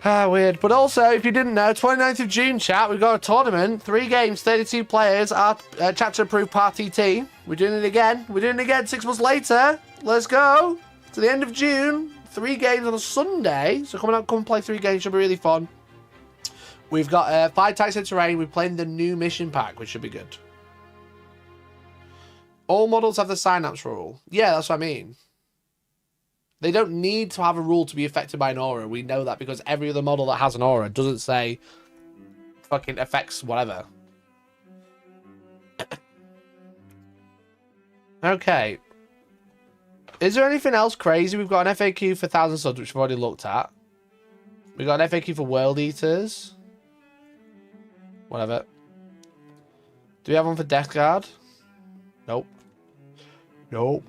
Ah, weird. But also, if you didn't know, 29th of June, chat, we've got a tournament. 3 games, 32 players. Our chapter approved party T. We're doing it again. We're doing it again 6 months later. Let's go. to the end of June. 3 games on a Sunday. So come and play 3 games. Should be really fun. We've got 5 types of terrain. We're playing the new mission pack, which should be good. All models have the synapse rule. Yeah, that's what I mean. They don't need to have a rule to be affected by an aura. We know that because every other model that has an aura doesn't say fucking affects whatever. Okay. Is there anything else crazy? We've got an FAQ for 1,000 subs, which we've already looked at. We've got an FAQ for World Eaters. Whatever. Do we have one for Death Guard? Nope. Nope.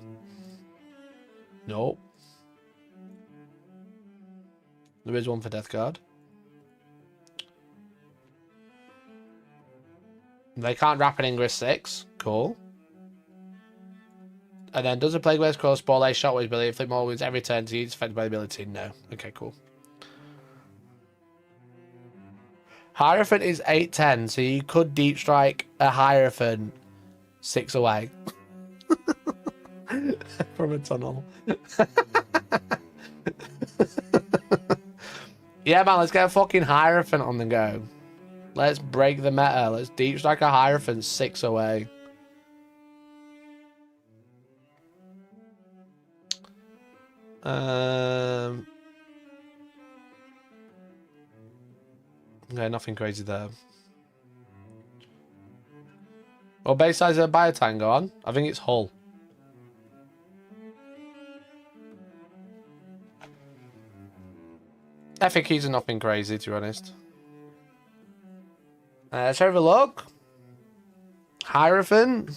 Nope. There is one for Death Guard. They can't wrap an Ingress 6. Cool. And then, does a Plague Blaze crossbow lay shotwave ability inflict more wounds every turn to use affected by the ability? No. Okay, cool. Hierophant is 810, so you could deep strike a Hierophant 6 away. From a tunnel. Yeah, man, let's get a fucking Hierophant on the go. Let's break the meta. Let's deep strike a Hierophant 6 away. Okay, nothing crazy there. Well, base size of Biotang go on. I think it's hull. FAQs are nothing crazy, to be honest. Let's have a look. Hierophant.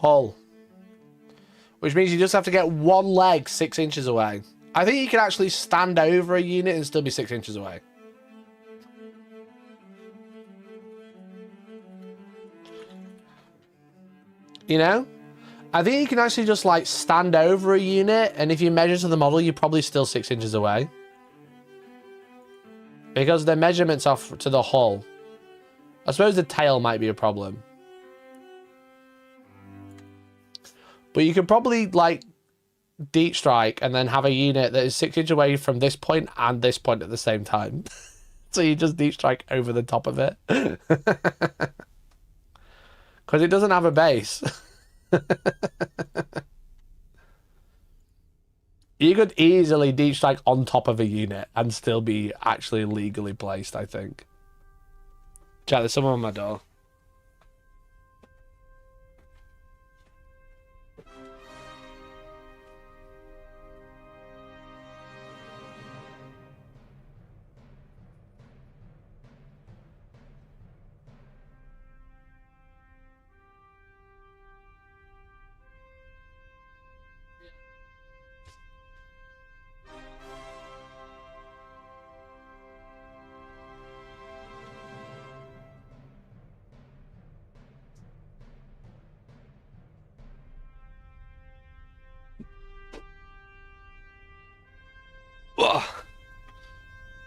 Hull. Which means you just have to get one leg 6 inches away. I think you can actually stand over a unit and still be 6 inches away. You know? I think you can actually just like stand over a unit, and if you measure to the model, you're probably still 6 inches away. Because the measurements are to the hull. I suppose the tail might be a problem. But you can probably like deep strike and then have a unit that is 6 inches away from this point and this point at the same time. So you just deep strike over the top of it. Because it doesn't have a base. You could easily deep strike on top of a unit and still be actually legally placed, I think. Chat, there's someone on my door.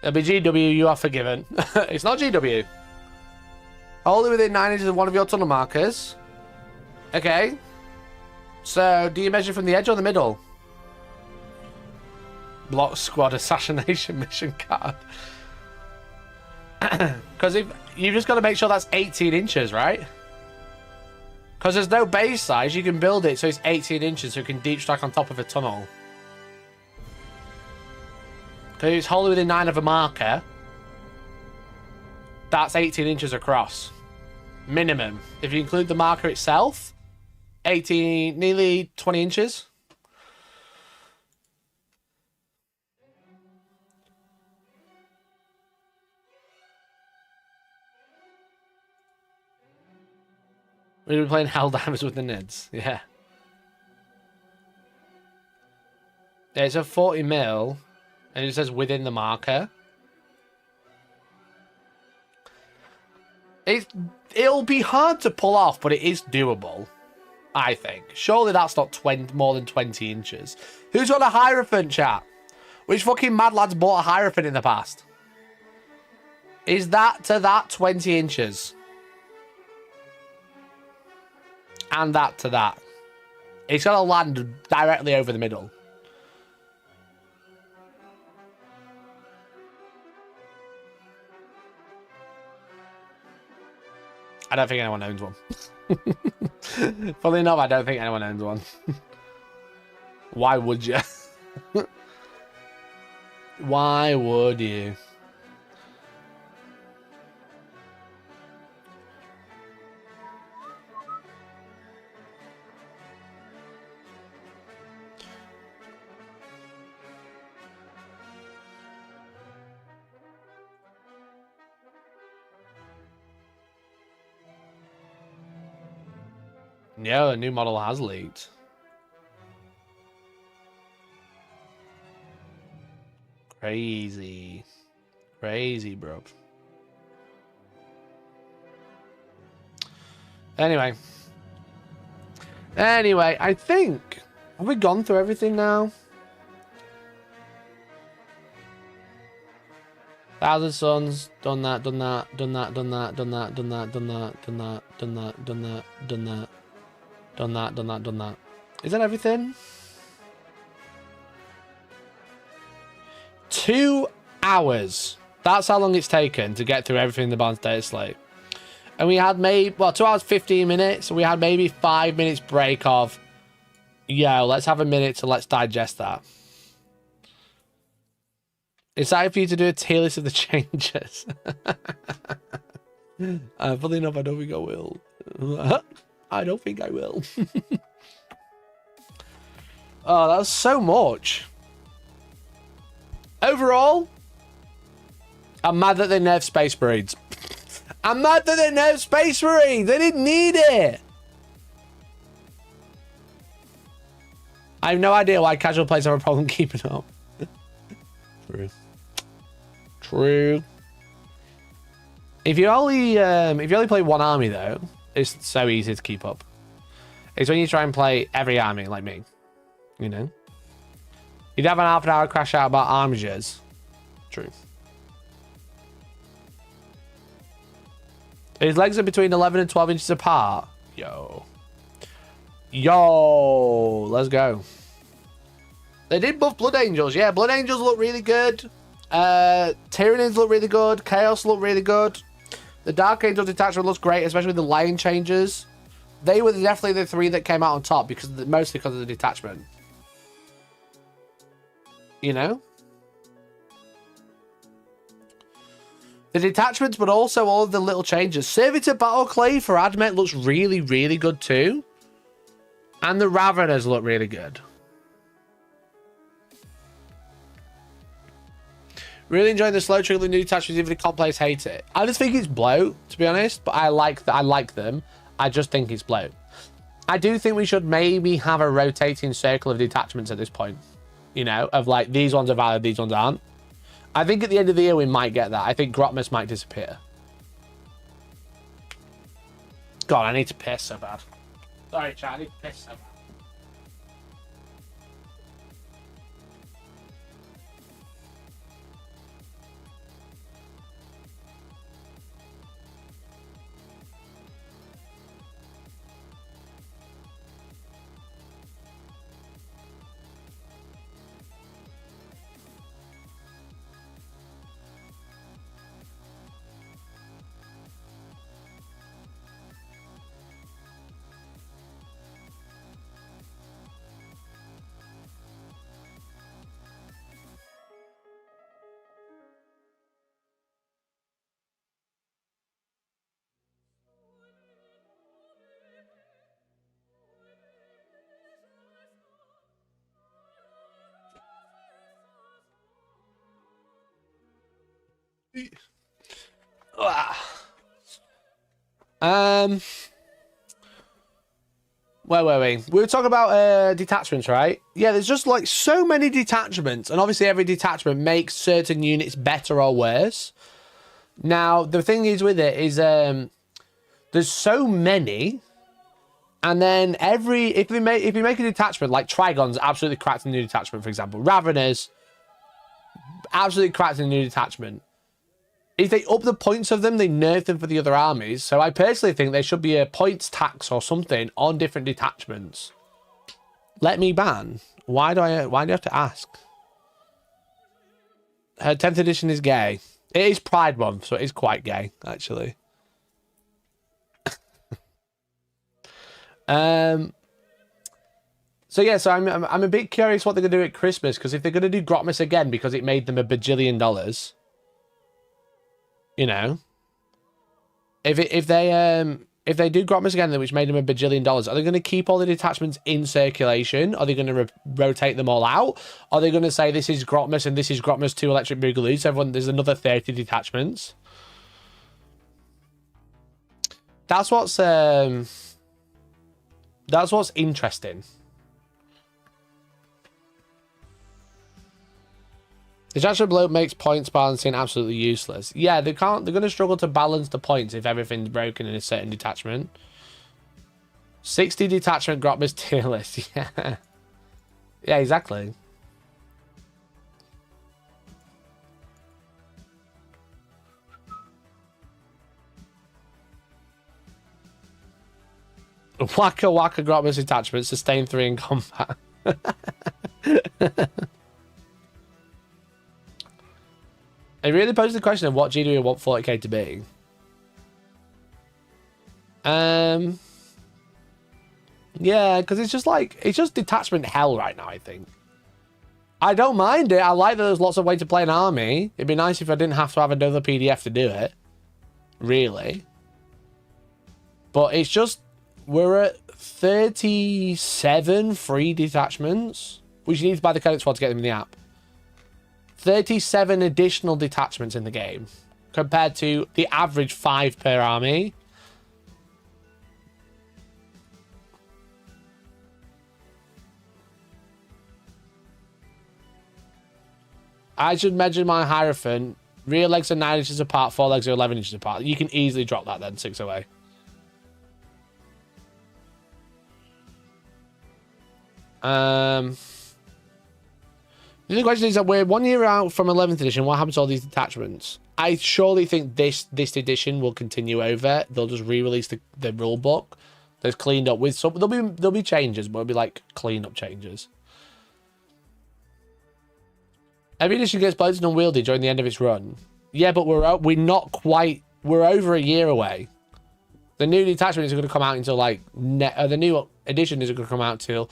It'll be GW, you are forgiven. It's not GW. Only within 9 inches of one of your tunnel markers. Okay. So, do you measure from the edge or the middle? Block squad assassination mission card. Because if you've just got to make sure that's 18 inches, right? Because there's no base size, you can build it so it's 18 inches so you can deep strike on top of a tunnel. Because it's wholly within 9 of a marker. That's 18 inches across. Minimum. If you include the marker itself, 18, nearly 20 inches. We've been playing Helldivers with the Nids. Yeah. Yeah, it's a 40 mil. And it says within the marker. It'll be hard to pull off, but it is doable. I think. Surely that's not more than 20 inches. Who's got a Hierophant, chat? Which fucking mad lads bought a Hierophant in the past? Is that to that 20 inches? And that to that. It's got to land directly over the middle. I don't think anyone owns one. Funnily enough, I don't think anyone owns one. Why would you? Why would you? Yeah, a new model has leaked. Crazy. Crazy, bro. Anyway, I think... Have we gone through everything now? Thousand Suns, done that. Is that everything? 2 hours. That's how long it's taken to get through everything in the Barnes Dataslate. And we had maybe, well, 2 hours, 15 minutes. We had maybe 5 minutes break of, yo, let's have a minute to let's digest that. It's time for you to do a tier list of the changes. Funnily enough, I don't think I will. I don't think I will. Oh, that's so much. Overall, I'm mad that they nerfed Space Marines. I'm mad that they nerfed Space Marines. They didn't need it. I have no idea why casual players have a problem keeping up. True. True. If you only play one army though, it's so easy to keep up. It's when you try and play every army like me, you know. You'd have an half an hour crash out about armigers. True. His legs are between 11 and 12 inches apart. Yo. Yo. Let's go. They did buff Blood Angels. Yeah, Blood Angels look really good. Tyranids look really good. Chaos look really good. The Dark Angel detachment looks great, especially with the line changes. They were definitely the three that came out on top, mostly because of the detachment. You know? The detachments, but also all of the little changes. Servitor Battleclave for Admet looks really, really good too. And the Raveners look really good. Really enjoying the slow trickle of new detachments, even the comp players hate it. I just think it's bloat, to be honest, but I like them. I just think it's bloat. I do think we should maybe have a rotating circle of detachments at this point. You know, of like, these ones are valid, these ones aren't. I think at the end of the year, we might get that. I think Grotmus might disappear. God, I need to piss so bad. Sorry, chat, I need to piss so bad. Where were we? We were talking about detachments, right? Yeah, there's just like so many detachments, and obviously every detachment makes certain units better or worse. Now, the thing is with it is there's so many, and then if you make a detachment like Trigons, absolutely cracked in the new detachment, for example. Raveners, absolutely cracked in the new detachment. If they up the points of them, they nerf them for the other armies. So I personally think there should be a points tax or something on different detachments. Let me ban? Why do you have to ask? Her 10th edition is gay. It is Pride Month, so it is quite gay, actually. So yeah, so I'm a bit curious what they're gonna do at Christmas, because if they're gonna do Grotmas again because it made them $1 bajillion, you know, if they do Grotmas again, which made them $1 bajillion, are they going to keep all the detachments in circulation? Are they going to rotate them all out? Are they going to say this is Grotmas and this is Grotmas 2 Electric Boogaloo? So everyone, there's another 30 detachments. That's what's interesting. The Judgment Blow makes points balancing absolutely useless. Yeah, they're going to struggle to balance the points if everything's broken in a certain detachment. 60 detachment Grotmas tier list. Yeah. Yeah, exactly. Waka Waka Grotmas detachment, sustain 3 in combat. It really poses the question of what G do we want 40k to be? Yeah, because it's just detachment hell right now, I think. I don't mind it. I like that there's lots of ways to play an army. It'd be nice if I didn't have to have another PDF to do it. Really. But it's just, we're at 37 free detachments, which you need to buy the credits for to get them in the app. 37 additional detachments in the game compared to the average 5 per army. I should measure my Hierophant. Rear legs are 9 inches apart, 4 legs are 11 inches apart. You can easily drop that then 6 away. The question is that we're 1 year out from 11th edition. What happens to all these detachments? I surely think this edition will continue over. They'll just re-release the rule book that's cleaned up with some. There'll be changes, but it'll be like clean up changes. Every edition gets bloated and unwieldy during the end of its run. Yeah, but we're not quite. We're over a year away. The new detachment is going to come out until like the new edition is going to come out till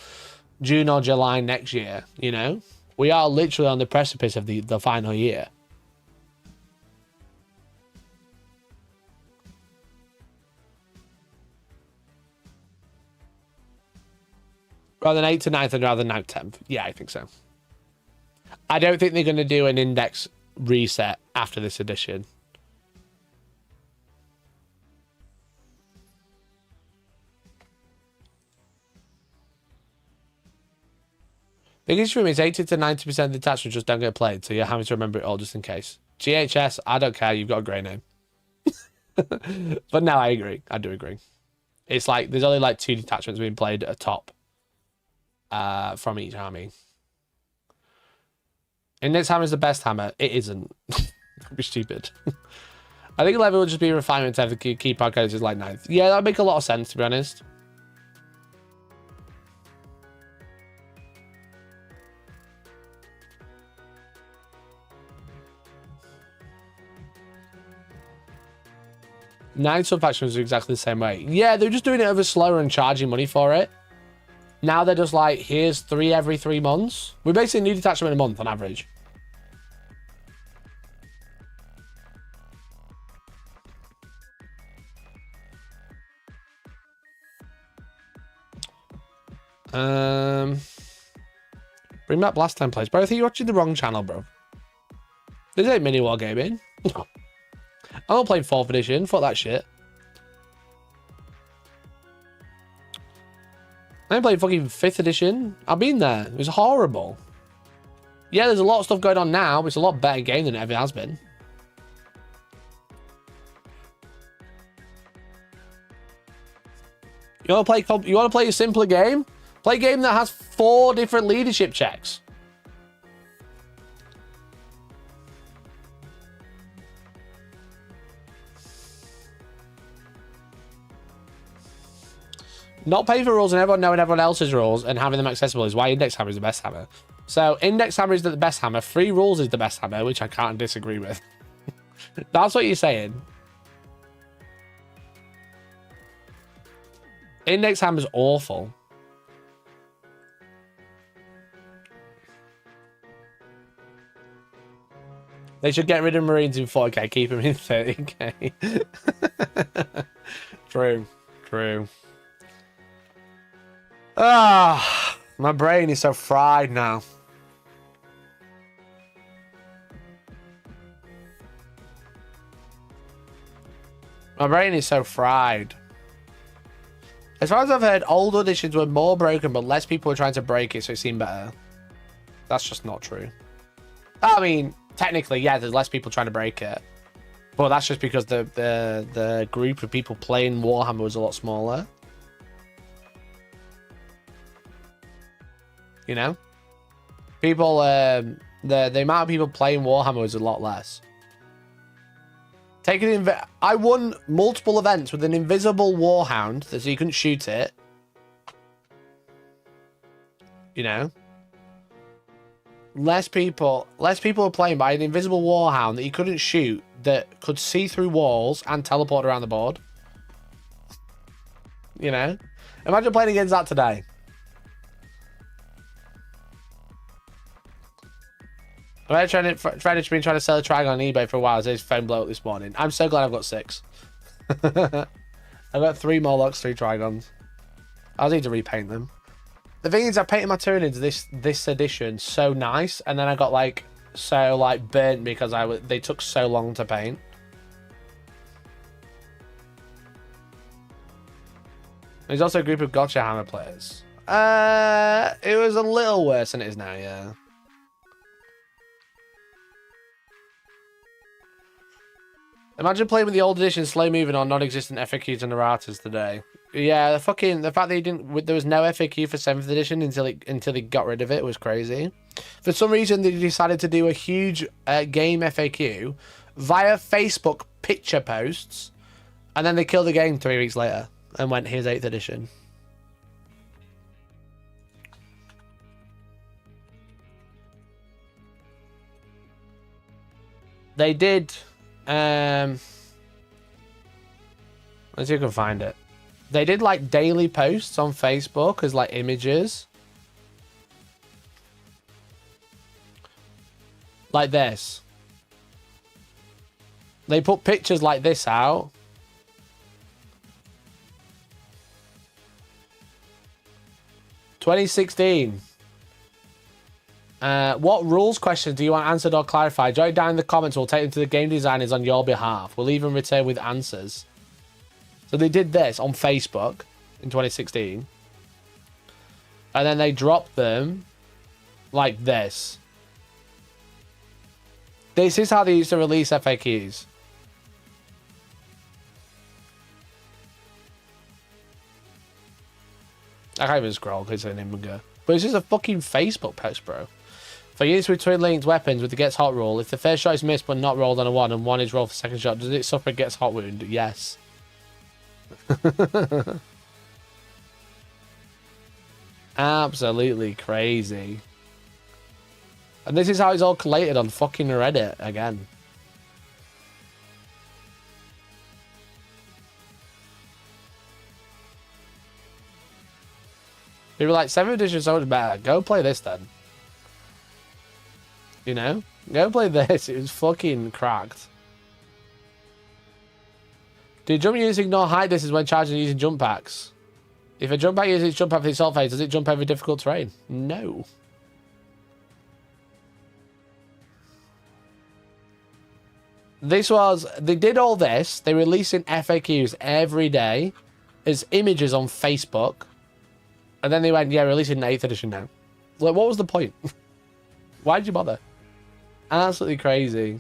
June or July next year. You know. We are literally on the precipice of the final year. Rather than 8th to 9th and rather than 9th 10th. Yeah, I think so. I don't think they're going to do an index reset after this edition. Biggest room is 80 to 90% of the detachments just don't get played, so you're having to remember it all just in case. GHS, I don't care, you've got a grey name. But no, I agree. I do agree. It's like, there's only like 2 detachments being played at a top from each army. Index hammer is the best hammer. It isn't. That'd be stupid. I think 11 will just be a refinement to have the keypad codes is like 9th. Yeah, that'd make a lot of sense, to be honest. Nine sub-factions are exactly the same way. Yeah, they're just doing it over slower and charging money for it. Now they're just like, here's 3 every 3 months. We basically need detachment a month on average. Bring back Blast Time plays. Bro, I think you're watching the wrong channel, bro. This ain't mini wargaming. I'm not playing 4th edition. Fuck that shit. I ain't playing fucking 5th edition. I've been there. It was horrible. Yeah, there's a lot of stuff going on now, but it's a lot better game than it ever has been. You want to play a simpler game? Play a game that has 4 different leadership checks. Not paying for rules and everyone knowing everyone else's rules and having them accessible is why Index Hammer is the best hammer. So Index Hammer is the best hammer. Free rules is the best hammer, which I can't disagree with. That's what you're saying. Index Hammer's awful. They should get rid of Marines in 4K, keep them in 30K. True. True. Ah, my brain is so fried now. My brain is so fried. As far as I've heard, old editions were more broken, but less people were trying to break it, so it seemed better. That's just not true. I mean, technically, yeah, there's less people trying to break it. But that's just because the group of people playing Warhammer was a lot smaller. You know? People, the amount of people playing Warhammer was a lot less. I won multiple events with an invisible warhound, so you couldn't shoot it. You know? Less people were playing by an invisible warhound that you couldn't shoot, that could see through walls and teleport around the board. You know? Imagine playing against that today. I've been trying to sell a Trigon on eBay for a while. So his phone blew up this morning. I'm so glad I've got 6. I've got 3 Morlocks, 3 Trigons. I'll need to repaint them. The thing is, I painted my Tyranids this edition so nice, and then I got burnt because they took so long to paint. There's also a group of Gotcha Hammer players. It was a little worse than it is now, yeah. Imagine playing with the old edition, slow moving on non-existent FAQs and erratas today. Yeah, the fact that there was no FAQ for 7th edition until they got rid of it was crazy. For some reason, they decided to do a huge game FAQ via Facebook picture posts, and then they killed the game 3 weeks later and went, here's 8th edition. They did. Let's see if I can find it. They did daily posts on Facebook as images. Like this. They put pictures like this out. (2016). What rules questions do you want answered or clarified? Jot it down in the comments. We'll take them to the game designers on your behalf. We'll even return with answers. So they did this on Facebook in 2016. And then they dropped them like this. This is how they used to release FAQs. I can't even scroll because it's an image. But it's just a fucking Facebook post, bro. For units with twin-linked weapons with the gets hot rule, if the first shot is missed but not rolled on a 1 and 1 is rolled for second shot, does it suffer a gets hot wound? Yes. Absolutely crazy. And this is how it's all collated on fucking Reddit again. People are like, 7th edition is so much better. Go play this then. You know? Go play this. It was fucking cracked. Do jump units ignore height distance when charging using jump packs? If a jump pack uses its jump pack for the assault phase, does it jump over difficult terrain? No. They did all this. They released in FAQs every day as images on Facebook. And then they went, yeah, release it in 8th edition now. Like, what was the point? Why did you bother? Absolutely crazy.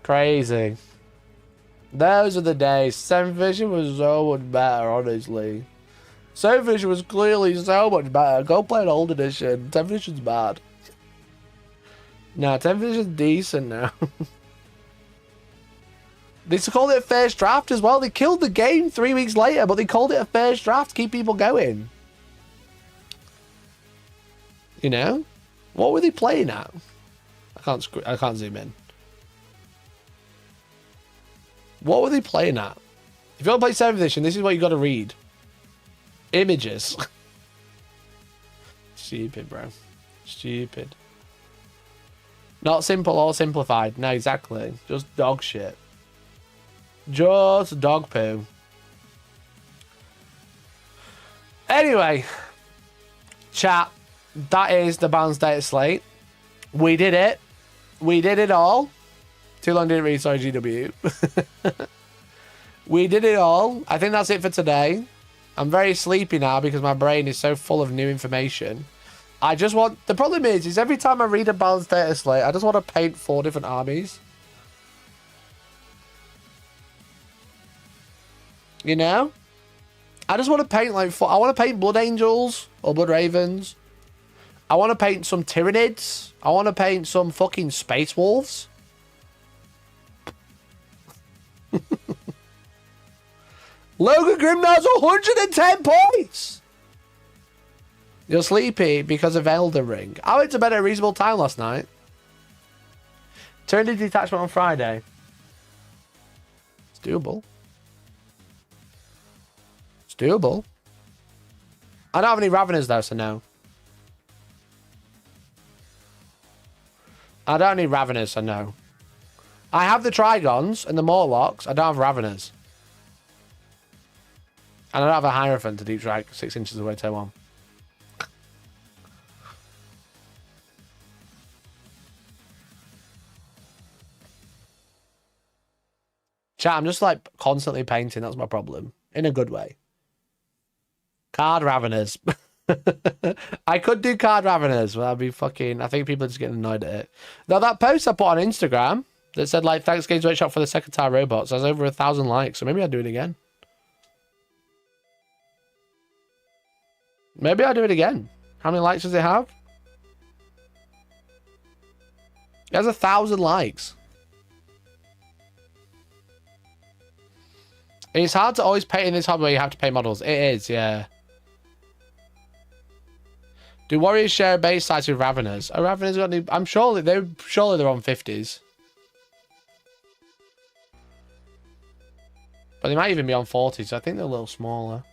Crazy. Those are the days. 7th edition was so much better, honestly. 7th edition was clearly so much better. Go play an old edition. 10th edition's bad. No, 10th edition's decent now. They called it a first draft as well. They killed the game 3 weeks later, but they called it a first draft to keep people going. You know? What were they playing at? I can't zoom in. What were they playing at? If you want to play 7th edition, this is what you got to read. Images. Stupid, bro. Stupid. Not simple or simplified. No, exactly. Just dog shit. Just dog poo. Anyway. Chat. That is the balanced data slate. We did it. We did it all. Too long didn't read, sorry, GW. We did it all. I think that's it for today. I'm very sleepy now because my brain is so full of new information. I just want... The problem is every time I read a balanced data slate, I just want to paint 4 different armies. You know? I just want to paint like 4... I want to paint Blood Angels or Blood Ravens. I want to paint some Tyranids. I want to paint some fucking Space Wolves. Logan Grimnard's 110 points! You're sleepy because of Elden Ring. I went to bed at a reasonable time last night. Turned into detachment on Friday. It's doable. It's doable. I don't have any Raveners though, so no. I don't need Raveners, so no. I have the Trigons and the Morlocks. I don't have Raveners. And I don't have a Hierophant to deep strike 6 inches away, turn 1. Chat, I'm just like constantly painting. That's my problem. In a good way. Card Raveners. I could do card Raveners, but that'd be fucking... I think people are just getting annoyed at it. Now, that post I put on Instagram that said, like, thanks Games Workshop for the second tier robots, has over 1,000 likes, so maybe I'll do it again. Maybe I'll do it again. How many likes does it have? It has 1,000 likes. It's hard to always paint in this hobby where you have to paint models. It is, yeah. Do warriors share a base size with Raveners? Are Raveners got any... I'm surely they're on 50s. But they might even be on 40s, so I think they're a little smaller.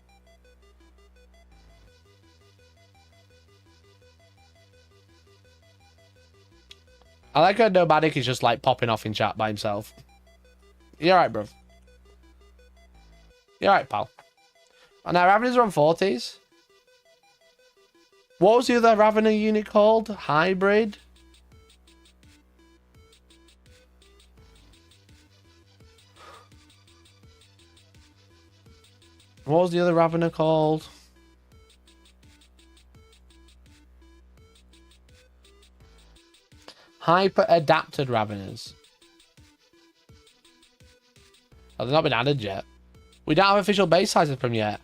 I like how Nomadic is just like popping off in chat by himself. You're right, bro. You're right, pal. And now Raveners are on 40s. What was the other Ravener unit called? Hybrid? What was the other Ravener called? Hyper-adapted Raveners. Oh, they've not been added yet. We don't have official base sizes from yet.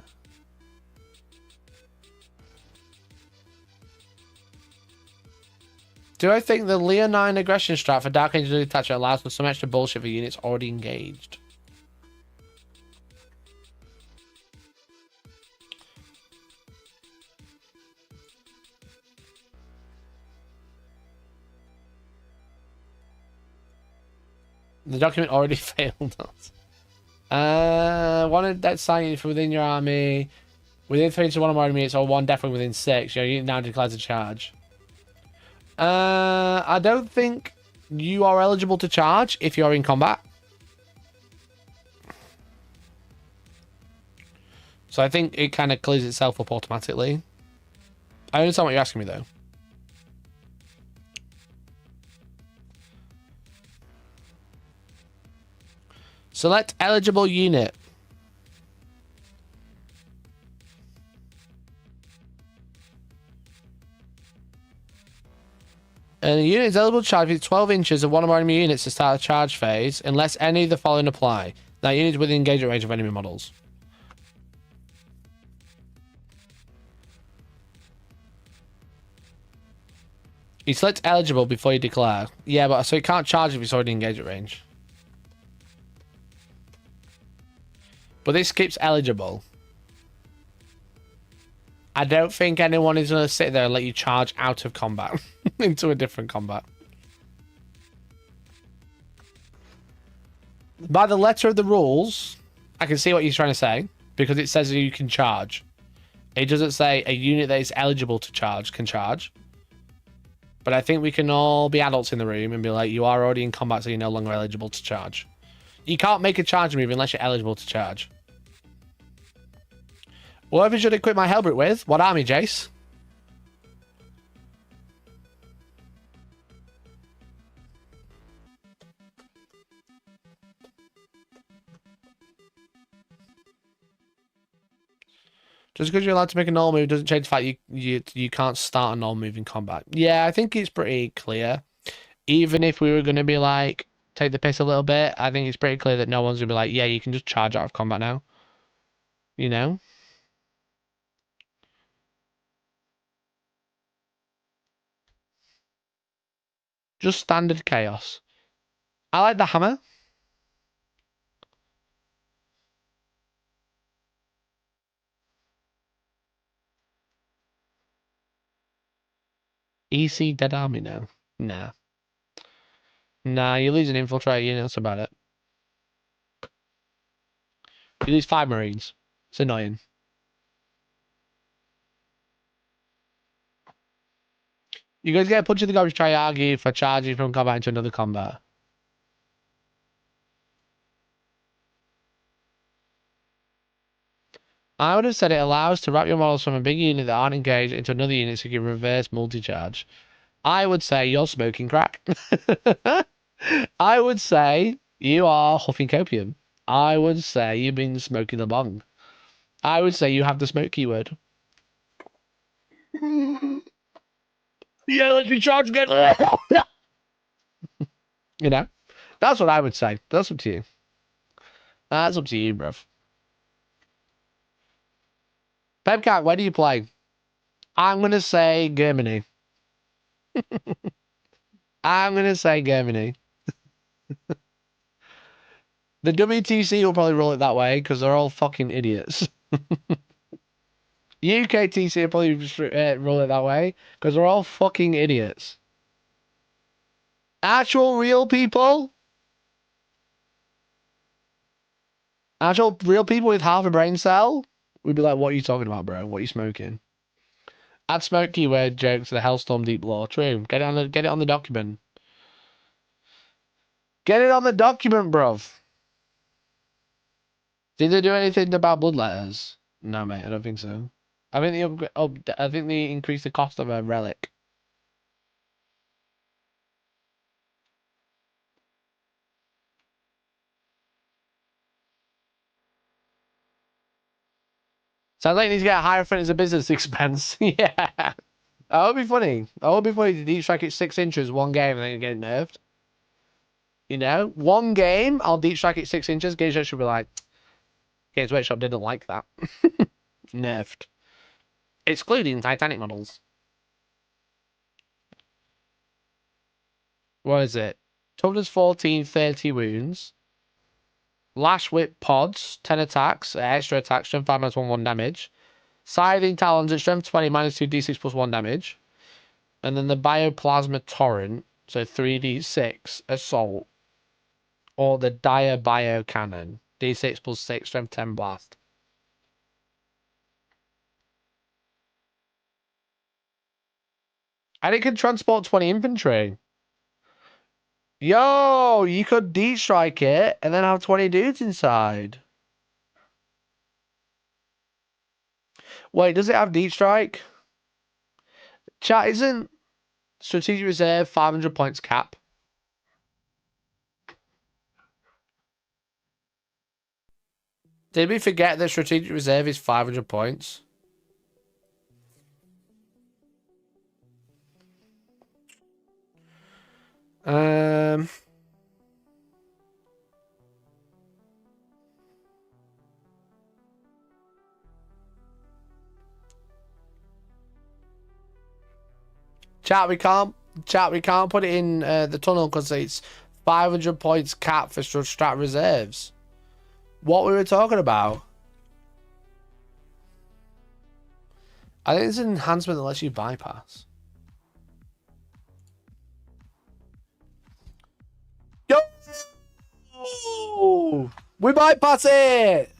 Do I think the Leonine aggression strat for Dark Angel Detachment allows for some extra bullshit for units already engaged? The document already failed us. One death sighting from within your army. Within 3 to 1 or more units, or 1 definitely within 6. Your unit now declares a charge. I don't think you are eligible to charge if you're in combat. So I think it kind of clears itself up automatically. I understand what you're asking me though. Select eligible unit. And the unit is eligible to charge with 12 inches of one or more enemy units to start a charge phase, unless any of the following apply. That unit is within engagement range of enemy models. You select eligible before you declare. Yeah, but so you can't charge if it's already in engagement range. But this skips eligible. I don't think anyone is going to sit there and let you charge out of combat into a different combat. By the letter of the rules, I can see what you're trying to say, because it says you can charge. It doesn't say a unit that is eligible to charge can charge. But I think we can all be adults in the room and be like, you are already in combat, so you're no longer eligible to charge. You can't make a charge move unless you're eligible to charge. Whatever should I equip my Hellbrute with? What army, Jace? Just because you're allowed to make a normal move doesn't change the fact you can't start a normal move in combat. Yeah, I think it's pretty clear. Even if we were going to be like, take the piss a little bit, I think it's pretty clear that no one's going to be like, yeah, you can just charge out of combat now. You know? Just standard chaos. I like the hammer. EC dead army now. Nah. Nah, you lose an infiltrator, you know that's about it. You lose 5 marines. It's annoying. You guys get a punch in the garbage, try to argue for charging from combat into another combat. I would have said it allows to wrap your models from a big unit that aren't engaged into another unit so you can reverse multi-charge. I would say you're smoking crack. I would say you are huffing copium. I would say you've been smoking the bong. I would say you have the smoke keyword. Yeah, let's be charged again. You know? That's what I would say. That's up to you. That's up to you, bruv. Pepcat, where do you play? I'm going to say Germany. I'm going to say Germany. The WTC will probably roll it that way because they're all fucking idiots. UKTC will probably roll it that way because they're all fucking idiots. Actual real people? Actual real people with half a brain cell? We'd be like, what are you talking about, bro? What are you smoking? Add smoke keyword jokes to the Hellstorm deep lore. True. Get it on the document. Get it on the document, bruv. Did they do anything about bloodletters? No, mate, I don't think so. I think they increased the cost of a relic. Sounds like you need to get a higher front as a business expense. Yeah. That would be funny. That would be funny to deep strike it 6 inches one game and then you get nerfed. You know? One game, I'll deep strike it 6 inches. Games Workshop should be like, Games Workshop didn't like that. Nerfed. Excluding Titanic models. What is it? Toughness 14, 30 wounds. Lash Whip pods, 10 attacks, extra attacks, strength 5 minus 1 damage. Scything Talons at strength 20 minus 2 d6 plus 1 damage. And then the Bioplasma Torrent, so 3d6 assault. Or the Dire Bio Cannon, d6 plus 6, strength 10 blast. And it can transport 20 infantry. Yo, you could deep strike it and then have 20 dudes inside. Wait, does it have deep strike? Chat, isn't strategic reserve 500 points cap? Did we forget that strategic reserve is 500 points? Chat, we can't put it in the tunnel because it's 500 points cap for strat reserves. what we were talking about. I think it's an enhancement that lets you bypass. Yo! We bypass it!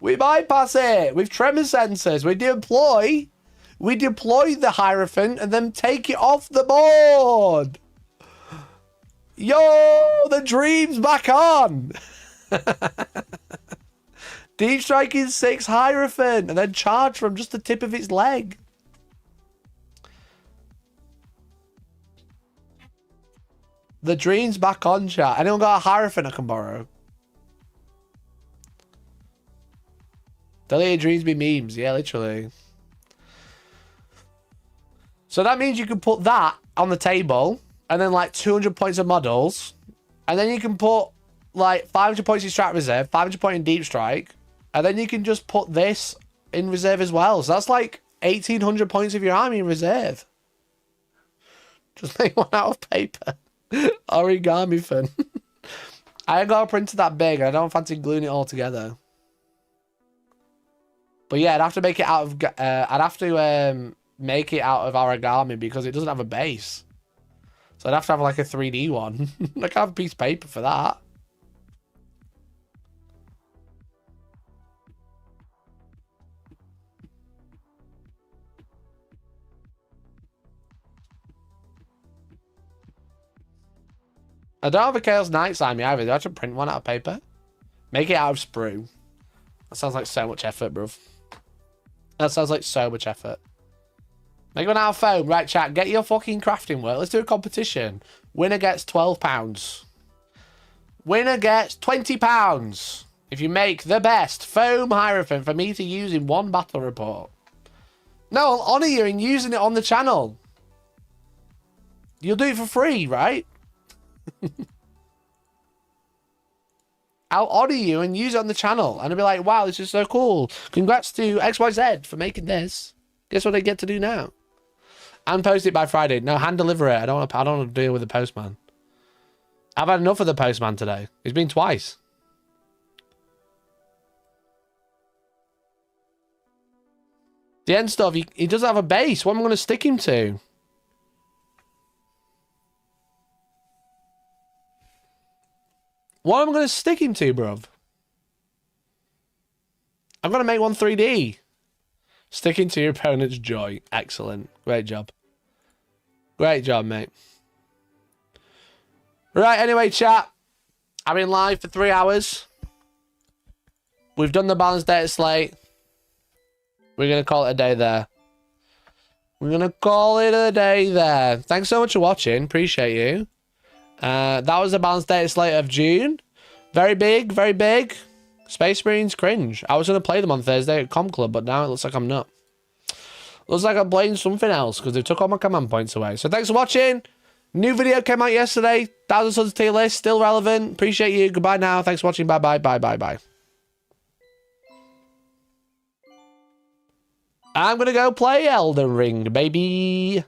We bypass it with tremor sensors. We deploy the Hierophant and then take it off the board. Yo, the dream's back on. Deep striking 6 Hierophant and then charge from just the tip of its leg. The dream's back on, chat. Anyone got a Hierophant I can borrow? Deleted dreams be memes. Yeah, literally. So that means you can put that on the table and then like 200 points of models. And then you can put like 500 points in strat reserve, 500 points in deep strike. And then you can just put this in reserve as well. So that's like 1,800 points of your army in reserve. Just make one out of paper. Origami fun. I ain't got a printer that big. I don't fancy gluing it all together. But yeah, I'd have to make it out of. Make it out of origami because it doesn't have a base. So I'd have to have like a 3D one. I can't have a piece of paper for that. I don't have a Chaos Knights army either. Do I have to print one out of paper? Make it out of sprue. That sounds like so much effort, bruv. That sounds like so much effort. Make one out of foam. Right, chat. Get your fucking crafting work. Let's do a competition. Winner gets £12. Winner gets £20 if you make the best foam Hierophant for me to use in one battle report. No, I'll honour you in using it on the channel. You'll do it for free, right? I'll honour you and use it on the channel. And I'll be like, wow, this is so cool. Congrats to XYZ for making this. Guess what I get to do now? And post it by Friday. No, hand deliver it. I don't want to deal with the postman. I've had enough of the postman today. He's been twice. The end stuff, he doesn't have a base. What am I going to stick him to? What am I going to stick him to, bruv? I'm going to make one 3D. Sticking to your opponent's joy. Excellent. Great job. Great job, mate. Right, anyway, chat. I've been live for 3 hours. We've done the balanced data slate. We're going to call it a day there. We're going to call it a day there. Thanks so much for watching. Appreciate you. That was the balanced data slate of June. Very big, very big. Space Marines cringe. I was going to play them on Thursday at Com Club, but now it looks like I'm not. Looks like I'm playing something else because they took all my command points away. So thanks for watching. New video came out yesterday. 1,000 Suns tier list. Still relevant. Appreciate you. Goodbye now. Thanks for watching. Bye-bye. Bye-bye. Bye. I'm going to go play Elden Ring, baby.